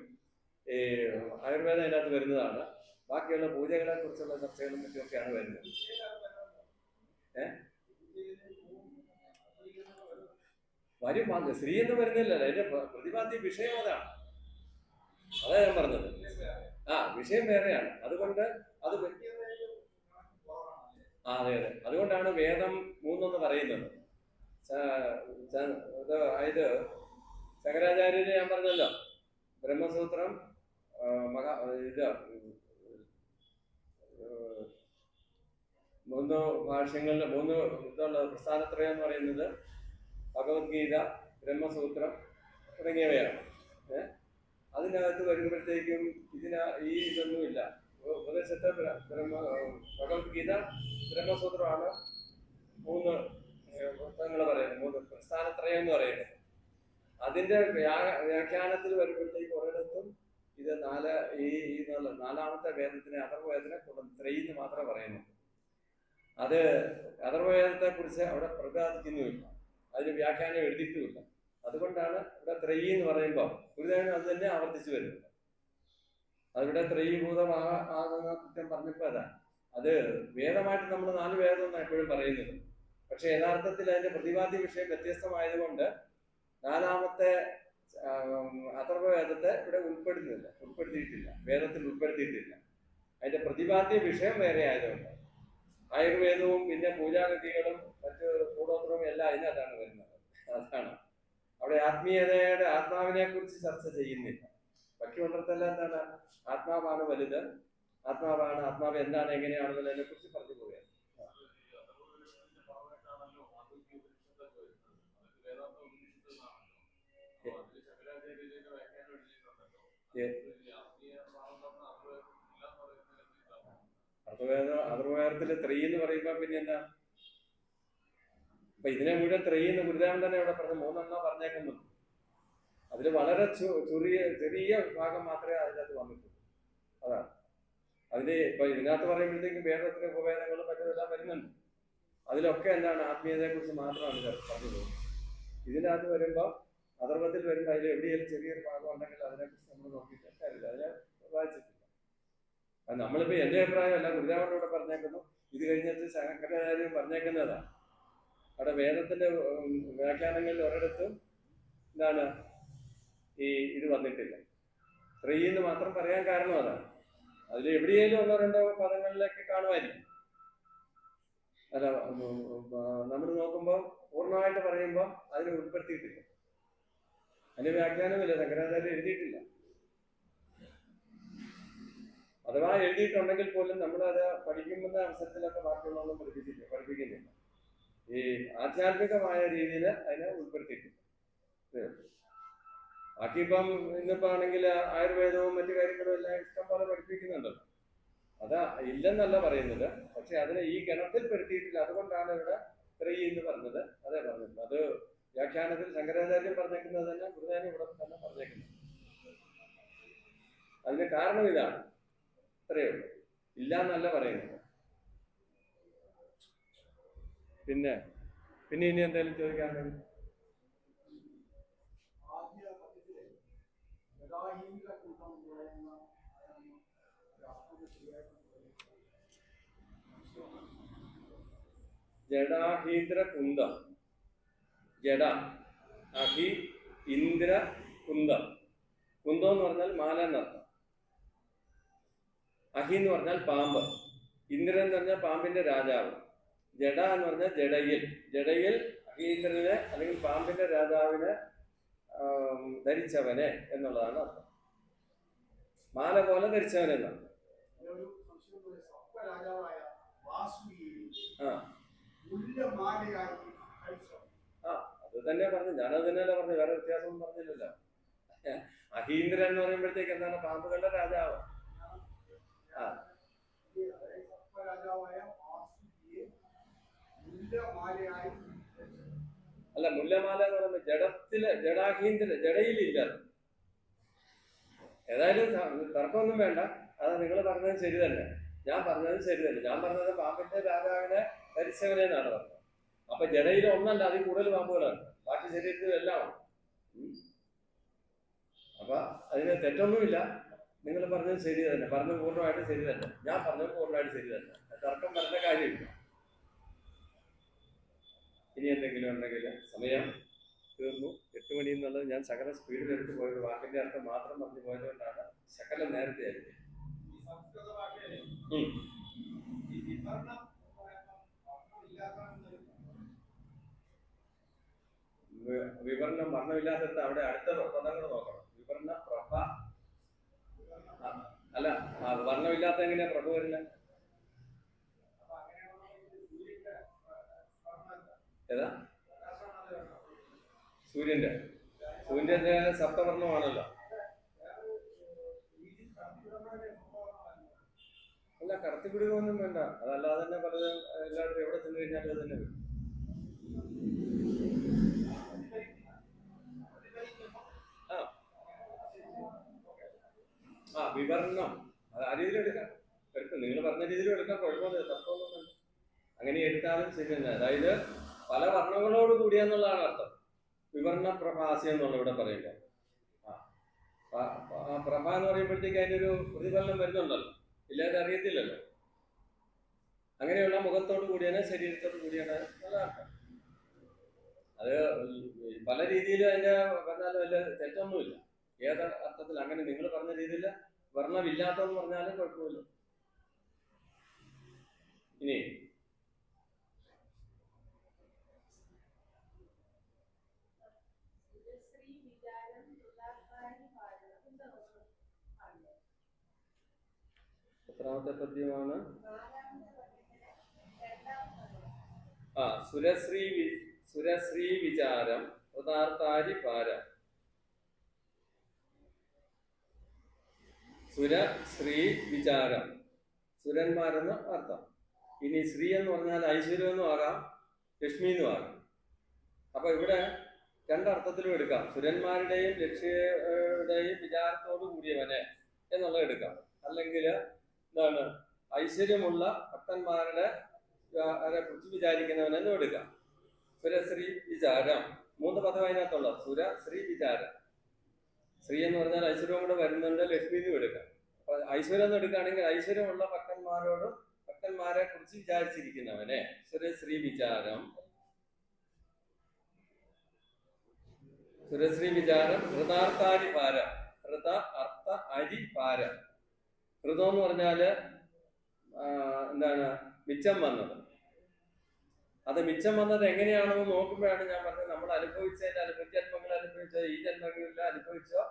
ഈ ആയുർവേദം അതിനകത്ത് വരുന്നതാണ്. ബാക്കിയുള്ള പൂജകളെ കുറിച്ചുള്ള ചർച്ചകളും മറ്റുമൊക്കെയാണ് വരുന്നത്. വരും, സ്ത്രീ എന്ന് വരുന്നില്ല, അതിന്റെ പ്രതിപാദ്യ വിഷയം അതാണ് ഞാൻ പറഞ്ഞത്. വിഷയം വേറെയാണ്. അതുകൊണ്ട് അത് അതെ. അതുകൊണ്ടാണ് വേദം 3 എന്ന് പറയുന്നത്. ഇത് ശങ്കരാചാര്യര് ഞാൻ പറഞ്ഞല്ലോ, ബ്രഹ്മസൂത്രം, ഇത് 3 ഭാഷ്യങ്ങളിൽ 3 ഇതുള്ള പ്രസ്ഥാനത്രയം എന്ന് പറയുന്നത് ഭഗവത്ഗീത, ബ്രഹ്മസൂത്രം തുടങ്ങിയവയാണ്. അതിനകത്ത് വരുമ്പോഴത്തേക്കും ഇതൊന്നുമില്ല. ഉപദേശത്തെ ഭഗവത്ഗീത, ബ്രഹ്മസൂത്രമാണ് 3 പുസ്തകങ്ങൾ പറയുന്നത്, 3 പ്രസ്ഥാനത്രയം എന്ന് പറയുന്നത്. അതിന്റെ വ്യാഖ്യാനത്തിൽ വരുമ്പോഴത്തേക്ക് ഒരിടത്തും ഇത് 4ാമത്തെ വേദത്തിനെ, അഥർവവേദത്തിനെ ത്രയിന്ന് മാത്രമേ പറയുന്നുള്ളൂ. അത് അഥർവവേദത്തെ കുറിച്ച് അവിടെ പ്രതിപാദിക്കുന്നുമില്ല, അതിന് വ്യാഖ്യാനം എഴുതിയിട്ടുമില്ല. അതുകൊണ്ടാണ് ഇവിടെ ത്രയി എന്ന് പറയുമ്പോൾ ഗുരുദേവൻ അത് തന്നെ ആവർത്തിച്ചു വരുന്നത്. അതിവിടെ ത്രയീഭൂതമാകുന്ന കുറ്റം പറഞ്ഞപ്പോൾ അതാണ്. അത് വേദമായിട്ട് നമ്മൾ 4 വേദം എന്നാണ് എപ്പോഴും പറയുന്നത്. പക്ഷെ യഥാർത്ഥത്തിൽ അതിന്റെ പ്രതിപാദ്യ വിഷയം വ്യത്യസ്തമായതുകൊണ്ട് 4ാമത്തെ അഥർവവേദത്തെ ഇവിടെ ഉൾപ്പെടുത്തിയിട്ടില്ല, വേദത്തിൽ ഉൾപ്പെടുത്തിയിട്ടില്ല. അതിന്റെ പ്രതിപാദ്യ വിഷയം വേറെ ആയതുകൊണ്ട് ആയുർവേദവും പിന്നെ പൂജാഗതികളും മറ്റ് കൂടോത്രവും എല്ലാം അതിനകത്താണ് വരുന്നത്. അതാണ് അവിടെ ആത്മാവിനെ കുറിച്ച് ചർച്ച ചെയ്യുന്നില്ല. ബാക്കിയുള്ളിടത്തെല്ലാം എന്താണ്, ആത്മാവാണ് വലുത്, ആത്മാവ് എന്താണ് എങ്ങനെയാണെന്നുള്ളതിനെ കുറിച്ച് പറഞ്ഞു പോവുകയാണ്. അഥർവവേദത്തില് 3 എന്ന് പറയുമ്പോ പിന്നെ എന്താ, അപ്പൊ ഇതിനെ മുഴുവൻ ത്രയീന്ന് ഗുരുദേവൻ തന്നെ ഇവിടെ പറഞ്ഞു, 3 പറഞ്ഞേക്കുന്നു. അതിൽ വളരെ ചെറിയ ഭാഗം മാത്രമേ അതിനകത്ത് വന്നിട്ടുള്ളൂ. അതാണ് അതിന്. ഇപ്പൊ ഇതിനകത്ത് പറയുമ്പോഴത്തേക്കും വേദത്തിന് ഉപവേദങ്ങളും മറ്റെല്ലാം വരുന്നുണ്ട്. അതിലൊക്കെ എന്താണ് ആത്മീയതയെ കുറിച്ച് മാത്രമാണ് പറഞ്ഞത്. ഇതിനകത്ത് വരുമ്പോൾ അഥർവത്തിൽ വരുമ്പോൾ അതിൽ എവിടെയെങ്കിലും ചെറിയൊരു ഭാഗം ഉണ്ടെങ്കിൽ അതിനെക്കുറിച്ച് നമ്മൾ നോക്കിയിട്ട് കാര്യമില്ല, അതിനെ വായിച്ചിട്ടില്ല. അത് നമ്മളിപ്പോൾ എൻ്റെ അഭിപ്രായമല്ല, ഗുരുദേവനോട് പറഞ്ഞേക്കുന്നു. ഇത് കഴിഞ്ഞിട്ട് ശങ്കരാചാര്യം പറഞ്ഞേക്കുന്നതാണ്. അവിടെ വേദത്തിന്റെ വ്യാഖ്യാനങ്ങളിൽ ഒരിടത്തും എന്താണ് ഇത് വന്നിട്ടില്ല. ത്രീന്ന് മാത്രം പറയാൻ കാരണം അതാണ്. അതിൽ എവിടെയെങ്കിലും 1-2 പദങ്ങളിലേക്ക് കാണുമായിരിക്കും. അല്ല, നമ്മൾ നോക്കുമ്പോൾ പൂർണ്ണമായിട്ട് പറയുമ്പോൾ അതിന് ഉൾപ്പെടുത്തിയിട്ടില്ല, അതിന് വ്യാഖ്യാനമില്ല, ശങ്കരാചാര്യം എഴുതിയിട്ടില്ല. അഥവാ എഴുതിയിട്ടുണ്ടെങ്കിൽ പോലും നമ്മളത് പഠിക്കുന്ന അവസരത്തിലൊക്കെ ബാക്കിയുള്ളതൊന്നും പഠിപ്പിക്കുന്നില്ല. ഈ ആധ്യാത്മികമായ രീതിയിൽ അതിനെ ഉൾപ്പെടുത്തിയിട്ടില്ല. ബാക്കിയിപ്പം ഇന്നിപ്പോ ആണെങ്കിൽ ആയുർവേദവും മറ്റു കാര്യങ്ങളും എല്ലാം ഇഷ്ടം പോലെ പഠിപ്പിക്കുന്നുണ്ടല്ലോ. അതാ ഇല്ലെന്നല്ല പറയുന്നത്, പക്ഷെ അതിനെ ഈ ഗണത്തിൽ പെടുത്തിയിട്ടില്ല. അതുകൊണ്ടാണ് ഇവിടെ ത്രീ എന്ന് പറഞ്ഞത്. അതേ പറഞ്ഞിട്ടുണ്ട്. അത് വ്യാഖ്യാനത്തിൽ ശങ്കരാചാര്യം പറഞ്ഞേക്കുന്നത് തന്നെ ഗുരുദേവൻ ഇവിടെ തന്നെ പറഞ്ഞേക്കുന്നത്. അതിന് കാരണം ഇതാണ്, ഇത്രയേ ഉള്ളൂ, ഇല്ല എന്നല്ല പറയുന്നത്. പിന്നെ ഇനി എന്തെങ്കിലും ചോദിക്കാനുണ്ട്? ജഡാഹീന്ദ്ര കുന്തം. ജഡ, അഹി, ഇന്ദ്ര, കുന്തം. കുന്തം എന്ന് പറഞ്ഞാൽ മാല എന്നർത്ഥം. അഹി എന്ന് പറഞ്ഞാൽ പാമ്പ്. ഇന്ദ്രൻ എന്ന് പറഞ്ഞാൽ പാമ്പിന്റെ രാജാവ്. ജഡ എന്ന് പറഞ്ഞാൽ ജഡയിൽ അഹീന്ദ്രനെ അല്ലെങ്കിൽ പാമ്പിന്റെ രാജാവിനെ ധരിച്ചവനെ എന്നുള്ളതാണ് അർത്ഥം. മാല പോലെ ധരിച്ചവൻ എന്നാണ്. അത് തന്നെ പറഞ്ഞു, ഞാനത് തന്നെയല്ല പറഞ്ഞു, വേറെ വ്യത്യാസമൊന്നും പറഞ്ഞില്ലല്ലോ. അഹീന്ദ്രൻ എന്ന് പറയുമ്പോഴത്തേക്ക് എന്താണ്? പാമ്പുകളുടെ രാജാവ്. അല്ല, മുല്ലമാല എന്ന് പറയുമ്പോൾ ജഡാഹീന്ദ്ര, ജഡയിലില്ല. ഏതായാലും തർക്കമൊന്നും വേണ്ട. അത് നിങ്ങൾ പറഞ്ഞത് ശരി തന്നെ, ഞാൻ പറഞ്ഞത് ശരി തന്നെ. ഞാൻ പറഞ്ഞത് പാമ്പിന്റെ രാജാവിനെ ധരിച്ചവനെന്നാണ് പറഞ്ഞത്. അപ്പൊ ജഡയിൽ ഒന്നല്ല, അതിൽ കൂടുതൽ പാമ്പുകളാണ്. ബാക്കി ശരീരത്തിലും എല്ലാം. അപ്പൊ അതിന് തെറ്റൊന്നുമില്ല. നിങ്ങൾ പറഞ്ഞത് ശരി തന്നെ, പറഞ്ഞത് പൂർണ്ണമായിട്ട് ശരി തന്നെ, ഞാൻ പറഞ്ഞത് പൂർണ്ണമായിട്ട് ശരി തന്നെ. തർക്കം പറഞ്ഞ കാര്യമില്ല. ഇനി എന്തെങ്കിലും ഉണ്ടെങ്കിൽ സമയം തീർന്നു. 8 മണി എന്നുള്ളത് ഞാൻ ശകല സ്പീഡിലെടുത്ത് പോയത്, വാക്കിന്റെ അർത്ഥം മാത്രം പറഞ്ഞു പോയതുകൊണ്ടാണ് ശകല നേരത്തെ ആയിരിക്കും. വിവരണം വർണ്ണമില്ലാത്ത അവിടെ അടുത്ത പദങ്ങൾ നോക്കണം. വിവരണ പ്രഭ അല്ല, വർണ്ണമില്ലാത്ത എങ്ങനെയാ പ്രഭ വരില്ല? ഏതാ? സൂര്യന്റെ സപ്തവർണ്ണമാണല്ലോ. അല്ല, കടത്തിപ്പിടുകയൊന്നും വേണ്ട. അതല്ലാതെ തന്നെ പലതും എല്ലാവരും എവിടെ ചെന്ന് കഴിഞ്ഞാലും അത് തന്നെ വരും. വിവരണം അത് ആ രീതിയിൽ എടുക്കാം. നിങ്ങൾ പറഞ്ഞ രീതിയിൽ എടുക്കാൻ കുഴപ്പമൊന്നുമില്ല, തർക്കമൊന്നും. അങ്ങനെ എടുത്താലും ശരി തന്നെ. അതായത് പല വർണ്ണങ്ങളോട് കൂടിയെന്നുള്ളതാണ് അർത്ഥം. വിവരണ പ്രഭാസ്യം എന്നുള്ള ഇവിടെ പറയുമ്പോൾ പ്രഭ എന്ന് പറയുമ്പോഴത്തേക്ക് അതിനൊരു പ്രതിഫലനം വരുന്നുണ്ടല്ലോ, ഇല്ലാതെ അറിയത്തില്ലല്ലോ. അങ്ങനെയുള്ള മുഖത്തോട് കൂടിയാണ്, ശരീരത്തോട് കൂടിയാണ് എന്നുള്ള അർത്ഥം. അത് പല രീതിയിലും അതിന്റെ പറഞ്ഞാലും വലിയ തെറ്റൊന്നുമില്ല. ഏത് അർത്ഥത്തിൽ അങ്ങനെ നിങ്ങൾ പറഞ്ഞ രീതിയിൽ വർണ്ണമില്ലാത്തതെന്ന് പറഞ്ഞാലും കുഴപ്പമില്ല. ഇനി എത്രാമത്തെ പദ്യമാണ്? സുരശ്രീ വിചാരം കൃതാർത്ഥാരി ഭാര. സുരശ്രീ വിചാരം, സുരന്മാരെന്ന് അർത്ഥം. ഇനി ശ്രീ എന്ന് പറഞ്ഞാൽ ഐശ്വര്യം എന്നും ആകാം, ലക്ഷ്മി എന്നും ആകാം. അപ്പൊ ഇവിടെ രണ്ടർത്ഥത്തിലും എടുക്കാം. സുരന്മാരുടെയും ലക്ഷ്യയുടെയും വിചാരത്തോടു കൂടിയവനെ എന്നുള്ളത് എടുക്കാം. അല്ലെങ്കിൽ എന്താണ് ഐശ്വര്യമുള്ള ഭക്തന്മാരുടെ കുറിച്ച് വിചാരിക്കുന്നവനെന്നും എടുക്കാം. സുരശ്രീ വിചാരം 3 പദം അതിനകത്തുള്ള സുര ശ്രീ വിചാരം. ശ്രീ എന്ന് പറഞ്ഞാൽ ഐശ്വര്യം കൂടെ വരുന്നുണ്ട്, ലക്ഷ്മിനും എടുക്കാം. അപ്പൊ ഐശ്വര്യം എന്ന് എടുക്കുകയാണെങ്കിൽ ഐശ്വര്യമുള്ള ഭക്തന്മാരെ കുറിച്ച് വിചാരിച്ചിരിക്കുന്നവനെ സുരശ്രീ വിചാരം. സുരശ്രീ വിചാരം. ഹൃദാർത്ഥാരി ഭാരം. ഹൃദ അർത്ഥ അരി ഭാരം. ഹൃദം എന്ന് പറഞ്ഞാല് എന്താണ് മിച്ചം വന്നത്. അത് മിച്ചം വന്നത് എങ്ങനെയാണെന്ന് നോക്കുമ്പോഴാണ് ഞാൻ പറഞ്ഞത്, നമ്മൾ ജന്മങ്ങൾ അനുഭവിച്ച ഈ ജന്മങ്ങളിൽ അനുഭവിച്ചോ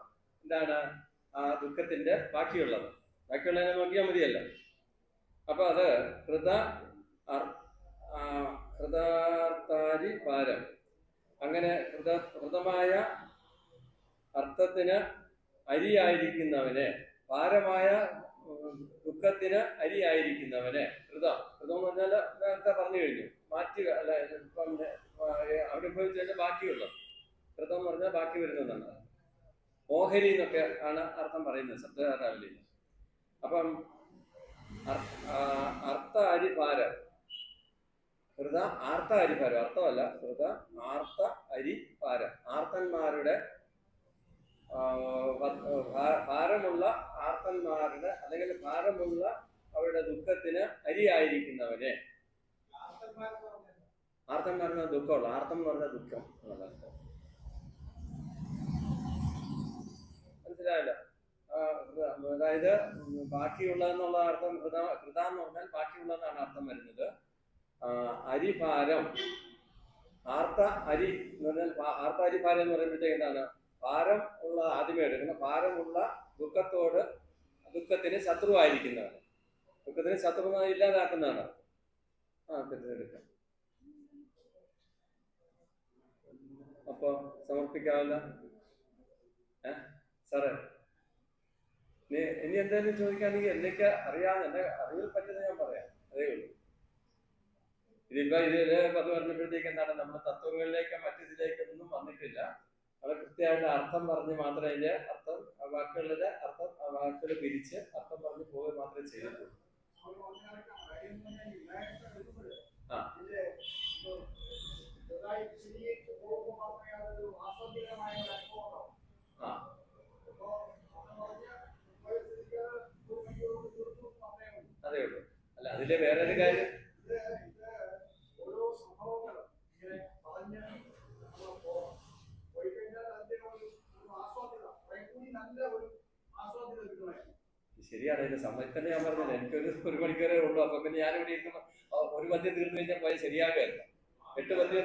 എന്താണ് ആ ദുഃഖത്തിന്റെ ബാക്കിയുള്ളതിനെ നോക്കിയാൽ മതിയല്ലോ. അപ്പൊ അത് ഹൃദാർത്ഥാരി ഭാരം. അങ്ങനെ ഹൃദമായ അർത്ഥത്തിന് അരിയായിരിക്കുന്നവനെ, ഭാരമായ ദുഃഖത്തിന് അരിയായിരിക്കുന്നവനെ. ഹൃദം എന്ന് പറഞ്ഞാൽ നേരത്തെ പറഞ്ഞു കഴിഞ്ഞു, മാറ്റി അല്ല ഇപ്പം അനുഭവിച്ചതിന്റെ ബാക്കിയുള്ളത്. ഹൃദം എന്ന് പറഞ്ഞാൽ ബാക്കി വരുന്നതാണ്. ഓഹരി എന്നൊക്കെ ആണ് അർത്ഥം പറയുന്നത് ശബ്ദധാരാവലിയിൽ. അപ്പം അർത്ഥ അരിഭാരം. ഹൃദ ആർത്ത അരിഭാരം. അർത്ഥമല്ല, ഹൃദ ആർത്ത അരിഭാരം. ആർത്തന്മാരുടെ ഭാരമുള്ള ആർത്തന്മാരുടെ അല്ലെങ്കിൽ ഭാരമുള്ള അവരുടെ ദുഃഖത്തിന് അരിയായിരിക്കുന്നവനെ. ആർത്തന്മാരെന്ന ദുഃഖമുള്ള, ആർത്തം എന്ന് പറഞ്ഞ ദുഃഖം എന്നുള്ള അർത്ഥം. മനസ്സിലായല്ലോ? അതായത് ബാക്കിയുള്ളതെന്നുള്ള അർത്ഥം ഹൃദ എന്ന് പറഞ്ഞാൽ ബാക്കിയുള്ളതെന്നാണ് അർത്ഥം വരുന്നത്. അരിഭാരം, ആർത്ത അരി എന്ന് പറഞ്ഞാൽ ആർത്ത അരിഭാരം എന്ന് പറയുമ്പോഴത്തേക്ക് എന്താണ്? ഭാരം ഉള്ള ആദ്യമേ എടുക്കണം. ഭാരമുള്ള ദുഃഖത്തിന് ശത്രുവായിരിക്കുന്നവന്. ദുഃഖത്തിന് ശത്രുവായി ഇല്ലാതാക്കുന്നതാണ്. തെറ്റെടുക്കാം. അപ്പൊ സമർപ്പിക്കാവല്ല. സാറേ ഇനി എന്തെങ്കിലും ചോദിക്കുകയാണെങ്കിൽ എന്നൊക്കെ അറിയാവുന്ന എന്റെ അറിവിൽ പറ്റുന്നത് ഞാൻ പറയാം. അതേ ഉള്ളൂ. ഇതിപ്പോ പറഞ്ഞപ്പോഴത്തേക്ക് എന്താണ്, നമ്മുടെ തത്വങ്ങളിലേക്ക് മറ്റിതിലേക്കൊന്നും വന്നിട്ടില്ല. അത് കൃത്യമായിട്ട് അർത്ഥം പറഞ്ഞ് മാത്രമേ അതിന്റെ അർത്ഥം വാക്കുകൾ പിരിച്ച് അർത്ഥം പറഞ്ഞ് പോവുക മാത്രമേ ചെയ്തിട്ടുള്ളൂ. അതേ ഉള്ളൂ. അല്ല അതിലെ വേറൊരു കാര്യം, ശരിയാണ്. ഇതിന്റെ സമയത്ത് തന്നെ ഞാൻ പറഞ്ഞില്ല, എനിക്കൊരു മണിക്കൂറേ ഉള്ളൂ. അപ്പൊ പിന്നെ ഞാനിവിടെ ഇരിക്കുമ്പോ ഒരു പദ്യം തീർന്നു കഴിഞ്ഞാൽ പോയി ശരിയാകുമല്ല. 8 പദ്യം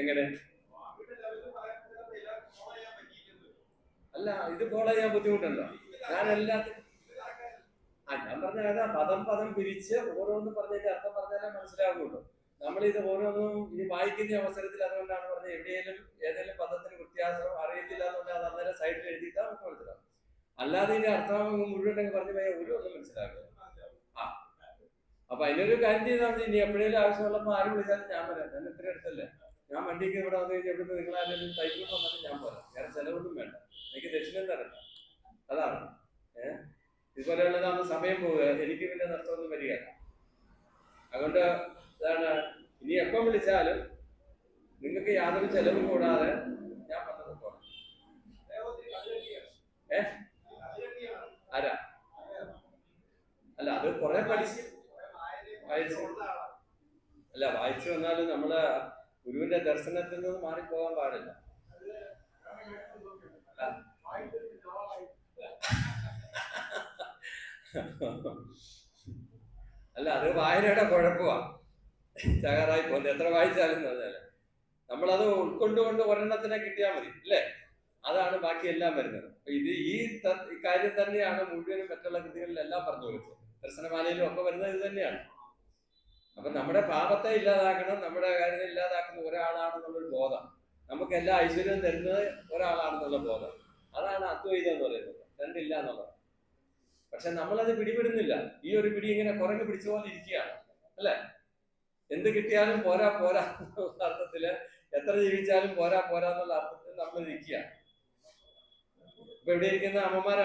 എങ്ങനെ? അല്ല, ഇത് ഫോളോ ചെയ്യാൻ ബുദ്ധിമുട്ടുണ്ടോ? ഞാൻ പറഞ്ഞ പദം പിരിച്ച് ഓരോന്നും പറഞ്ഞതിന്റെ അർത്ഥം പറഞ്ഞാലേ മനസ്സിലാകുള്ളൂ. നമ്മളിത് ഓരോന്നും ഇനി വായിക്കുന്ന അവസരത്തിൽ, അതുകൊണ്ടാണ് പറഞ്ഞത് ഏതെങ്കിലും പദത്തിന് വ്യത്യാസം അറിയത്തില്ല എന്നുണ്ടെങ്കിൽ അത് അന്നേരം സൈഡിൽ എഴുതിയിട്ടാ നമുക്ക് മനസ്സിലാവും. അല്ലാതെ ഇതിന്റെ അർത്ഥം മുഴുവൻ പറഞ്ഞു പോയാൽ ഒന്നും മനസ്സിലാക്കുക. അപ്പൊ അതിനൊരു കാര്യം ചെയ്താൽ മതി. ഇനി എപ്പോഴേലും ആവശ്യമുള്ളപ്പോൾ ആരും വിളിച്ചാലും ഞാൻ പറയാം. ഞാൻ ഇത്ര അടുത്തല്ലേ, ഞാൻ വണ്ടിക്ക് ഇവിടെ വന്നു കഴിഞ്ഞാൽ എവിടുന്ന് നിങ്ങളാരും സൈക്കിൾ വന്നിട്ട് ഞാൻ പോരാം. വേറെ ചെലവൊന്നും വേണ്ട, എനിക്ക് ദക്ഷിണം തരണ്ട. അതാണ് ഇതുപോലെയുള്ളതാകുമ്പോൾ സമയം പോവുക, എനിക്ക് പിന്നെ നഷ്ടമൊന്നും വരികയല്ല. അതുകൊണ്ട് ഇതാണ്, ഇനി എപ്പം വിളിച്ചാലും നിങ്ങൾക്ക് യാതൊരു ചെലവും കൂടാതെ ഞാൻ വന്നത് പോകണം. ആരാ? അല്ല, അത് കുറെ വായിച്ചു വന്നാലും നമ്മള് ഗുരുവിന്റെ ദർശനത്തിൽ നിന്ന് മാറിപ്പോകാൻ പാടില്ല. അല്ല, അത് വായനയുടെ കുഴപ്പമാണ്. തകരായി പോകുന്നത് എത്ര വായിച്ചാലും പറഞ്ഞാല്. നമ്മളത് ഉൾക്കൊണ്ടുകൊണ്ട് ഒരെണ്ണത്തിനെ കിട്ടിയാൽ മതി, അല്ലേ? അതാണ് ബാക്കി എല്ലാം വരുന്നത്. ഈ കാര്യം തന്നെയാണ് മുഴുവനും മറ്റുള്ള കൃതികളിലെല്ലാം പറഞ്ഞു കൊടുത്തത്. ദർശനമാലയിലും ഒക്കെ വരുന്നത് ഇത് തന്നെയാണ്. അപ്പൊ നമ്മുടെ പാപത്തെ ഇല്ലാതാക്കണം, നമ്മുടെ കാര്യങ്ങൾ ഇല്ലാതാക്കുന്ന ഒരാളാണെന്നുള്ളൊരു ബോധം, നമുക്ക് എല്ലാ ഐശ്വര്യവും തരുന്നത് ഒരാളാണെന്നുള്ള ബോധം, അതാണ് അദ്വൈതം എന്ന് പറയുന്നത്. രണ്ടില്ല എന്നുള്ളത്. പക്ഷെ നമ്മളത് പിടിപെടുന്നില്ല. ഈ ഒരു പിടി ഇങ്ങനെ കുറഞ്ഞു പിടിച്ച പോലെ ഇരിക്കുകയാണ്. അല്ലെ? എന്ത് കിട്ടിയാലും പോരാ പോരാ എന്നുള്ള അർത്ഥത്തില്, എത്ര ജീവിച്ചാലും പോരാ പോരാ എന്നുള്ള അർത്ഥത്തിൽ നമ്മൾ നിൽക്കുക. ഇപ്പൊ ഇവിടെ ഇരിക്കുന്ന അമ്മമാരെ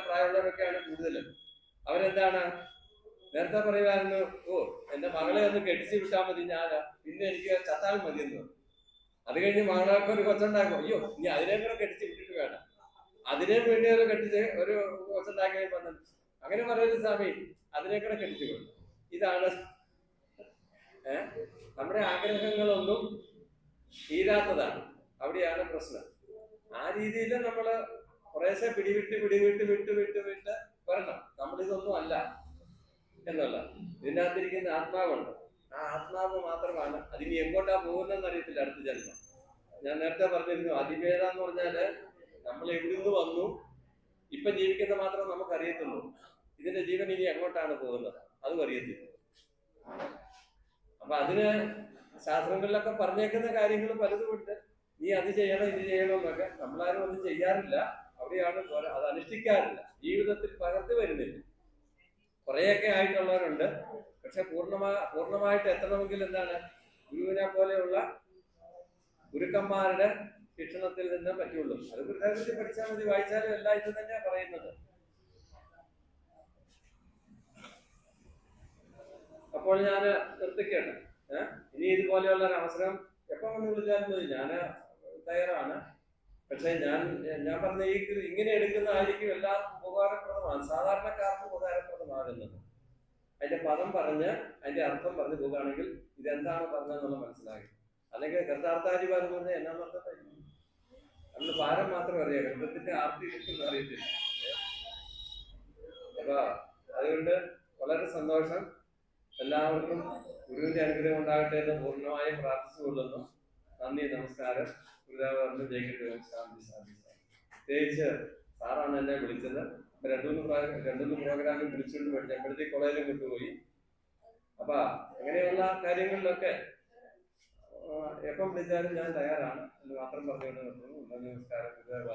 പ്രായമുള്ളവരൊക്കെയാണ് കൂടുതലും. അവരെന്താണ് നേരത്തെ പറയുമായിരുന്നു, ഓ എന്റെ മകളെ ഒന്ന് കെട്ടിച്ചു വിട്ടാൽ മതി, പിന്നെ എനിക്ക് ചത്താൽ മതി എന്ന് പറഞ്ഞു. അത് കഴിഞ്ഞ് മകളൊക്കെ ഒരു കൊച്ചുണ്ടാക്കും, അയ്യോ ഇനി അതിനെ കൂടെ കെട്ടിച്ച് വിട്ടിട്ട് വേണം, അതിനെ വേണ്ടി ഒരു കെട്ടിച്ച് ഒരു കൊച്ചുണ്ടാക്കി വന്നു. അങ്ങനെ പറയുന്ന സ്വാമി അതിനെ കൂടെ കെട്ടിച്ചു വിടും. ഇതാണ് നമ്മുടെ ആഗ്രഹങ്ങളൊന്നും തീരാത്തതാണ്, അവിടെയാണ് പ്രശ്നം. ആ രീതിയിൽ നമ്മൾ കുറേശ്ശെ പിടിവിട്ട് പിടിവിട്ട് വിട്ട് വിട്ട് വിട്ട് വരണം. നമ്മളിതൊന്നും അല്ല എന്നുള്ള ഇതിനകത്തിരിക്കുന്ന ആത്മാവുണ്ട്. ആ ആത്മാവ് മാത്രമാണ്. അതിന് എങ്ങോട്ടാ പോകുന്നതെന്ന് അറിയത്തില്ല അടുത്ത ജന്മം. ഞാൻ നേരത്തെ പറഞ്ഞിരുന്നു, അതിവേദ എന്ന് പറഞ്ഞാല് നമ്മൾ എവിടുന്ന് വന്നു, ഇപ്പൊ ജീവിക്കുന്ന മാത്രം നമുക്ക് അറിയത്തുള്ളൂ. ഇതിന്റെ ജീവൻ ഇനി എങ്ങോട്ടാണ് പോകുന്നത് അതും അറിയത്തില്ല. അപ്പൊ അതിന് ശാസ്ത്രങ്ങളിലൊക്കെ പറഞ്ഞേക്കുന്ന കാര്യങ്ങൾ പലതുമുണ്ട്. നീ അത് ചെയ്യണം ഇത് ചെയ്യണം എന്നൊക്കെ നമ്മളാരും ഒന്നും ചെയ്യാറില്ല. അവിടെയാണ് അത് അനുഷ്ഠിക്കാറില്ല, ജീവിതത്തിൽ പകർത്തി വരുന്നില്ല. കുറെയൊക്കെ ആയിട്ടുള്ളവരുണ്ട്, പക്ഷെ പൂർണ്ണമായിട്ട് എത്തണമെങ്കിൽ എന്താണ്, ഗുരുവിനെ പോലെയുള്ള ഗുരുക്കന്മാരുടെ ശിക്ഷണത്തിൽ നിന്ന് പറ്റുള്ളൂ. അത് ഗുരുദേവത്തിൽ പഠിച്ചാൽ മതി, വായിച്ചാലും എല്ലാം ഇത് തന്നെയാണ് പറയുന്നത്. അപ്പോൾ ഞാൻ നിർത്തിക്കേണ്ട. ഇനി ഇതുപോലെയുള്ള ഒരു അവസരം എപ്പോൾ വന്ന് വിളിച്ചാലും മതി, ഞാൻ തയ്യാറാണ്. പക്ഷെ ഞാൻ പറഞ്ഞ ഇങ്ങനെ എടുക്കുന്നതായിരിക്കും എല്ലാം ഉപകാരപ്രദമാണ്, സാധാരണക്കാർക്ക് ഉപകാരപ്രദമാകുന്നത്. അതിന്റെ പദം പറഞ്ഞ് അതിന്റെ അർത്ഥം പറഞ്ഞ് പോകുകയാണെങ്കിൽ ഇതെന്താണ് പറഞ്ഞതെന്നുള്ള മനസ്സിലാക്കി. അല്ലെങ്കിൽ കൃതാർത്ഥാധിപാരം പറഞ്ഞാൽ എന്നാന്നർത്ഥം അന്ന് ഭാരം മാത്രം അറിയാം, കൃത്യത്തിന്റെ ആർത്തി കിട്ടുന്ന അറിയത്തില്ല. അപ്പൊ അതുകൊണ്ട് വളരെ സന്തോഷം. എല്ലാവർക്കും ഗുരുവിന്റെ അനുഗ്രഹം ഉണ്ടാകട്ടെ എന്ന് പൂർണ്ണമായും പ്രാർത്ഥിച്ചുകൊള്ളുന്നു. നന്ദി, നമസ്കാരം. ഗുരുദേവ ജയിക്കട്ടെ. പ്രത്യേകിച്ച് സാറാണ് എന്നെ വിളിച്ചത്. രണ്ടുമൂന്ന് പ്രോഗ്രാമിൽ വിളിച്ചുകൊണ്ട് ചെമ്പഴത്തി കോളേജിലും കൊണ്ടുപോയി. അപ്പൊ അങ്ങനെയുള്ള കാര്യങ്ങളിലൊക്കെ എപ്പം വിളിച്ചാലും ഞാൻ തയ്യാറാണ് എന്ന് മാത്രം പറഞ്ഞുകൊണ്ട് നിർത്തുന്നു. നന്ദി, നമസ്കാരം. ഗുരുദേവ.